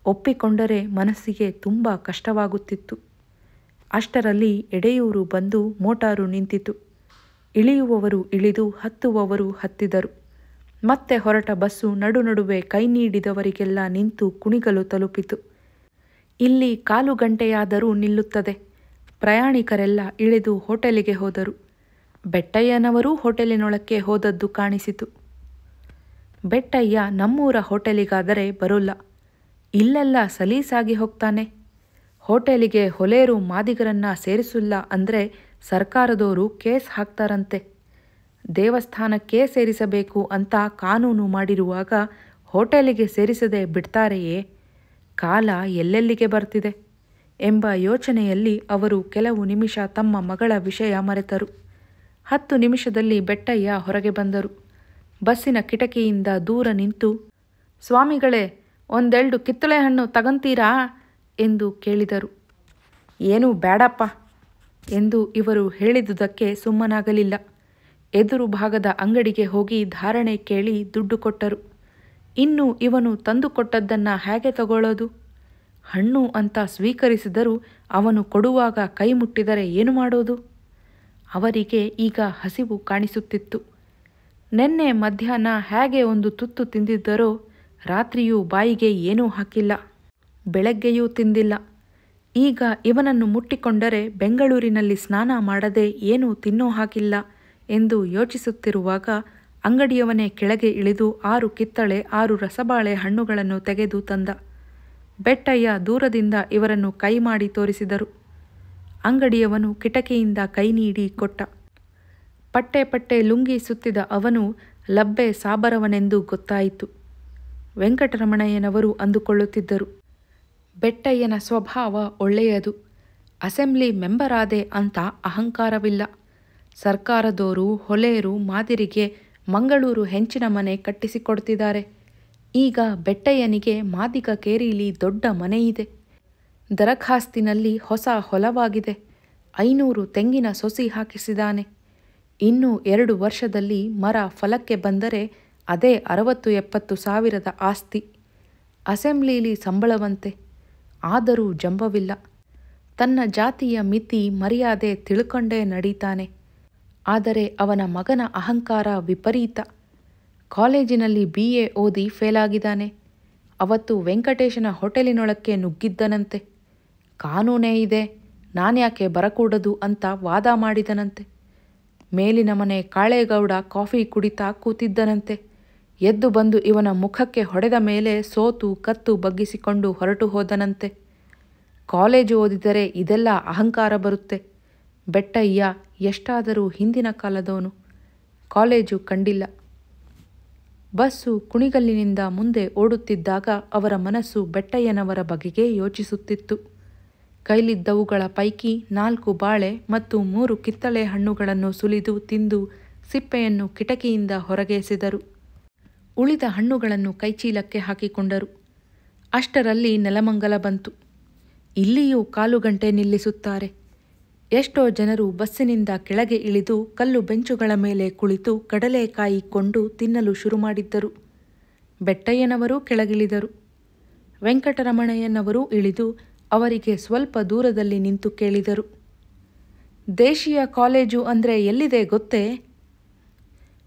ಒಪ್ಪಿಕೊಂಡರೆ ಮನಸ್ಸಿಗೆ ತುಂಬ ಕಷ್ಟವಾಗುತ್ತಿತ್ತು. ಅಷ್ಟರಲ್ಲಿ ಎಡೆಯೂರು ಬಂದು ಮೋಟಾರು ನಿಂತಿತು. ಇಳಿಯುವವರು ಇಳಿದು ಹತ್ತುವವರು ಹತ್ತಿದರು. ಮತ್ತೆ ಹೊರಟ ಬಸ್ಸು ನಡುವೆ ಕೈ ನೀಡಿದವರಿಗೆಲ್ಲ ನಿಂತು ಕುಣಿಗಲು ತಲುಪಿತು. ಇಲ್ಲಿ 1/4 ಗಂಟೆಯಾದರೂ ನಿಲ್ಲುತ್ತದೆ. ಪ್ರಯಾಣಿಕರೆಲ್ಲ ಇಳಿದು ಹೋಟೆಲಿಗೆ ಹೋದರು. ಬೆಟ್ಟಯ್ಯನವರೂ ಹೋಟೆಲಿನೊಳಕ್ಕೆ ಹೋದದ್ದು ಕಾಣಿಸಿತು. ಬೆಟ್ಟಯ್ಯ ನಮ್ಮೂರ ಹೋಟೆಲಿಗಾದರೆ ಬರೋಲ್ಲ, ಇಲ್ಲೆಲ್ಲ ಸಲೀಸಾಗಿ ಹೋಗ್ತಾನೆ. ಹೋಟೆಲಿಗೆ ಹೊಲೇರು ಮಾದಿಗರನ್ನ ಸೇರಿಸಿಲ್ಲ ಅಂದರೆ ಸರ್ಕಾರದವರು ಕೇಸ್ ಹಾಕ್ತಾರಂತೆ. ದೇವಸ್ಥಾನಕ್ಕೆ ಸೇರಿಸಬೇಕು ಅಂತ ಕಾನೂನು ಮಾಡಿರುವಾಗ ಹೋಟೆಲಿಗೆ ಸೇರಿಸದೆ ಬಿಡ್ತಾರೆಯೇ? ಕಾಲ ಎಲ್ಲೆಲ್ಲಿಗೆ ಬರ್ತಿದೆ ಎಂಬ ಯೋಚನೆಯಲ್ಲಿ ಅವರು ಕೆಲವು ನಿಮಿಷ ತಮ್ಮ ಮಗಳ ವಿಷಯ ಮರೆತರು. 10 ನಿಮಿಷದಲ್ಲಿ ಬೆಟ್ಟಯ್ಯ ಹೊರಗೆ ಬಂದರು. ಬಸ್ಸಿನ ಕಿಟಕಿಯಿಂದ ದೂರ ನಿಂತು, ಸ್ವಾಮಿಗಳೇ, ಒಂದೆರಡು ಕಿತ್ತಳೆ ಹಣ್ಣು ತಗಂತೀರಾ ಎಂದು ಕೇಳಿದರು. ಏನೂ ಬೇಡಪ್ಪ ಎಂದು ಇವರು ಹೇಳಿದುದಕ್ಕೆ ಸುಮ್ಮನಾಗಲಿಲ್ಲ. ಎದುರು ಭಾಗದ ಅಂಗಡಿಗೆ ಹೋಗಿ ಧಾರಣೆ ಕೇಳಿ ದುಡ್ಡು ಕೊಟ್ಟರು. ಇನ್ನು ಇವನು ತಂದುಕೊಟ್ಟದ್ದನ್ನು ಹೇಗೆ ತಗೊಳ್ಳೋದು? ಹಣ್ಣು ಅಂತ ಸ್ವೀಕರಿಸಿದರೂ ಅವನು ಕೊಡುವಾಗ ಕೈ ಮುಟ್ಟಿದರೆ ಏನು ಮಾಡೋದು? ಅವರಿಗೆ ಈಗ ಹಸಿವು ಕಾಣಿಸುತ್ತಿತ್ತು. ನೆನ್ನೆ ಮಧ್ಯಾಹ್ನ ಹೇಗೆ ಒಂದು ತುತ್ತು ತಿಂದಿದ್ದರೋ ರಾತ್ರಿಯೂ ಬಾಯಿಗೆ ಏನೂ ಹಾಕಿಲ್ಲ, ಬೆಳಗ್ಗೆಯೂ ತಿಂದಿಲ್ಲ. ಈಗ ಇವನನ್ನು ಮುಟ್ಟಿಕೊಂಡರೆ ಬೆಂಗಳೂರಿನಲ್ಲಿ ಸ್ನಾನ ಮಾಡದೆ ಏನೂ ತಿನ್ನೋ ಹಾಕಿಲ್ಲ ಎಂದು ಯೋಚಿಸುತ್ತಿರುವಾಗ ಅಂಗಡಿಯವನೇ ಕೆಳಗೆ ಇಳಿದು 6 ಕಿತ್ತಳೆ 6 ರಸಬಾಳೆ ಹಣ್ಣುಗಳನ್ನು ತೆಗೆದು ತಂದ. ಬೆಟ್ಟಯ್ಯ ದೂರದಿಂದ ಇವರನ್ನು ಕೈ ಮಾಡಿ ತೋರಿಸಿದರು. ಅಂಗಡಿಯವನು ಕಿಟಕಿಯಿಂದ ಕೈ ನೀಡಿ ಕೊಟ್ಟ. ಪಟ್ಟೆ ಪಟ್ಟೆ ಲುಂಗಿ ಸುತ್ತಿದ ಅವನು ಲಬ್ಬೆ ಸಾಬರವನೆಂದು ಗೊತ್ತಾಯಿತು. ವೆಂಕಟರಮಣಯ್ಯನವರು ಅಂದುಕೊಳ್ಳುತ್ತಿದ್ದರು, ಬೆಟ್ಟಯ್ಯನ ಸ್ವಭಾವ ಒಳ್ಳೆಯದು, ಅಸೆಂಬ್ಲಿ ಮೆಂಬರಾದೆ ಅಂತ ಅಹಂಕಾರವಿಲ್ಲ. ಸರ್ಕಾರದೋರು ಹೊಲೆಯರು ಮಾದಿರಿಗೆ ಮಂಗಳೂರು ಹೆಂಚಿನ ಮನೆ ಕಟ್ಟಿಸಿಕೊಡ್ತಿದ್ದಾರೆ. ಈಗ ಬೆಟ್ಟಯ್ಯನಿಗೆ ಮಾದಿಗ ಕೇರಿಲಿ ದೊಡ್ಡ ಮನೆಯಿದೆ. ದರಖಾಸ್ತಿನಲ್ಲಿ ಹೊಸ ಹೊಲವಾಗಿದೆ. 500 ತೆಂಗಿನ ಸೊಸಿ ಹಾಕಿಸಿದಾನೆ. ಇನ್ನೂ 2 ವರ್ಷದಲ್ಲಿ ಮರ ಫಲಕ್ಕೆ ಬಂದರೆ ಅದೇ 60-70 ಸಾವಿರದ ಆಸ್ತಿ. ಅಸೆಂಬ್ಲಿಲಿ ಸಂಬಳವಂತೆ. ಆದರೂ ಜಂಬವಿಲ್ಲ. ತನ್ನ ಜಾತಿಯ ಮಿತಿ ಮರ್ಯಾದೆ ತಿಳ್ಕೊಂಡೇ ನಡೀತಾನೆ. ಆದರೆ ಅವನ ಮಗನ ಅಹಂಕಾರ ವಿಪರೀತ. ಕಾಲೇಜಿನಲ್ಲಿ BA ಓದಿ ಫೇಲಾಗಿದ್ದಾನೆ. ಅವತ್ತು ವೆಂಕಟೇಶನ ಹೋಟೆಲಿನೊಳಕ್ಕೆ ನುಗ್ಗಿದ್ದನಂತೆ. ಕಾನೂನೇ ಇದೆ, ನಾನ್ಯಾಕೆ ಬರಕೂಡದು ಅಂತ ವಾದ ಮಾಡಿದನಂತೆ. ಮೇಲಿನ ಮನೆ ಕಾಳೇಗೌಡ ಕಾಫಿ ಕುಡಿತಾ ಕೂತಿದ್ದನಂತೆ. ಎದ್ದು ಬಂದು ಇವನ ಮುಖಕ್ಕೆ ಹೊಡೆದ ಮೇಲೆ ಸೋತು ಕತ್ತು ಬಗ್ಗಿಸಿಕೊಂಡು ಹೊರಟು ಹೋದನಂತೆ. ಕಾಲೇಜು ಓದಿದರೆ ಇದೆಲ್ಲ ಅಹಂಕಾರ ಬರುತ್ತೆ. ಬೆಟ್ಟಯ್ಯ ಎಷ್ಟಾದರೂ ಹಿಂದಿನ ಕಾಲದವನು. ಕಾಲೇಜು ಕಂಡಿಲ್ಲ. ಬಸ್ಸು ಕುಣಿಗಲ್ಲಿನಿಂದ ಮುಂದೆ ಓಡುತ್ತಿದ್ದಾಗ ಅವರ ಮನಸ್ಸು ಬೆಟ್ಟಯ್ಯನವರ ಬಗೆಗೆ ಯೋಚಿಸುತ್ತಿತ್ತು. ಕೈಲಿದ್ದವುಗಳ ಪೈಕಿ 4 ಬಾಳೆ ಮತ್ತು 3 ಕಿತ್ತಳೆ ಹಣ್ಣುಗಳನ್ನು ಸುಲಿದು ತಿಂದು ಸಿಪ್ಪೆಯನ್ನು ಕಿಟಕಿಯಿಂದ ಹೊರಗೆಸೆದರು. ಉಳಿದ ಹಣ್ಣುಗಳನ್ನು ಕೈಚೀಲಕ್ಕೆ ಹಾಕಿಕೊಂಡರು. ಅಷ್ಟರಲ್ಲಿ ನೆಲಮಂಗಲ ಬಂತು. ಇಲ್ಲಿಯೂ 1/4 ಗಂಟೆ ನಿಲ್ಲಿಸುತ್ತಾರೆ. ಎಷ್ಟೋ ಜನರು ಬಸ್ಸಿನಿಂದ ಕೆಳಗೆ ಇಳಿದು ಕಲ್ಲು ಬೆಂಚುಗಳ ಮೇಲೆ ಕುಳಿತು ಕಡಲೆಕಾಯಿ ಕೊಂಡು ತಿನ್ನಲು ಶುರು ಮಾಡಿದ್ದರು. ಬೆಟ್ಟಯ್ಯನವರೂ ಕೆಳಗಿಳಿದರು. ವೆಂಕಟರಮಣಯ್ಯನವರೂ ಇಳಿದು ಅವರಿಗೆ ಸ್ವಲ್ಪ ದೂರದಲ್ಲಿ ನಿಂತು ಕೇಳಿದರು, ದೇಶೀಯ ಕಾಲೇಜು ಅಂದರೆ ಎಲ್ಲಿದೆ ಗೊತ್ತೇ?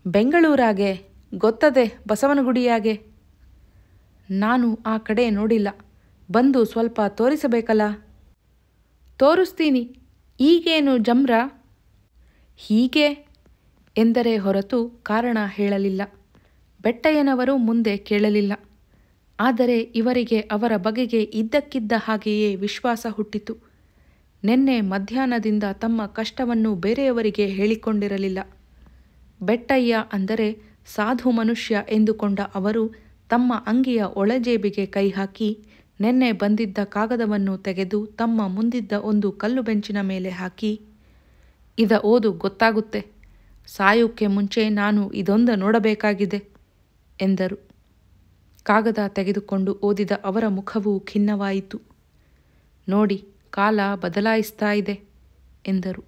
ಬೆಂಗಳೂರಾಗೆ, ಗೊತ್ತದೆ, ಬಸವನಗುಡಿಯಾಗೆ. ನಾನು ಆ ಕಡೆ ನೋಡಿಲ್ಲ, ಬಂದು ಸ್ವಲ್ಪ ತೋರಿಸಬೇಕಲ್ಲ. ತೋರಿಸ್ತೀನಿ, ಈಗೇನು ಜಮ್ರ? ಹೀಗೆ ಎಂದರೆ ಹೊರತು ಕಾರಣ ಹೇಳಲಿಲ್ಲ. ಬೆಟ್ಟಯ್ಯನವರು ಮುಂದೆ ಕೇಳಲಿಲ್ಲ. ಆದರೆ ಇವರಿಗೆ ಅವರ ಬಗೆಗೆ ಇದ್ದಕ್ಕಿದ್ದ ಹಾಗೆಯೇ ವಿಶ್ವಾಸ ಹುಟ್ಟಿತು. ನಿನ್ನೆ ಮಧ್ಯಾಹ್ನದಿಂದ ತಮ್ಮ ಕಷ್ಟವನ್ನು ಬೇರೆಯವರಿಗೆ ಹೇಳಿಕೊಂಡಿರಲಿಲ್ಲ. ಬೆಟ್ಟಯ್ಯ ಅಂದರೆ ಸಾಧು ಮನುಷ್ಯ ಎಂದುಕೊಂಡ ಅವರು ತಮ್ಮ ಅಂಗಿಯ ಒಳಜೇಬಿಗೆ ಕೈ ಹಾಕಿ ನಿನ್ನೆ ಬಂದಿದ್ದ ಕಾಗದವನ್ನು ತೆಗೆದು ತಮ್ಮ ಮುಂದಿದ್ದ ಒಂದು ಕಲ್ಲು ಬೆಂಚಿನ ಮೇಲೆ ಹಾಕಿ, ಇದ ಓದು, ಗೊತ್ತಾಗುತ್ತೆ. ಸಾಯೋಕ್ಕೆ ಮುಂಚೆ ನಾನು ಇದೊಂದು ನೋಡಬೇಕಾಗಿದೆ ಎಂದರು. ಕಾಗದ ತೆಗೆದುಕೊಂಡು ಓದಿದ ಅವರ ಮುಖವು ಖಿನ್ನವಾಯಿತು. ನೋಡಿ, ಕಾಲ ಬದಲಾಯಿಸ್ತಾ ಇದೆ ಎಂದರು.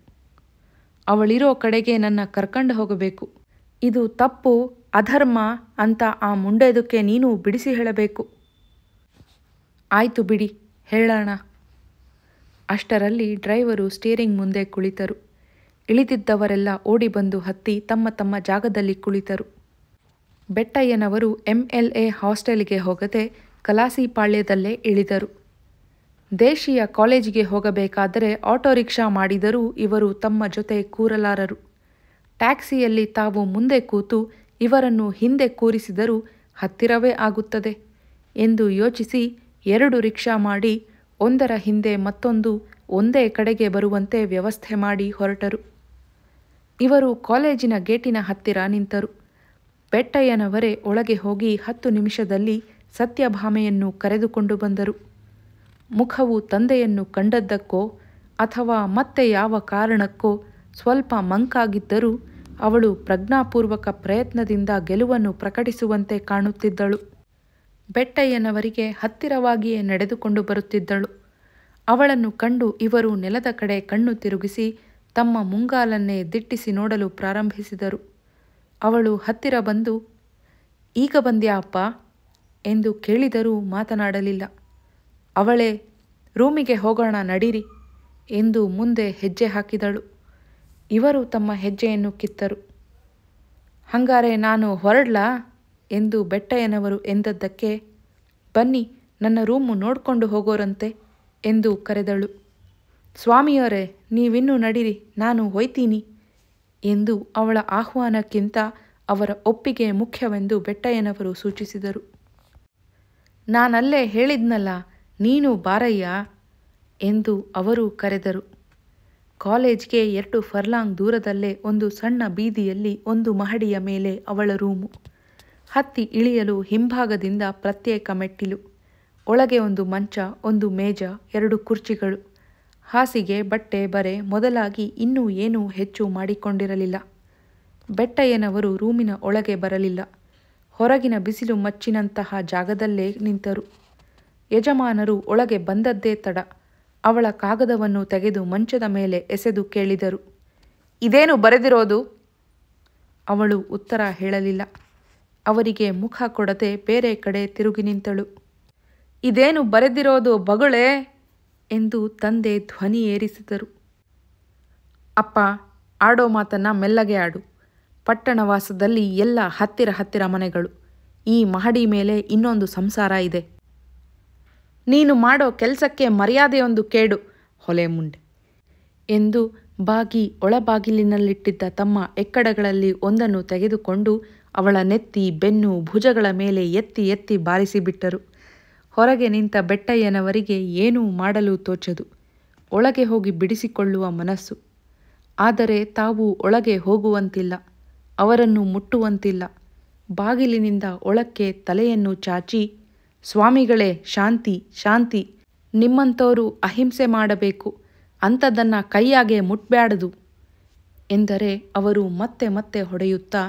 ಅವಳಿರೋ ಕಡೆಗೆ ನನ್ನ ಕರ್ಕೊಂಡು ಹೋಗಬೇಕು. ಇದು ತಪ್ಪು, ಅಧರ್ಮ ಅಂತ ಆ ಮುಂಡೆದಕ್ಕೆ ನೀನು ಬಿಡಿಸಿ ಹೇಳಬೇಕು. ಆಯ್ತು ಬಿಡಿ, ಹೇಳೋಣ. ಅಷ್ಟರಲ್ಲಿ ಡ್ರೈವರು ಸ್ಟೀರಿಂಗ್ ಮುಂದೆ ಕುಳಿತರು. ಇಳಿದಿದ್ದವರೆಲ್ಲ ಓಡಿ ಬಂದು ಹತ್ತಿ ತಮ್ಮ ತಮ್ಮ ಜಾಗದಲ್ಲಿ ಕುಳಿತರು. ಬೆಟ್ಟಯ್ಯನವರು MLA ಹಾಸ್ಟೆಲ್ಗೆ ಹೋಗದೆ ಕಲಾಸಿಪಾಳ್ಯದಲ್ಲೇ ಇಳಿದರು. ದೇಶೀಯ ಕಾಲೇಜಿಗೆ ಹೋಗಬೇಕಾದರೆ ಆಟೋ ರಿಕ್ಷಾ ಮಾಡಿದರೂ ಇವರು ತಮ್ಮ ಜೊತೆ ಕೂರಲಾರರು. ಟ್ಯಾಕ್ಸಿಯಲ್ಲಿ ತಾವು ಮುಂದೆ ಕೂತು ಇವರನ್ನು ಹಿಂದೆ ಕೂರಿಸಿದರೂ ಹತ್ತಿರವೇ ಆಗುತ್ತದೆ ಎಂದು ಯೋಚಿಸಿ 2 ರಿಕ್ಷಾ ಮಾಡಿ ಒಂದರ ಹಿಂದೆ ಮತ್ತೊಂದು ಒಂದೇ ಕಡೆಗೆ ಬರುವಂತೆ ವ್ಯವಸ್ಥೆ ಮಾಡಿ ಹೊರಟರು. ಇವರು ಕಾಲೇಜಿನ ಗೇಟಿನ ಹತ್ತಿರ ನಿಂತರು. ಬೆಟ್ಟಯ್ಯನವರೇ ಒಳಗೆ ಹೋಗಿ 10 ನಿಮಿಷದಲ್ಲಿ ಸತ್ಯಭಾಮೆಯನ್ನು ಕರೆದುಕೊಂಡು ಬಂದರು. ಮುಖವು ತಂದೆಯನ್ನು ಕಂಡದ್ದಕ್ಕೋ ಅಥವಾ ಮತ್ತೆ ಯಾವ ಕಾರಣಕ್ಕೋ ಸ್ವಲ್ಪ ಮಂಕಾಗಿದ್ದರೂ ಅವಳು ಪ್ರಜ್ಞಾಪೂರ್ವಕ ಪ್ರಯತ್ನದಿಂದ ಗೆಲುವನ್ನು ಪ್ರಕಟಿಸುವಂತೆ ಕಾಣುತ್ತಿದ್ದಳು. ಬೆಟ್ಟಯ್ಯನವರಿಗೆ ಹತ್ತಿರವಾಗಿಯೇ ನಡೆದುಕೊಂಡು ಬರುತ್ತಿದ್ದಳು. ಅವಳನ್ನು ಕಂಡು ಇವರು ನೆಲದ ಕಡೆ ಕಣ್ಣು ತಿರುಗಿಸಿ ತಮ್ಮ ಮುಂಗಾಲನ್ನೇ ದಿಟ್ಟಿಸಿ ನೋಡಲು ಪ್ರಾರಂಭಿಸಿದರು. ಅವಳು ಹತ್ತಿರ ಬಂದು, ಈಗ ಬಂದ್ಯಾ ಅಪ್ಪ ಎಂದು ಕೇಳಿದರೂ ಮಾತನಾಡಲಿಲ್ಲ. ಅವಳೇ, ರೂಮಿಗೆ ಹೋಗೋಣ ನಡೀರಿ ಎಂದು ಮುಂದೆ ಹೆಜ್ಜೆ ಹಾಕಿದಳು. ಇವರು ತಮ್ಮ ಹೆಜ್ಜೆಯನ್ನು ಕಿತ್ತರು. ಹಂಗಾರೆ ನಾನು ಹೊರಡ್ಲಾ ಎಂದು ಬೆಟ್ಟಯ್ಯನವರು ಎಂದದ್ದಕ್ಕೆ, ಬನ್ನಿ ನನ್ನ ರೂಮು ನೋಡ್ಕೊಂಡು ಹೋಗೋರಂತೆ ಎಂದು ಕರೆದಳು. ಸ್ವಾಮಿಯವರೇ, ನೀವಿನ್ನೂ ನಡೀರಿ, ನಾನು ಹೋಯ್ತೀನಿ ಎಂದು ಅವಳ ಆಹ್ವಾನಕ್ಕಿಂತ ಅವರ ಒಪ್ಪಿಗೆ ಮುಖ್ಯವೆಂದು ಬೆಟ್ಟಯ್ಯನವರು ಸೂಚಿಸಿದರು. ನಾನಲ್ಲೇ ಹೇಳಿದ್ನಲ್ಲ, ನೀನು ಬಾರಯ್ಯ ಎಂದು ಅವರು ಕರೆದರು. ಕಾಲೇಜ್ಗೆ 2 ಫರ್ಲಾಂಗ್ ದೂರದಲ್ಲೇ ಒಂದು ಸಣ್ಣ ಬೀದಿಯಲ್ಲಿ ಒಂದು ಮಹಡಿಯ ಮೇಲೆ ಅವಳ ರೂಮು. ಹತ್ತಿ ಇಳಿಯಲು ಹಿಂಭಾಗದಿಂದ ಪ್ರತ್ಯೇಕ ಮೆಟ್ಟಿಲು. ಒಳಗೆ ಒಂದು ಮಂಚ, ಒಂದು ಮೇಜ, 2 ಕುರ್ಚಿಗಳು. ಹಾಸಿಗೆ, ಬಟ್ಟೆ, ಬರೆ ಮೊದಲಾಗಿ ಇನ್ನೂ ಏನೂ ಹೆಚ್ಚು ಮಾಡಿಕೊಂಡಿರಲಿಲ್ಲ. ಬೆಟ್ಟಯ್ಯನವರು ರೂಮಿನ ಒಳಗೆ ಬರಲಿಲ್ಲ. ಹೊರಗಿನ ಬಿಸಿಲು ಮಚ್ಚಿನಂತಹ ಜಾಗದಲ್ಲೇ ನಿಂತರು. ಯಜಮಾನರು ಒಳಗೆ ಬಂದದ್ದೇ ತಡ. ಅವಳ ಕಾಗದವನ್ನು ತೆಗೆದು ಮಂಚದ ಮೇಲೆ ಎಸೆದು ಕೇಳಿದರು, ಇದೇನು ಬರೆದಿರೋದು? ಅವಳು ಉತ್ತರ ಹೇಳಲಿಲ್ಲ. ಅವರಿಗೆ ಮುಖ ಕೊಡದೆ ಬೇರೆ ಕಡೆ ತಿರುಗಿ ನಿಂತಳು. ಇದೇನು ಬರೆದಿರೋದು ಬಗುಳೆ ಎಂದು ತಂದೆ ಧ್ವನಿ ಏರಿಸಿದರು. ಅಪ್ಪ, ಆಡೋ ಮಾತನ್ನ ಮೆಲ್ಲಗೆ ಆಡು. ಪಟ್ಟಣವಾಸದಲ್ಲಿ ಎಲ್ಲ ಹತ್ತಿರ ಹತ್ತಿರ ಮನೆಗಳು. ಈ ಮಹಡಿ ಮೇಲೆ ಇನ್ನೊಂದು ಸಂಸಾರ ಇದೆ. ನೀನು ಮಾಡೋ ಕೆಲಸಕ್ಕೆ ಮರ್ಯಾದೆಯೊಂದು ಕೇಡು, ಹೊಲೆ ಮುಂಡೆ ಎಂದು ಬಾಗಿ ಒಳಬಾಗಿಲಿನಲ್ಲಿಟ್ಟಿದ್ದ ತಮ್ಮ ಎಕ್ಕಡಗಳಲ್ಲಿ ಒಂದನ್ನು ತೆಗೆದುಕೊಂಡು ಅವಳ ನೆತ್ತಿ, ಬೆನ್ನು, ಭುಜಗಳ ಮೇಲೆ ಎತ್ತಿ ಎತ್ತಿ ಬಾರಿಸಿಬಿಟ್ಟರು. ಹೊರಗೆ ನಿಂತ ಬೆಟ್ಟಯ್ಯನವರಿಗೆ ಏನೂ ಮಾಡಲು ತೋಚದು. ಒಳಗೆ ಹೋಗಿ ಬಿಡಿಸಿಕೊಳ್ಳುವ ಮನಸ್ಸು. ಆದರೆ ತಾವು ಒಳಗೆ ಹೋಗುವಂತಿಲ್ಲ, ಅವರನ್ನು ಮುಟ್ಟುವಂತಿಲ್ಲ. ಬಾಗಿಲಿನಿಂದ ಒಳಕ್ಕೆ ತಲೆಯನ್ನು ಚಾಚಿ, ಸ್ವಾಮಿಗಳೇ, ಶಾಂತಿ ಶಾಂತಿ, ನಿಮ್ಮಂಥವರು ಅಹಿಂಸೆ ಮಾಡಬೇಕು, ಅಂಥದ್ದನ್ನು ಕೈಯಾಗೆ ಮುಟ್ಬ್ಯಾಡದು ಎಂದರೆ ಅವರು ಮತ್ತೆ ಮತ್ತೆ ಹೊಡೆಯುತ್ತಾ,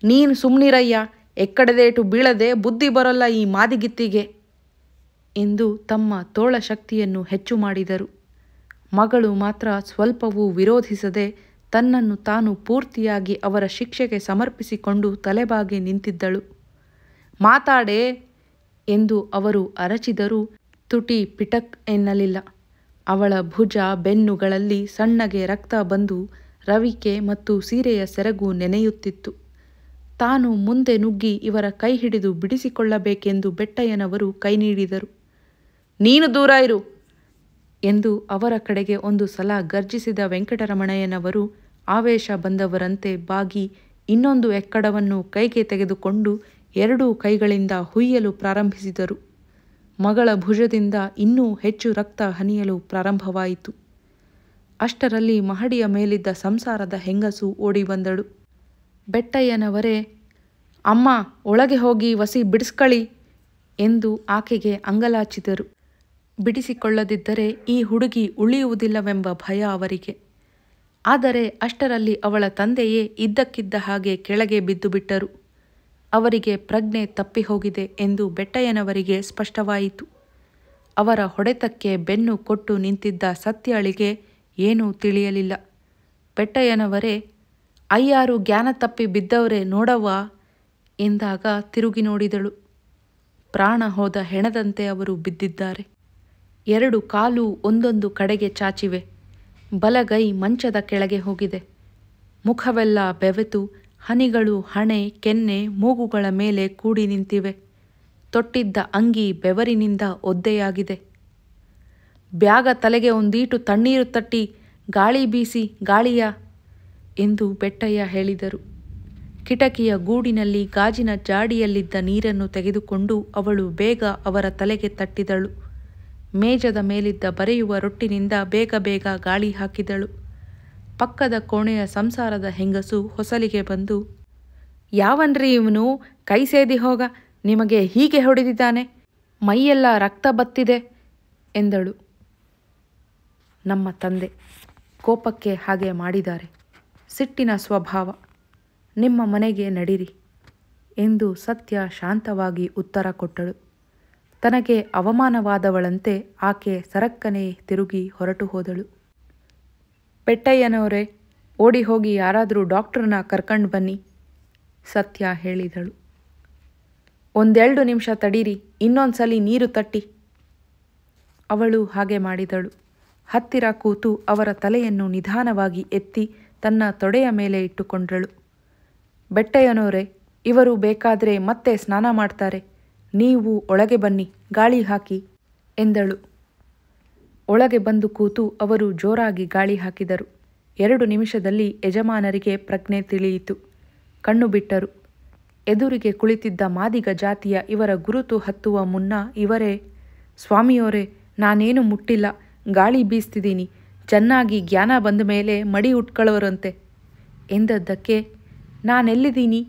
ನೀನು ಸುಮ್ನಿರಯ್ಯ, ಎಕ್ಕಡದೇಟು ಬೀಳದೆ ಬುದ್ಧಿ ಬರೋಲ್ಲ ಈ ಮಾದಿಗಿತ್ತಿಗೆ ಎಂದು ತಮ್ಮ ತೋಳ ಶಕ್ತಿಯನ್ನು ಹೆಚ್ಚು ಮಾಡಿದರು. ಮಗಳು ಮಾತ್ರ ಸ್ವಲ್ಪವೂ ವಿರೋಧಿಸದೆ ತನ್ನನ್ನು ತಾನು ಪೂರ್ತಿಯಾಗಿ ಅವರ ಶಿಕ್ಷೆಗೆ ಸಮರ್ಪಿಸಿಕೊಂಡು ತಲೆಬಾಗಿ ನಿಂತಿದ್ದಳು. ಮಾತಾಡೆ ಎಂದು ಅವರು ಅರಚಿದರೂ ತುಟಿ ಪಿಟಕ್ ಎನ್ನಲಿಲ್ಲ. ಅವಳ ಭುಜ, ಬೆನ್ನುಗಳಲ್ಲಿ ಸಣ್ಣಗೆ ರಕ್ತ ಬಂದು ರವಿಕೆ ಮತ್ತು ಸೀರೆಯ ಸೆರಗು ನೆನೆಯುತ್ತಿತ್ತು. ತಾನು ಮುಂದೆ ನುಗ್ಗಿ ಇವರ ಕೈ ಹಿಡಿದು ಬಿಡಿಸಿಕೊಳ್ಳಬೇಕೆಂದು ಬೆಟ್ಟಯ್ಯನವರು ಕೈ ನೀಡಿದರು. ನೀನು ದೂರ ಇರು ಎಂದು ಅವರ ಕಡೆಗೆ ಒಂದು ಸಲ ಗರ್ಜಿಸಿದ ವೆಂಕಟರಮಣಯ್ಯನವರು ಆವೇಶ ಬಂದವರಂತೆ ಬಾಗಿ ಇನ್ನೊಂದು ಎಕ್ಕಡವನ್ನು ಕೈಗೆ ತೆಗೆದುಕೊಂಡು 2 ಕೈಗಳಿಂದ ಹುಯ್ಯಲು ಪ್ರಾರಂಭಿಸಿದರು. ಮಗಳ ಭುಜದಿಂದ ಇನ್ನೂ ಹೆಚ್ಚು ರಕ್ತ ಹನಿಯಲು ಪ್ರಾರಂಭವಾಯಿತು. ಅಷ್ಟರಲ್ಲಿ ಮಹಡಿಯ ಮೇಲಿದ್ದ ಸಂಸಾರದ ಹೆಂಗಸು ಓಡಿ ಬಂದಳು. ಬೆಟ್ಟಯ್ಯನವರೇ, ಅಮ್ಮ ಒಳಗೆ ಹೋಗಿ ವಸಿ ಬಿಡಿಸ್ಕಳಿ ಎಂದು ಆಕೆಗೆ ಅಂಗಲಾಚಿದರು. ಬಿಡಿಸಿಕೊಳ್ಳದಿದ್ದರೆ ಈ ಹುಡುಗಿ ಉಳಿಯುವುದಿಲ್ಲವೆಂಬ ಭಯ ಅವರಿಗೆ. ಆದರೆ ಅಷ್ಟರಲ್ಲಿ ಅವಳ ತಂದೆಯೇ ಇದ್ದಕ್ಕಿದ್ದ ಹಾಗೆ ಕೆಳಗೆ ಬಿದ್ದುಬಿಟ್ಟರು. ಅವರಿಗೆ ಪ್ರಜ್ಞೆ ತಪ್ಪಿಹೋಗಿದೆ ಎಂದು ಬೆಟ್ಟಯ್ಯನವರಿಗೆ ಸ್ಪಷ್ಟವಾಯಿತು. ಅವರ ಹೊಡೆತಕ್ಕೆ ಬೆನ್ನು ಕೊಟ್ಟು ನಿಂತಿದ್ದ ಸತ್ಯಾಳಿಗೆ ಏನೂ ತಿಳಿಯಲಿಲ್ಲ. ಬೆಟ್ಟಯ್ಯನವರೇ, ಅಯ್ಯಾರು ಜ್ಞಾನ ತಪ್ಪಿ ಬಿದ್ದವರೇ ನೋಡವ್ವ ಎಂದಾಗ ತಿರುಗಿ ನೋಡಿದಳು. ಪ್ರಾಣ ಹೋದ ಹೆಣದಂತೆ ಅವರು ಬಿದ್ದಿದ್ದಾರೆ. 2 ಕಾಲು ಒಂದೊಂದು ಕಡೆಗೆ ಚಾಚಿವೆ. ಬಲಗೈ ಮಂಚದ ಕೆಳಗೆ ಹೋಗಿದೆ. ಮುಖವೆಲ್ಲ ಬೆವೆತು ಹನಿಗಳು ಹಣೆ, ಕೆನ್ನೆ, ಮೂಗುಗಳ ಮೇಲೆ ಕೂಡಿ ನಿಂತಿವೆ. ತೊಟ್ಟಿದ್ದ ಅಂಗಿ ಬೆವರಿನಿಂದ ಒದ್ದೆಯಾಗಿದೆ. ಬ್ಯಾಗ ತಲೆಗೆ ಒಂದೀಟು ತಣ್ಣೀರು ತಟ್ಟಿ ಗಾಳಿ ಬೀಸಿ ಗಾಳಿಯ ಎಂದು ಬೆಟ್ಟಯ್ಯ ಹೇಳಿದರು. ಕಿಟಕಿಯ ಗೂಡಿನಲ್ಲಿ ಗಾಜಿನ ಜಾಡಿಯಲ್ಲಿದ್ದ ನೀರನ್ನು ತೆಗೆದುಕೊಂಡು ಅವಳು ಬೇಗ ಅವರ ತಲೆಗೆ ತಟ್ಟಿದಳು. ಮೇಜದ ಮೇಲಿದ್ದ ಬರೆಯುವ ರೊಟ್ಟಿನಿಂದ ಬೇಗ ಬೇಗ ಗಾಳಿ ಹಾಕಿದಳು. ಪಕ್ಕದ ಕೋಣೆಯ ಸಂಸಾರದ ಹೆಂಗಸು ಹೊಸಲಿಗೆ ಬಂದು, ಯಾವನ್ರಿ ಇವನು, ಕೈ ಸೇದಿ ಹೋಗ, ನಿಮಗೆ ಹೀಗೆ ಹೊಡೆದಿದ್ದಾನೆ, ಮೈಯೆಲ್ಲ ರಕ್ತ ಬತ್ತಿದೆ ಎಂದಳು. ನಮ್ಮ ತಂದೆ ಕೋಪಕ್ಕೆ ಹಾಗೆ ಮಾಡಿದ್ದಾರೆ. ಸಿಟ್ಟಿನ ಸ್ವಭಾವ. ನಿಮ್ಮ ಮನೆಗೆ ನಡೀರಿ ಎಂದು ಸತ್ಯ ಶಾಂತವಾಗಿ ಉತ್ತರ ಕೊಟ್ಟಳು. ತನಗೆ ಅವಮಾನವಾದವಳಂತೆ ಆಕೆ ಸರಕ್ಕನೆ ತಿರುಗಿ ಹೊರಟು ಹೋದಳು. ಪೆಟ್ಟಯ್ಯನವರೇ, ಓಡಿ ಹೋಗಿ ಯಾರಾದರೂ ಡಾಕ್ಟ್ರನ್ನ ಕರ್ಕೊಂಡು ಬನ್ನಿ, ಸತ್ಯ ಹೇಳಿದಳು. 1-2 ನಿಮಿಷ ತಡೀರಿ, ಇನ್ನೊಂದ್ಸಲಿ ನೀರು ತಟ್ಟಿ. ಅವಳು ಹಾಗೆ ಮಾಡಿದಳು. ಹತ್ತಿರ ಕೂತು ಅವರ ತಲೆಯನ್ನು ನಿಧಾನವಾಗಿ ಎತ್ತಿ ತನ್ನ ತೊಡೆಯ ಮೇಲೆ ಇಟ್ಟುಕೊಂಡಳು. ಬೆಟ್ಟಯ್ಯನವರೇ, ಇವರು ಬೇಕಾದರೆ ಮತ್ತೆ ಸ್ನಾನ ಮಾಡ್ತಾರೆ, ನೀವು ಒಳಗೆ ಬನ್ನಿ, ಗಾಳಿ ಹಾಕಿ ಎಂದಳು. ಒಳಗೆ ಬಂದು ಕೂತು ಅವರು ಜೋರಾಗಿ ಗಾಳಿ ಹಾಕಿದರು. 2 ನಿಮಿಷದಲ್ಲಿ ಯಜಮಾನರಿಗೆ ಪ್ರಜ್ಞೆ ತಿಳಿಯಿತು. ಕಣ್ಣು ಬಿಟ್ಟರು. ಎದುರಿಗೆ ಕುಳಿತಿದ್ದ ಮಾದಿಗ ಜಾತಿಯ ಇವರ ಗುರುತು ಹತ್ತುವ ಮುನ್ನ ಇವರೇ, ಸ್ವಾಮಿಯವರೇ, ನಾನೇನು ಮುಟ್ಟಿಲ್ಲ, ಗಾಳಿ ಬೀಸ್ತಿದ್ದೀನಿ, ಚೆನ್ನಾಗಿ ಜ್ಞಾನ ಬಂದ ಮೇಲೆ ಮಡಿ ಉಟ್ಕೊಳ್ಳೋರಂತೆ ಎಂದದ್ದಕ್ಕೆ ನಾನೆಲ್ಲಿದ್ದೀನಿ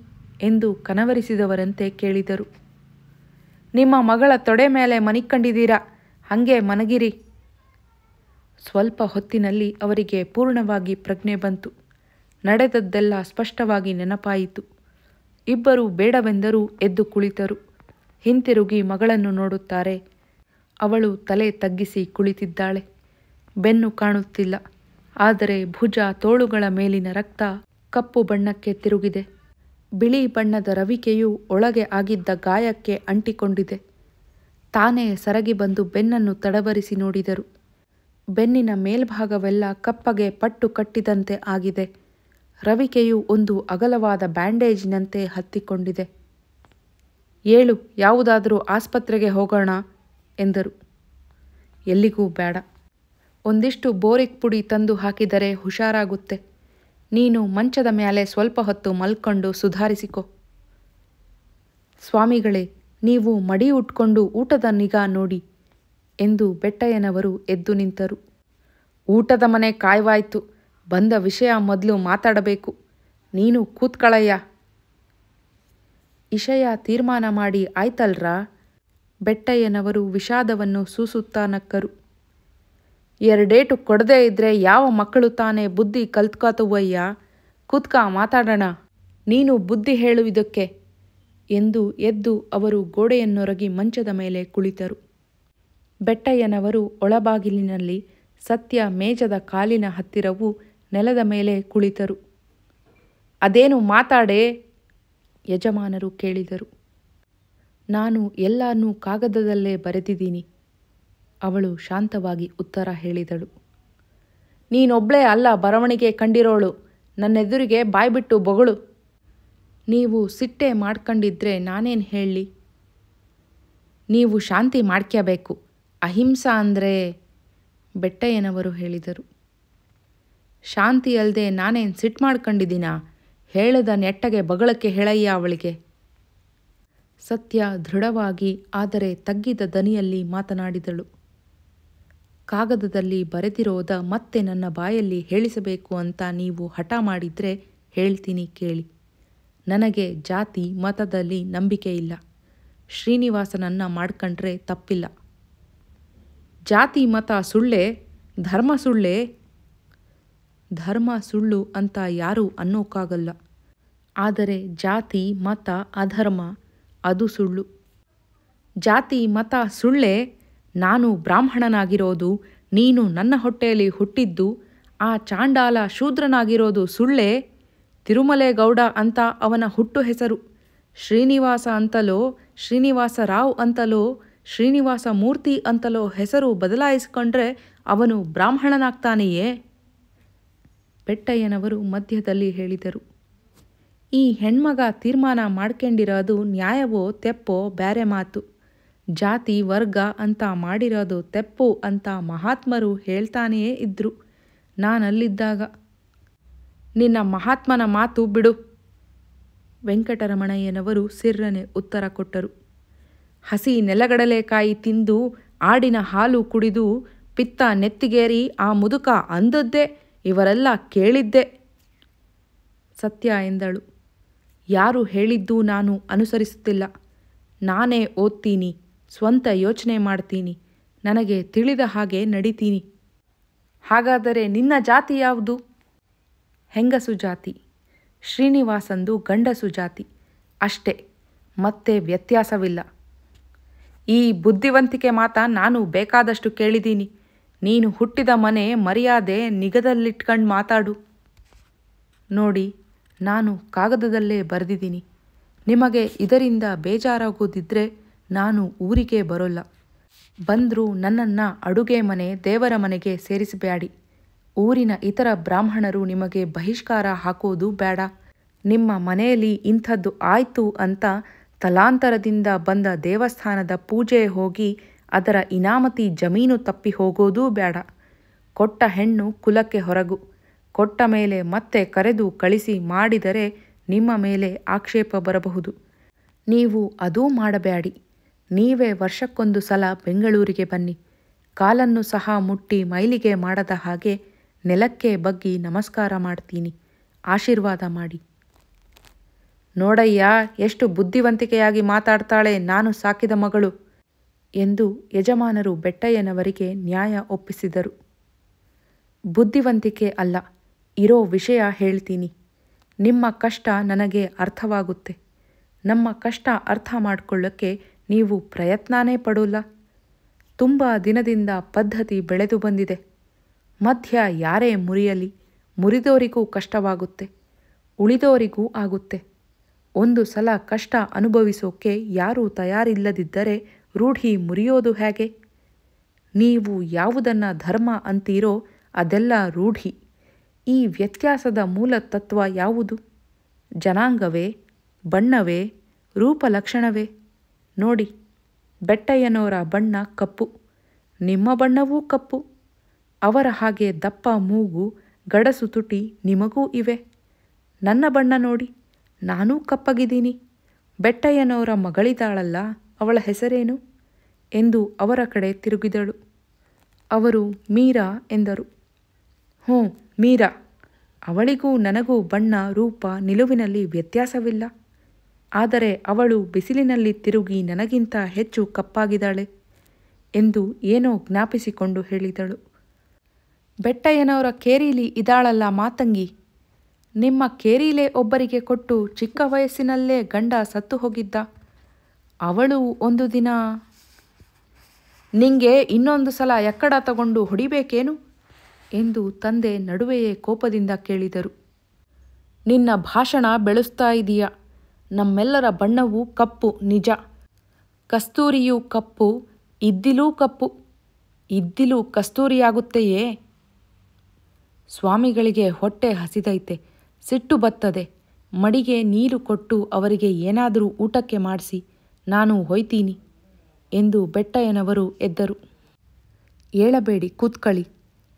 ಎಂದು ಕನವರಿಸಿದವರಂತೆ ಕೇಳಿದರು. ನಿಮ್ಮ ಮಗಳ ತೊಡೆ ಮೇಲೆ ಮನಿಕೊಂಡಿದ್ದೀರಾ, ಹಾಗೆ ಮನಗಿರಿ. ಸ್ವಲ್ಪ ಹೊತ್ತಿನಲ್ಲಿ ಅವರಿಗೆ ಪೂರ್ಣವಾಗಿ ಪ್ರಜ್ಞೆ ಬಂತು. ನಡೆದದ್ದೆಲ್ಲ ಸ್ಪಷ್ಟವಾಗಿ ನೆನಪಾಯಿತು. ಇಬ್ಬರು ಬೇಡವೆಂದರೂ ಎದ್ದು ಕುಳಿತರು. ಹಿಂತಿರುಗಿ ಮಗಳನ್ನು ನೋಡುತ್ತಾರೆ. ಅವಳು ತಲೆ ತಗ್ಗಿಸಿ ಕುಳಿತಿದ್ದಾಳೆ. ಬೆನ್ನು ಕಾಣುತ್ತಿಲ್ಲ, ಆದರೆ ಭುಜ ತೋಳುಗಳ ಮೇಲಿನ ರಕ್ತ ಕಪ್ಪು ಬಣ್ಣಕ್ಕೆ ತಿರುಗಿದೆ. ಬಿಳಿ ಬಣ್ಣದ ರವಿಕೆಯು ಒಳಗೆ ಆಗಿದ್ದ ಗಾಯಕ್ಕೆ ಅಂಟಿಕೊಂಡಿದೆ. ತಾನೇ ಸರಗಿ ಬಂದು ಬೆನ್ನನ್ನು ತಡವರಿಸಿ ನೋಡಿದರು. ಬೆನ್ನಿನ ಮೇಲ್ಭಾಗವೆಲ್ಲ ಕಪ್ಪಗೆ ಪಟ್ಟು ಕಟ್ಟಿದಂತೆ ಆಗಿದೆ. ರವಿಕೆಯು ಒಂದು ಅಗಲವಾದ ಬ್ಯಾಂಡೇಜಿನಂತೆ ಹತ್ತಿಕೊಂಡಿದೆ. ಏಳು, ಯಾವುದಾದರೂ ಆಸ್ಪತ್ರೆಗೆ ಹೋಗೋಣ ಎಂದರು. ಎಲ್ಲಿಗೂ ಬೇಡ, ಒಂದಿಷ್ಟು ಬೋರಿಕ್ ಪುಡಿ ತಂದು ಹಾಕಿದರೆ ಹುಷಾರಾಗುತ್ತೆ. ನೀನು ಮಂಚದ ಮೇಲೆ ಸ್ವಲ್ಪ ಹೊತ್ತು ಮಲ್ಕೊಂಡು ಸುಧಾರಿಸಿಕೊ. ಸ್ವಾಮಿಗಳೇ, ನೀವು ಮಡಿ ಉಟ್ಕೊಂಡು ಊಟದ ನಿಗಾ ನೋಡಿ ಎಂದು ಬೆಟ್ಟಯ್ಯನವರು ಎದ್ದು ನಿಂತರು. ಊಟದ ಮನೆ ಕಾಯ್ವಾಯ್ತು, ಬಂದ ವಿಷಯ ಮೊದಲು ಮಾತಾಡಬೇಕು. ನೀನು ಕೂತ್ಕಳಯ್ಯ. ಇಷಯ ತೀರ್ಮಾನ ಮಾಡಿ ಆಯ್ತಲ್ರಾ? ಬೆಟ್ಟಯ್ಯನವರು ವಿಷಾದವನ್ನು ಸೂಸುತ್ತಾ ನಕ್ಕರು. 2 ಕೊಡದೇ ಇದ್ರೆ ಯಾವ ಮಕ್ಕಳು ತಾನೇ ಬುದ್ಧಿ ಕಲ್ತ್ಕೋತವಯ್ಯ? ಕೂತ್ಕ ಮಾತಾಡೋಣ, ನೀನು ಬುದ್ಧಿ ಹೇಳು ಇದಕ್ಕೆ ಎಂದು ಎದ್ದು ಅವರು ಗೋಡೆಯನ್ನೊರಗಿ ಮಂಚದ ಮೇಲೆ ಕುಳಿತರು. ಬೆಟ್ಟಯ್ಯನವರು ಒಳಬಾಗಿಲಿನಲ್ಲಿ, ಸತ್ಯ ಮೇಜದ ಕಾಲಿನ ಹತ್ತಿರವೂ ನೆಲದ ಮೇಲೆ ಕುಳಿತರು. ಅದೇನು ಮಾತಾಡೇ? ಯಜಮಾನರು ಕೇಳಿದರು. ನಾನು ಎಲ್ಲಾನೂ ಕಾಗದದಲ್ಲೇ ಬರೆದಿದ್ದೀನಿ, ಅವಳು ಶಾಂತವಾಗಿ ಉತ್ತರ ಹೇಳಿದಳು. ನೀನೊಬ್ಳೇ ಅಲ್ಲ ಬರವಣಿಗೆ ಕಂಡಿರೋಳು, ನನ್ನೆದುರಿಗೆ ಬಾಯ್ಬಿಟ್ಟು ಬೊಗಳು. ನೀವು ಸಿಟ್ಟೆ ಮಾಡ್ಕೊಂಡಿದ್ರೆ ನಾನೇನು ಹೇಳಲಿ? ನೀವು ಶಾಂತಿ ಮಾಡ್ಕೋಬೇಕು, ಅಹಿಂಸಾ ಅಂದರೆ ಬೆಟ್ಟಯ್ಯನವರು ಹೇಳಿದರು. ಶಾಂತಿ ಅಲ್ಲದೆ ನಾನೇನು ಸಿಟ್ಟು ಮಾಡ್ಕೊಂಡಿದ್ದೀನಾ? ಹೇಳದ ನೆಟ್ಟಗೆ ಬಗಳಕ್ಕೆ ಹೇಳಯ್ಯ ಅವಳಿಗೆ. ಸತ್ಯ ದೃಢವಾಗಿ ಆದರೆ ತಗ್ಗಿದ ದನಿಯಲ್ಲಿ ಮಾತನಾಡಿದಳು. ಕಾಗದದಲ್ಲಿ ಬರೆದಿರೋದ ಮತ್ತೆ ನನ್ನ ಬಾಯಲ್ಲಿ ಹೇಳಿಸಬೇಕು ಅಂತ ನೀವು ಹಠ ಮಾಡಿದರೆ ಹೇಳ್ತೀನಿ ಕೇಳಿ. ನನಗೆ ಜಾತಿ ಮತದಲ್ಲಿ ನಂಬಿಕೆ ಇಲ್ಲ. ಶ್ರೀನಿವಾಸನನ್ನ ಮಾಡ್ಕೊಂಡ್ರೆ ತಪ್ಪಿಲ್ಲ. ಜಾತಿ ಮತ ಸುಳ್ಳೇ? ಧರ್ಮ ಸುಳ್ಳೇ? ಧರ್ಮ ಸುಳ್ಳು ಅಂತ ಯಾರೂ ಅನ್ನೋಕ್ಕಾಗಲ್ಲ. ಆದರೆ ಜಾತಿ ಮತ ಅಧರ್ಮ ಅದು ಸುಳ್ಳು. ಜಾತಿ ಮತ ಸುಳ್ಳೇ? ನಾನು ಬ್ರಾಹ್ಮಣನಾಗಿರೋದು, ನೀನು ನನ್ನ ಹೊಟ್ಟೆಯಲ್ಲಿ ಹುಟ್ಟಿದ್ದು, ಆ ಚಾಂಡಾಲ ಶೂದ್ರನಾಗಿರೋದು ಸುಳ್ಳೇ? ತಿರುಮಲೇಗೌಡ ಅಂತ ಅವನ ಹುಟ್ಟು ಹೆಸರು. ಶ್ರೀನಿವಾಸ ಅಂತಲೋ ಶ್ರೀನಿವಾಸ ರಾವ್ ಅಂತಲೋ ಶ್ರೀನಿವಾಸ ಮೂರ್ತಿ ಅಂತಲೋ ಹೆಸರು ಬದಲಾಯಿಸಿಕೊಂಡ್ರೆ ಅವನು ಬ್ರಾಹ್ಮಣನಾಗ್ತಾನೆಯೇ? ಬೆಟ್ಟಯ್ಯನವರು ಮಧ್ಯದಲ್ಲಿ ಹೇಳಿದರು. ಈ ಹೆಣ್ಮಗ ತೀರ್ಮಾನ ಮಾಡ್ಕೊಂಡಿರೋದು ನ್ಯಾಯವೋ ತೆಪ್ಪೋ ಬ್ಯಾರೆ ಮಾತು. ಜಾತಿ ವರ್ಗ ಅಂತ ಮಾಡಿರೋದು ತೆಪ್ಪು ಅಂತ ಮಹಾತ್ಮರು ಹೇಳ್ತಾನೆಯೇ ಇದ್ರು ನಾನಲ್ಲಿದ್ದಾಗ. ನಿನ್ನ ಮಹಾತ್ಮನ ಮಾತು ಬಿಡು, ವೆಂಕಟರಮಣಯ್ಯನವರು ಸಿರ್ರನೆ ಉತ್ತರ ಕೊಟ್ಟರು. ಹಸಿ ನೆಲಗಡಲೆಕಾಯಿ ತಿಂದು ಆಡಿನ ಹಾಲು ಕುಡಿದು ಪಿತ್ತ ನೆತ್ತಿಗೇರಿ ಆ ಮುದುಕ ಅಂದದ್ದೇ ಇವರೆಲ್ಲ ಕೇಳಿದ್ದೆ. ಸತ್ಯ ಎಂದಳು. ಯಾರು ಹೇಳಿದ್ದೂ ನಾನು ಅನುಸರಿಸುತ್ತಿಲ್ಲ. ನಾನೇ ಓದ್ತೀನಿ, ಸ್ವಂತ ಯೋಚನೆ ಮಾಡ್ತೀನಿ, ನನಗೆ ತಿಳಿದ ಹಾಗೆ ನಡಿತೀನಿ. ಹಾಗಾದರೆ ನಿನ್ನ ಜಾತಿ ಯಾವುದು? ಹೆಂಗಸು ಜಾತಿ. ಶ್ರೀನಿವಾಸಂದು ಗಂಡಸು ಜಾತಿ ಅಷ್ಟೇ, ಮತ್ತೆ ವ್ಯತ್ಯಾಸವಿಲ್ಲ. ಈ ಬುದ್ಧಿವಂತಿಕೆ ಮಾತ ನಾನು ಬೇಕಾದಷ್ಟು ಕೇಳಿದ್ದೀನಿ. ನೀನು ಹುಟ್ಟಿದ ಮನೆ ಮರ್ಯಾದೆ ನಿಗದಲ್ಲಿಟ್ಕಂಡು ಮಾತಾಡು. ನೋಡಿ, ನಾನು ಕಾಗದದಲ್ಲೇ ಬರೆದಿದ್ದೀನಿ. ನಿಮಗೆ ಇದರಿಂದ ಬೇಜಾರಾಗೋದಿದ್ರೆ ನಾನು ಊರಿಗೆ ಬರೋಲ್ಲ. ಬಂದರೂ ನನ್ನನ್ನು ಅಡುಗೆ ಮನೆ ದೇವರ ಮನೆಗೆ ಸೇರಿಸಬೇಡಿ. ಊರಿನ ಇತರ ಬ್ರಾಹ್ಮಣರು ನಿಮಗೆ ಬಹಿಷ್ಕಾರ ಹಾಕೋದು ಬೇಡ. ನಿಮ್ಮ ಮನೆಯಲ್ಲಿ ಇಂಥದ್ದು ಆಯಿತು ಅಂತ ತಲಾಂತರದಿಂದ ಬಂದ ದೇವಸ್ಥಾನದ ಪೂಜೆ ಹೋಗಿ ಅದರ ಇನಾಮತಿ ಜಮೀನು ತಪ್ಪಿ ಹೋಗೋದೂ ಬೇಡ. ಕೊಟ್ಟ ಹೆಣ್ಣು ಕುಲಕ್ಕೆ ಹೊರಗು. ಕೊಟ್ಟ ಮೇಲೆ ಮತ್ತೆ ಕರೆದು ಕಳಿಸಿ ಮಾಡಿದರೆ ನಿಮ್ಮ ಮೇಲೆ ಆಕ್ಷೇಪ ಬರಬಹುದು. ನೀವು ಅದೂ ಮಾಡಬೇಡಿ. ನೀವೇ ವರ್ಷಕ್ಕೊಂದು ಸಲ ಬೆಂಗಳೂರಿಗೆ ಬನ್ನಿ. ಕಾಲನ್ನು ಸಹ ಮುಟ್ಟಿ ಮೈಲಿಗೆ ಮಾಡದ ಹಾಗೆ ನೆಲಕ್ಕೆ ಬಗ್ಗಿ ನಮಸ್ಕಾರ ಮಾಡ್ತೀನಿ. ಆಶೀರ್ವಾದ ಮಾಡಿ. ನೋಡಯ್ಯ, ಎಷ್ಟು ಬುದ್ಧಿವಂತಿಕೆಯಾಗಿ ಮಾತಾಡ್ತಾಳೆ ನಾನು ಸಾಕಿದ ಮಗಳು ಎಂದು ಯಜಮಾನರು ಬೆಟ್ಟಯ್ಯನವರಿಗೆ ನ್ಯಾಯ ಒಪ್ಪಿಸಿದರು. ಬುದ್ಧಿವಂತಿಕೆ ಅಲ್ಲ, ಇರೋ ವಿಷಯ ಹೇಳ್ತೀನಿ. ನಿಮ್ಮ ಕಷ್ಟ ನನಗೆ ಅರ್ಥವಾಗುತ್ತೆ. ನಮ್ಮ ಕಷ್ಟ ಅರ್ಥ ಮಾಡಿಕೊಳ್ಳೋಕ್ಕೆ ನೀವು ಪ್ರಯತ್ನನೇ ಪಡೋಲ್ಲ. ತುಂಬ ದಿನದಿಂದ ಪದ್ಧತಿ ಬೆಳೆದು ಬಂದಿದೆ. ಮಧ್ಯ ಯಾರೇ ಮುರಿಯಲಿ, ಮುರಿದೋರಿಗೂ ಕಷ್ಟವಾಗುತ್ತೆ, ಉಳಿದೋರಿಗೂ ಆಗುತ್ತೆ. ಒಂದು ಸಲ ಕಷ್ಟ ಅನುಭವಿಸೋಕೆ ಯಾರೂ ತಯಾರಿಲ್ಲದಿದ್ದರೆ ರೂಢಿ ಮುರಿಯೋದು ಹೇಗೆ? ನೀವು ಯಾವುದನ್ನು ಧರ್ಮ ಅಂತೀರೋ ಅದೆಲ್ಲ ರೂಢಿ. ಈ ವ್ಯತ್ಯಾಸದ ಮೂಲ ತತ್ವ ಯಾವುದು? ಜನಾಂಗವೇ? ಬಣ್ಣವೇ? ರೂಪಲಕ್ಷಣವೇ? ನೋಡಿ, ಬೆಟ್ಟಯ್ಯನವರ ಬಣ್ಣ ಕಪ್ಪು, ನಿಮ್ಮ ಬಣ್ಣವೂ ಕಪ್ಪು. ಅವರ ಹಾಗೆ ದಪ್ಪ ಮೂಗು, ಗಡಸು ತುಟಿ ನಿಮಗೂ ಇವೆ. ನನ್ನ ಬಣ್ಣ ನೋಡಿ, ನಾನೂ ಕಪ್ಪಗಿದ್ದೀನಿ. ಬೆಟ್ಟಯ್ಯನವರ ಮಗಳಿದ್ದಾಳಲ್ಲ, ಅವಳ ಹೆಸರೇನು ಎಂದು ಅವರ ಕಡೆ ತಿರುಗಿದಳು. ಅವರು ಮೀರಾ ಎಂದರು. ಹ್ಞೂ, ಮೀರಾ. ಅವಳಿಗೂ ನನಗೂ ಬಣ್ಣ, ರೂಪ, ನಿಲುವಿನಲ್ಲಿ ವ್ಯತ್ಯಾಸವಿಲ್ಲ. ಆದರೆ ಅವಳು ಬಿಸಿಲಿನಲ್ಲಿ ತಿರುಗಿ ನನಗಿಂತ ಹೆಚ್ಚು ಕಪ್ಪಾಗಿದ್ದಾಳೆ ಎಂದು ಏನೋ ಜ್ಞಾಪಿಸಿಕೊಂಡು ಹೇಳಿದಳು. ಬೆಟ್ಟಯ್ಯನವರ ಕೇರೀಲಿ ಇದಾಳಲ್ಲ ಮಾತಂಗಿ, ನಿಮ್ಮ ಕೇರೀಲೆ ಒಬ್ಬರಿಗೆ ಕೊಟ್ಟು ಚಿಕ್ಕ ವಯಸ್ಸಿನಲ್ಲೇ ಗಂಡ ಸತ್ತು ಹೋಗಿದ್ದ. ಅವಳು ಒಂದು ದಿನ ನಿಂಗೆ ಇನ್ನೊಂದು ಸಲ ಎಕ್ಕಡ ತಗೊಂಡು ಹೊಡಿಬೇಕೇನು ಎಂದು ತಂದೆ ನಡುವೆಯೇ ಕೋಪದಿಂದ ಕೇಳಿದರು. ನಿನ್ನ ಭಾಷಣ ಬೆಳೆಸ್ತಾ ಇದೀಯ. ನಮ್ಮೆಲ್ಲರ ಬಣ್ಣವೂ ಕಪ್ಪು ನಿಜ. ಕಸ್ತೂರಿಯೂ ಕಪ್ಪು, ಇದ್ದಿಲೂ ಕಪ್ಪು. ಇದ್ದಿಲು ಕಸ್ತೂರಿಯಾಗುತ್ತೆಯೇ? ಸ್ವಾಮಿಗಳಿಗೆ ಹೊಟ್ಟೆ ಹಸಿದೈತೆ, ಸಿಟ್ಟು ಬತ್ತದೆ. ಮಡಿಗೆ ನೀರು ಕೊಟ್ಟು ಅವರಿಗೆ ಏನಾದರೂ ಊಟಕ್ಕೆ ಮಾಡಿಸಿ, ನಾನು ಹೊಯ್ತೀನಿ ಎಂದು ಬೆಟ್ಟಯ್ಯನವರು ಎದ್ದರು. ಏಳಬೇಡಿ, ಕೂತ್ಕಳಿ.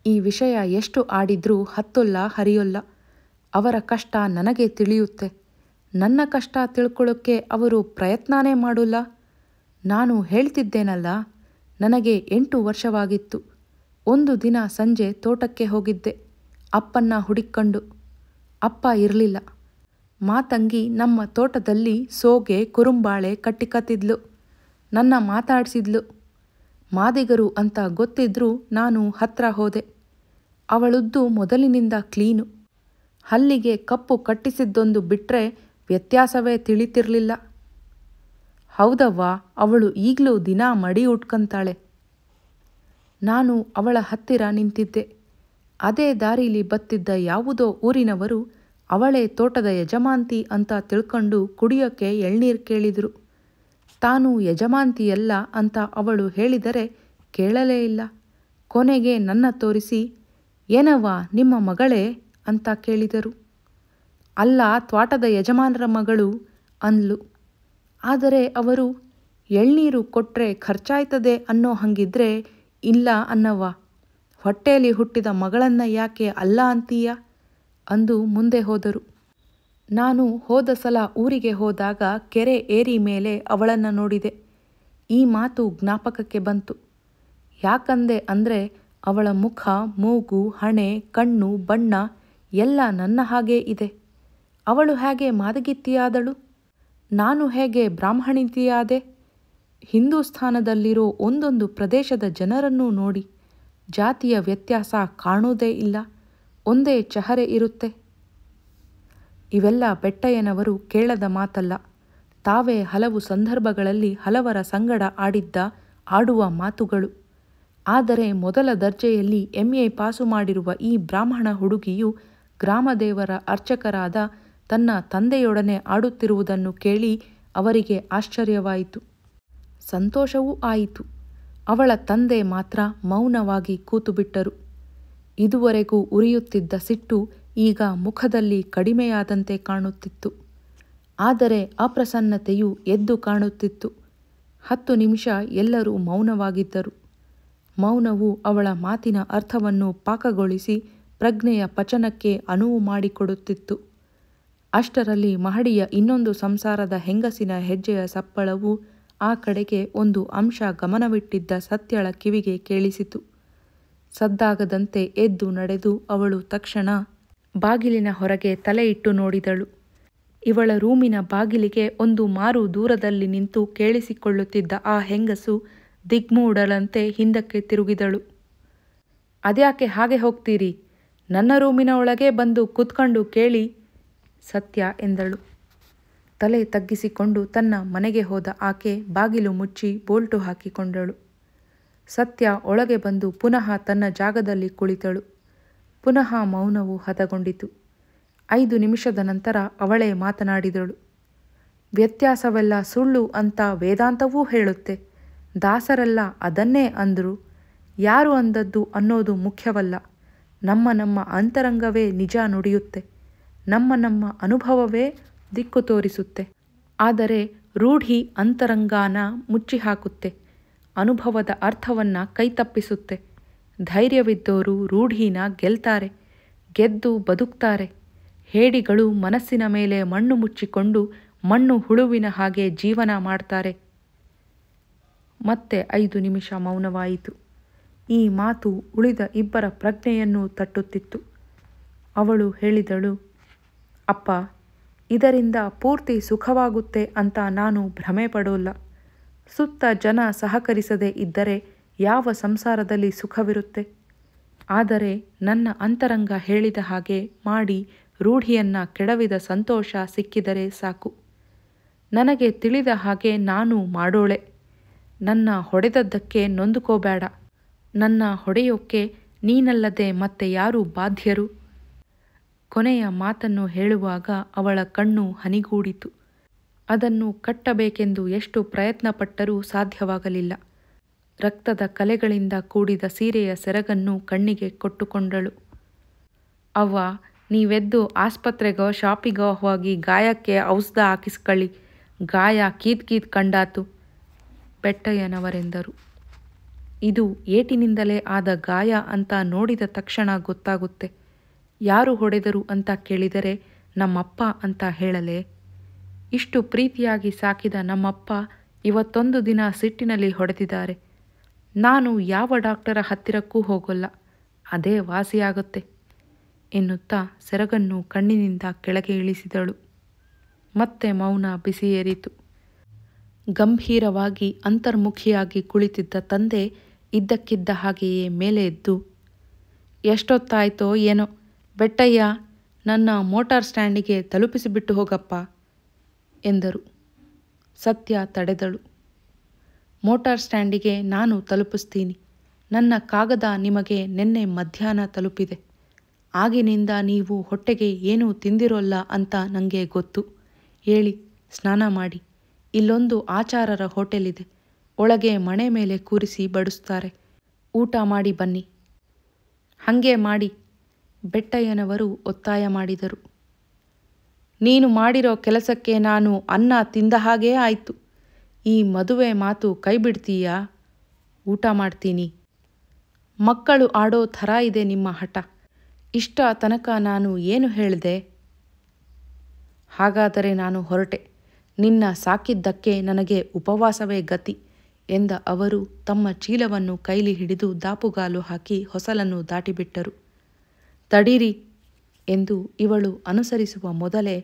ಈ ವಿಷಯ ಎಷ್ಟು ಆಡಿದ್ರೂ ಹತ್ತೊಲ್ಲ ಹರಿಯೊಲ್ಲ. ಅವರ ಕಷ್ಟ ನನಗೆ ತಿಳಿಯುತ್ತೆ. ನನ್ನ ಕಷ್ಟ ತಿಳ್ಕೊಳ್ಳೋಕ್ಕೆ ಅವರು ಪ್ರಯತ್ನನೇ ಮಾಡೋಲ್ಲ. ನಾನು ಹೇಳ್ತಿದ್ದೇನಲ್ಲ, ನನಗೆ 8 ವರ್ಷವಾಗಿತ್ತು. ಒಂದು ದಿನ ಸಂಜೆ ತೋಟಕ್ಕೆ ಹೋಗಿದ್ದೆ ಅಪ್ಪನ್ನ ಹುಡುಕೊಂಡು. ಅಪ್ಪ ಇರಲಿಲ್ಲ. ಮಾತಂಗಿ ನಮ್ಮ ತೋಟದಲ್ಲಿ ಸೋಗೆ ಕುರುಂಬಾಳೆ ಕಟ್ಟಿಕತ್ತಿದ್ಲು. ನನ್ನ ಮಾತಾಡಿಸಿದ್ಲು. ಮಾದಿಗರು ಅಂತ ಗೊತ್ತಿದ್ರೂ ನಾನು ಹತ್ರ ಹೋದೆ. ಅವಳದ್ದು ಮೊದಲಿನಿಂದ ಕ್ಲೀನು. ಹಲ್ಲಿಗೆ ಕಪ್ಪು ಕಟ್ಟಿಸಿದ್ದೊಂದು ಬಿಟ್ಟರೆ ವ್ಯತ್ಯಾಸವೇ ತಿಳಿತಿರಲಿಲ್ಲ. ಹೌದವ್ವ, ಅವಳು ಈಗಲೂ ದಿನ ಮಡಿ ಉಟ್ಕೊಂತಾಳೆ. ನಾನು ಅವಳ ಹತ್ತಿರ ನಿಂತಿದ್ದೆ. ಅದೇ ದಾರಿಲಿ ಬತ್ತಿದ್ದ ಯಾವುದೋ ಊರಿನವರು ಅವಳೇ ತೋಟದ ಯಜಮಾಂತಿ ಅಂತ ತಿಳ್ಕೊಂಡು ಕುಡಿಯೋಕ್ಕೆ ಎಳ್ನೀರು ಕೇಳಿದರು. ತಾನು ಯಜಮಾಂತಿಯಲ್ಲ ಅಂತ ಅವಳು ಹೇಳಿದರೆ ಕೇಳಲೇ ಇಲ್ಲ. ಕೊನೆಗೆ ನನ್ನ ತೋರಿಸಿ, ಏನವ್ವ ನಿಮ್ಮ ಮಗಳೇ ಅಂತ ಕೇಳಿದರು. ಅಲ್ಲ, ತ್ವಾಟದ ಯಜಮಾನರ ಮಗಳು ಅಂದ್ಲು. ಆದರೆ ಅವರು ಎಳ್ನೀರು ಕೊಟ್ಟರೆ ಖರ್ಚಾಯ್ತದೆ ಅನ್ನೋ ಹಂಗಿದ್ರೆ ಇಲ್ಲ ಅನ್ನವ್ವ. ಹೊಟ್ಟೆಯಲ್ಲಿ ಹುಟ್ಟಿದ ಮಗಳನ್ನು ಯಾಕೆ ಅಲ್ಲ ಅಂತೀಯ ಅಂದು ಮುಂದೆ ಹೋದರು. ನಾನು ಹೋದ ಸಲ ಊರಿಗೆ ಹೋದಾಗ ಕೆರೆ ಏರಿ ಮೇಲೆ ಅವಳನ್ನು ನೋಡಿದೆ. ಈ ಮಾತು ಜ್ಞಾಪಕಕ್ಕೆ ಬಂತು. ಯಾಕಂದೆ ಅಂದರೆ ಅವಳ ಮುಖ, ಮೂಗು, ಹಣೆ, ಕಣ್ಣು, ಬಣ್ಣ ಎಲ್ಲ ನನ್ನ ಹಾಗೇ ಇದೆ. ಅವಳು ಹೇಗೆ ಮಾದಗಿತ್ತಿಯಾದಳು? ನಾನು ಹೇಗೆ ಬ್ರಾಹ್ಮಣಿತಿಯಾದೆ? ಹಿಂದೂಸ್ಥಾನದಲ್ಲಿರೋ ಒಂದೊಂದು ಪ್ರದೇಶದ ಜನರನ್ನೂ ನೋಡಿ, ಜಾತಿಯ ವ್ಯತ್ಯಾಸ ಕಾಣೋದೇ ಇಲ್ಲ. ಒಂದೇ ಚಹರೆ ಇರುತ್ತೆ. ಇವೆಲ್ಲ ಬೆಟ್ಟಯ್ಯನವರು ಕೇಳದ ಮಾತಲ್ಲ. ತಾವೇ ಹಲವು ಸಂದರ್ಭಗಳಲ್ಲಿ ಹಲವರ ಸಂಗಡ ಆಡುವ ಮಾತುಗಳು. ಆದರೆ ಮೊದಲ ದರ್ಜೆಯಲ್ಲಿ MA ಪಾಸು ಮಾಡಿರುವ ಈ ಬ್ರಾಹ್ಮಣ ಹುಡುಗಿಯು ಗ್ರಾಮದೇವರ ಅರ್ಚಕರಾದ ತನ್ನ ತಂದೆಯೊಡನೆ ಆಡುತ್ತಿರುವುದನ್ನು ಕೇಳಿ ಅವರಿಗೆ ಆಶ್ಚರ್ಯವಾಯಿತು, ಸಂತೋಷವೂ ಆಯಿತು. ಅವಳ ತಂದೆ ಮಾತ್ರ ಮೌನವಾಗಿ ಕೂತುಬಿಟ್ಟರು. ಇದುವರೆಗೂ ಉರಿಯುತ್ತಿದ್ದ ಸಿಟ್ಟು ಈಗ ಮುಖದಲ್ಲಿ ಕಡಿಮೆಯಾದಂತೆ ಕಾಣುತ್ತಿತ್ತು. ಆದರೆ ಅಪ್ರಸನ್ನತೆಯು ಎದ್ದು ಕಾಣುತ್ತಿತ್ತು. 10 ನಿಮಿಷ ಎಲ್ಲರೂ ಮೌನವಾಗಿದ್ದರು. ಮೌನವು ಅವಳ ಮಾತಿನ ಅರ್ಥವನ್ನು ಪಾಕಗೊಳಿಸಿ ಪ್ರಜ್ಞೆಯ ಪಚನಕ್ಕೆ ಅನುವು ಮಾಡಿಕೊಡುತ್ತಿತ್ತು. ಅಷ್ಟರಲ್ಲಿ ಮಹಡಿಯ ಇನ್ನೊಂದು ಸಂಸಾರದ ಹೆಂಗಸಿನ ಹೆಜ್ಜೆಯ ಸಪ್ಪಳವು ಆ ಕಡೆಗೆ ಒಂದು ಅಂಶ ಗಮನವಿಟ್ಟಿದ್ದ ಸತ್ಯಳ ಕಿವಿಗೆ ಕೇಳಿಸಿತು. ಸದ್ದಾಗದಂತೆ ಎದ್ದು ನಡೆದು ಅವಳು ತಕ್ಷಣ ಬಾಗಿಲಿನ ಹೊರಗೆ ತಲೆ ಇಟ್ಟು ನೋಡಿದಳು. ಇವಳ ರೂಮಿನ ಬಾಗಿಲಿಗೆ ಒಂದು ಮಾರು ದೂರದಲ್ಲಿ ನಿಂತು ಕೇಳಿಸಿಕೊಳ್ಳುತ್ತಿದ್ದ ಆ ಹೆಂಗಸು ದಿಗ್ಮೂಢಳಂತೆ ಹಿಂದಕ್ಕೆ ತಿರುಗಿದಳು. ಅದ್ಯಾಕೆ ಹಾಗೆ ಹೋಗ್ತೀರಿ? ನನ್ನ ರೂಮಿನ ಒಳಗೆ ಬಂದು ಕೂತ್ಕೊಂಡು ಕೇಳಿ ಸತ್ಯ ಎಂದಳು. ತಲೆ ತಗ್ಗಿಸಿಕೊಂಡು ತನ್ನ ಮನೆಗೆ ಹೋದ ಆಕೆ ಬಾಗಿಲು ಮುಚ್ಚಿ ಬೋಲ್ಟು ಹಾಕಿಕೊಂಡಳು. ಸತ್ಯ ಒಳಗೆ ಬಂದು ಪುನಃ ತನ್ನ ಜಾಗದಲ್ಲಿ ಕುಳಿತಳು. ಪುನಃ ಮೌನವು ಹದಗೊಂಡಿತು. 5 ನಿಮಿಷದ ನಂತರ ಅವಳೇ ಮಾತನಾಡಿದಳು. ವ್ಯತ್ಯಾಸವೆಲ್ಲ ಸುಳ್ಳು ಅಂತ ವೇದಾಂತವೂ ಹೇಳುತ್ತೆ. ದಾಸರೆಲ್ಲ ಅದನ್ನೇ ಅಂದರು. ಯಾರು ಅಂದದ್ದು ಅನ್ನೋದು ಮುಖ್ಯವಲ್ಲ. ನಮ್ಮ ಅಂತರಂಗವೇ ನಿಜ ನುಡಿಯುತ್ತೆ. ನಮ್ಮ ಅನುಭವವೇ ದಿಕ್ಕು ತೋರಿಸುತ್ತೆ. ಆದರೆ ರೂಢಿ ಅಂತರಂಗಾನ ಮುಚ್ಚಿಹಾಕುತ್ತೆ. ಅನುಭವದ ಅರ್ಥವನ್ನು ಕೈತಪ್ಪಿಸುತ್ತೆ. ಧೈರ್ಯವಿದ್ದೋರು ರೂಢಿನ ಗೆಲ್ತಾರೆ, ಗೆದ್ದು ಬದುಕ್ತಾರೆ. ಹೇಡಿಗಳು ಮನಸ್ಸಿನ ಮೇಲೆ ಮಣ್ಣು ಮುಚ್ಚಿಕೊಂಡು ಮಣ್ಣು ಹುಳುವಿನ ಹಾಗೆ ಜೀವನ ಮಾಡ್ತಾರೆ. ಮತ್ತೆ 5 ನಿಮಿಷ ಮೌನವಾಯಿತು. ಈ ಮಾತು ಉಳಿದ ಇಬ್ಬರ ಪ್ರಜ್ಞೆಯನ್ನು ತಟ್ಟುತ್ತಿತ್ತು. ಅವಳು ಹೇಳಿದಳು, ಅಪ್ಪ, ಇದರಿಂದ ಪೂರ್ತಿ ಸುಖವಾಗುತ್ತೆ ಅಂತ ನಾನು ಭ್ರಮೆ ಪಡೋಲ್ಲ. ಸುತ್ತ ಜನ ಸಹಕರಿಸದೇ ಇದ್ದರೆ ಯಾವ ಸಂಸಾರದಲ್ಲಿ ಸುಖವಿರುತ್ತೆ? ಆದರೆ ನನ್ನ ಅಂತರಂಗ ಹೇಳಿದ ಹಾಗೆ ಮಾಡಿ ರೂಢಿಯನ್ನು ಕೆಡವಿದ ಸಂತೋಷ ಸಿಕ್ಕಿದರೆ ಸಾಕು. ನನಗೆ ತಿಳಿದ ಹಾಗೆ ನಾನು ಮಾಡೋಳೆ. ನನ್ನ ಹೊಡೆದದ್ದಕ್ಕೆ ನೊಂದುಕೋಬೇಡ. ನನ್ನ ಹೊಡೆಯೋಕ್ಕೆ ನೀನಲ್ಲದೆ ಮತ್ತೆ ಯಾರು ಬಾಧ್ಯರು? ಕೊನೆಯ ಮಾತನ್ನು ಹೇಳುವಾಗ ಅವಳ ಕಣ್ಣು ಹನಿಗೂಡಿತು. ಅದನ್ನು ಕಟ್ಟಬೇಕೆಂದು ಎಷ್ಟು ಪ್ರಯತ್ನಪಟ್ಟರೂ ಸಾಧ್ಯವಾಗಲಿಲ್ಲ. ರಕ್ತದ ಕಲೆಗಳಿಂದ ಕೂಡಿದ ಸೀರೆಯ ಸೆರಗನ್ನು ಕಣ್ಣಿಗೆ ಕೊಟ್ಟುಕೊಂಡಳು. ಅವ್ವ, ನೀವೆದ್ದು ಆಸ್ಪತ್ರೆಗೋ ಶಾಪಿಗೋ ಹೋಗಿ ಗಾಯಕ್ಕೆ ಔಷಧ ಹಾಕಿಸ್ಕೊಳ್ಳಿ. ಗಾಯ ಕೀತ್ ಕಂಡಾತು ಬೆಟ್ಟಯ್ಯನವರೆಂದರು. ಇದು ಏಟಿನಿಂದಲೇ ಆದ ಗಾಯ ಅಂತ ನೋಡಿದ ತಕ್ಷಣ ಗೊತ್ತಾಗುತ್ತೆ. ಯಾರು ಹೊಡೆದರು ಅಂತ ಕೇಳಿದರೆ ನಮ್ಮಪ್ಪ ಅಂತ ಹೇಳಲೇ? ಇಷ್ಟು ಪ್ರೀತಿಯಾಗಿ ಸಾಕಿದ ನಮ್ಮಪ್ಪ ಇವತ್ತೊಂದು ದಿನ ಸಿಟ್ಟಿನಲ್ಲಿ ಹೊಡೆದಿದ್ದಾರೆ. ನಾನು ಯಾವ ಡಾಕ್ಟರ ಹತ್ತಿರಕ್ಕೂ ಹೋಗೋಲ್ಲ. ಅದೇ ವಾಸಿಯಾಗುತ್ತೆ ಎನ್ನುತ್ತಾ ಸೆರಗನ್ನು ಕಣ್ಣಿನಿಂದ ಕೆಳಗೆ ಇಳಿಸಿದಳು. ಮತ್ತೆ ಮೌನ ಬಿಸಿಯೇರಿತು. ಗಂಭೀರವಾಗಿ ಅಂತರ್ಮುಖಿಯಾಗಿ ಕುಳಿತಿದ್ದ ತಂದೆ ಇದ್ದಕ್ಕಿದ್ದ ಹಾಗೆಯೇ ಮೇಲೆ ಎದ್ದು, ಎಷ್ಟೊತ್ತಾಯ್ತೋ ಏನೋ, ಬೆಟ್ಟಯ್ಯ, ನನ್ನ ಮೋಟಾರ್ ಸ್ಟ್ಯಾಂಡಿಗೆ ತಲುಪಿಸಿಬಿಟ್ಟು ಹೋಗಪ್ಪ ಎಂದರು. ಸತ್ಯ ತಡೆದಳು. ಮೋಟಾರ್ ಸ್ಟ್ಯಾಂಡಿಗೆ ನಾನು ತಲುಪಿಸ್ತೀನಿ. ನನ್ನ ಕಾಗದ ನಿಮಗೆ ನಿನ್ನೆ ಮಧ್ಯಾಹ್ನ ತಲುಪಿದೆ. ಆಗಿನಿಂದ ನೀವು ಹೊಟ್ಟೆಗೆ ಏನೂ ತಿಂದಿರೋಲ್ಲ ಅಂತ ನನಗೆ ಗೊತ್ತು. ಹೇಳಿ, ಸ್ನಾನ ಮಾಡಿ. ಇಲ್ಲೊಂದು ಆಚಾರರ ಹೋಟೆಲಿದೆ. ಒಳಗೆ ಮಣೆ ಮೇಲೆ ಕೂರಿಸಿ ಬಡಿಸ್ತಾರೆ. ಊಟ ಮಾಡಿ ಬನ್ನಿ. ಹಾಗೆ ಮಾಡಿ ಬೆಟ್ಟಯ್ಯನವರು ಒತ್ತಾಯ ಮಾಡಿದರು. ನೀನು ಮಾಡಿರೋ ಕೆಲಸಕ್ಕೆ ನಾನು ಅನ್ನ ತಿಂದ ಹಾಗೇ ಆಯಿತು. ಈ ಮದುವೆ ಮಾತು ಕೈ ಬಿಡ್ತೀಯಾ? ಊಟ ಮಾಡ್ತೀನಿ. ಮಕ್ಕಳು ಆಡೋ ಥರ ಇದೆ ನಿಮ್ಮ ಹಠ. ಇಷ್ಟ ತನಕ ನಾನು ಏನು ಹೇಳಿದೆ? ಹಾಗಾದರೆ ನಾನು ಹೊರಟೆ. ನಿನ್ನ ಸಾಕಿದ್ದಕ್ಕೆ ನನಗೆ ಉಪವಾಸವೇ ಗತಿ ಎಂದ ಅವರು ತಮ್ಮ ಚೀಲವನ್ನು ಕೈಲಿ ಹಿಡಿದು ದಾಪುಗಾಲು ಹಾಕಿ ಹೊಸಲನ್ನು ದಾಟಿಬಿಟ್ಟರು. ತಡೀರಿ ಎಂದು ಇವಳು ಅನುಸರಿಸುವ ಮೊದಲೇ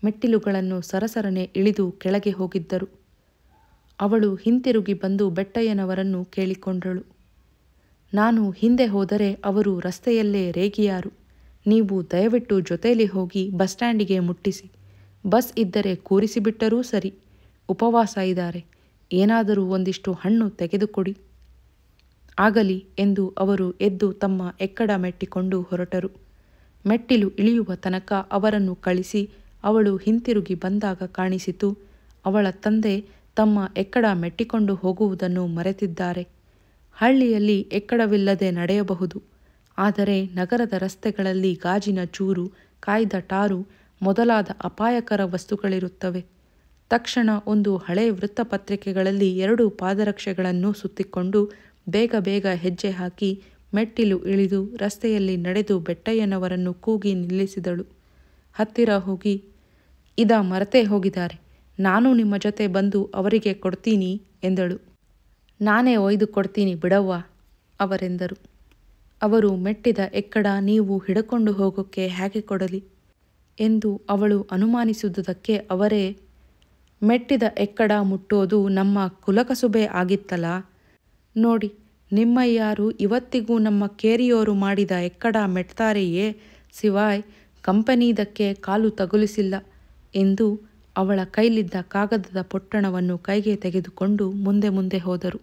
ಮೆಟ್ಟಿಲುಗಳನ್ನು ಸರಸರನೆ ಇಳಿದು ಕೆಳಗೆ ಹೋಗಿದ್ದರು. ಅವಳು ಹಿಂತಿರುಗಿ ಬಂದು ಬೆಟ್ಟಯ್ಯನವರನ್ನು ಕೇಳಿಕೊಂಡಳು. ನಾನು ಹಿಂದೆ ಹೋದರೆ ಅವರು ರಸ್ತೆಯಲ್ಲೇ ರೇಗಿಯಾರು. ನೀವು ದಯವಿಟ್ಟು ಜೊತೆಯಲ್ಲಿ ಹೋಗಿ ಬಸ್ ಸ್ಟ್ಯಾಂಡಿಗೆ ಮುಟ್ಟಿಸಿ. ಬಸ್ ಇದ್ದರೆ ಕೂರಿಸಿಬಿಟ್ಟರೂ ಸರಿ. ಉಪವಾಸ ಇದ್ದಾರೆ. ಏನಾದರೂ ಒಂದಿಷ್ಟು ಹಣ್ಣು ತೆಗೆದುಕೊಡಿ. ಆಗಲಿ ಎಂದು ಅವರು ಎದ್ದು ತಮ್ಮ ಎಕ್ಕಡ ಮೆಟ್ಟಿಕೊಂಡು ಹೊರಟರು. ಮೆಟ್ಟಿಲು ಇಳಿಯುವ ತನಕ ಅವರನ್ನು ಕಳಿಸಿ ಅವಳು ಹಿಂತಿರುಗಿ ಬಂದಾಗ ಕಾಣಿಸಿತು, ಅವಳ ತಂದೆ ತಮ್ಮ ಎಕ್ಕಡ ಮೆಟ್ಟಿಕೊಂಡು ಹೋಗುವುದನ್ನು ಮರೆತಿದ್ದಾರೆ. ಹಳ್ಳಿಯಲ್ಲಿ ಎಕ್ಕಡವಿಲ್ಲದೆ ನಡೆಯಬಹುದು, ಆದರೆ ನಗರದ ರಸ್ತೆಗಳಲ್ಲಿ ಗಾಜಿನ ಚೂರು, ಕಾಯ್ದ ಟಾರು ಮೊದಲಾದ ಅಪಾಯಕರ ವಸ್ತುಗಳಿರುತ್ತವೆ. ತಕ್ಷಣ ಒಂದು ಹಳೆ ವೃತ್ತಪತ್ರಿಕೆಗಳಲ್ಲಿ 2 ಪಾದರಕ್ಷೆಗಳನ್ನು ಸುತ್ತಿಕೊಂಡು ಬೇಗ ಬೇಗ ಹೆಜ್ಜೆ ಹಾಕಿ ಮೆಟ್ಟಿಲು ಇಳಿದು ರಸ್ತೆಯಲ್ಲಿ ನಡೆದು ಬೆಟ್ಟಯ್ಯನವರನ್ನು ಕೂಗಿ ನಿಲ್ಲಿಸಿದಳು. ಹತ್ತಿರ ಹೋಗಿ, ಮರೆತೇ ಹೋಗಿದ್ದಾರೆ, ನಾನು ನಿಮ್ಮ ಜೊತೆ ಬಂದು ಅವರಿಗೆ ಕೊಡ್ತೀನಿ ಎಂದಳು. ನಾನೇ ಒಯ್ದು ಕೊಡ್ತೀನಿ ಬಿಡವ್ವ ಅವರೆಂದರು. ಅವರು ಮೆಟ್ಟಿದ ಎಕ್ಕಡ ನೀವು ಹಿಡಕೊಂಡು ಹೋಗೋಕ್ಕೆ ಹೇಗೆ ಕೊಡಲಿ ಎಂದು ಅವಳು ಅನುಮಾನಿಸುವುದಕ್ಕೆ ಅವರೇ, ಮೆಟ್ಟಿದ ಎಕ್ಕಡ ಮುಟ್ಟೋದು ನಮ್ಮ ಕುಲಕಸುಬೆ ಆಗಿತ್ತಲ್ಲ ನೋಡಿ, ನಿಮ್ಮಯ್ಯಾರು ಇವತ್ತಿಗೂ ನಮ್ಮ ಕೇರಿಯೋರು ಮಾಡಿದ ಎಕ್ಕಡ ಮೆಟ್ತಾರೆಯೇ ಸಿವಾಯ್ ಕಂಪನಿದಕ್ಕೆ ಕಾಲು ತಗುಲಿಸಿಲ್ಲ ಎಂದು ಅವಳ ಕೈಲಿದ್ದ ಕಾಗದದ ಪೊಟ್ಟಣವನ್ನು ಕೈಗೆ ತೆಗೆದುಕೊಂಡು ಮುಂದೆ ಹೋದರು.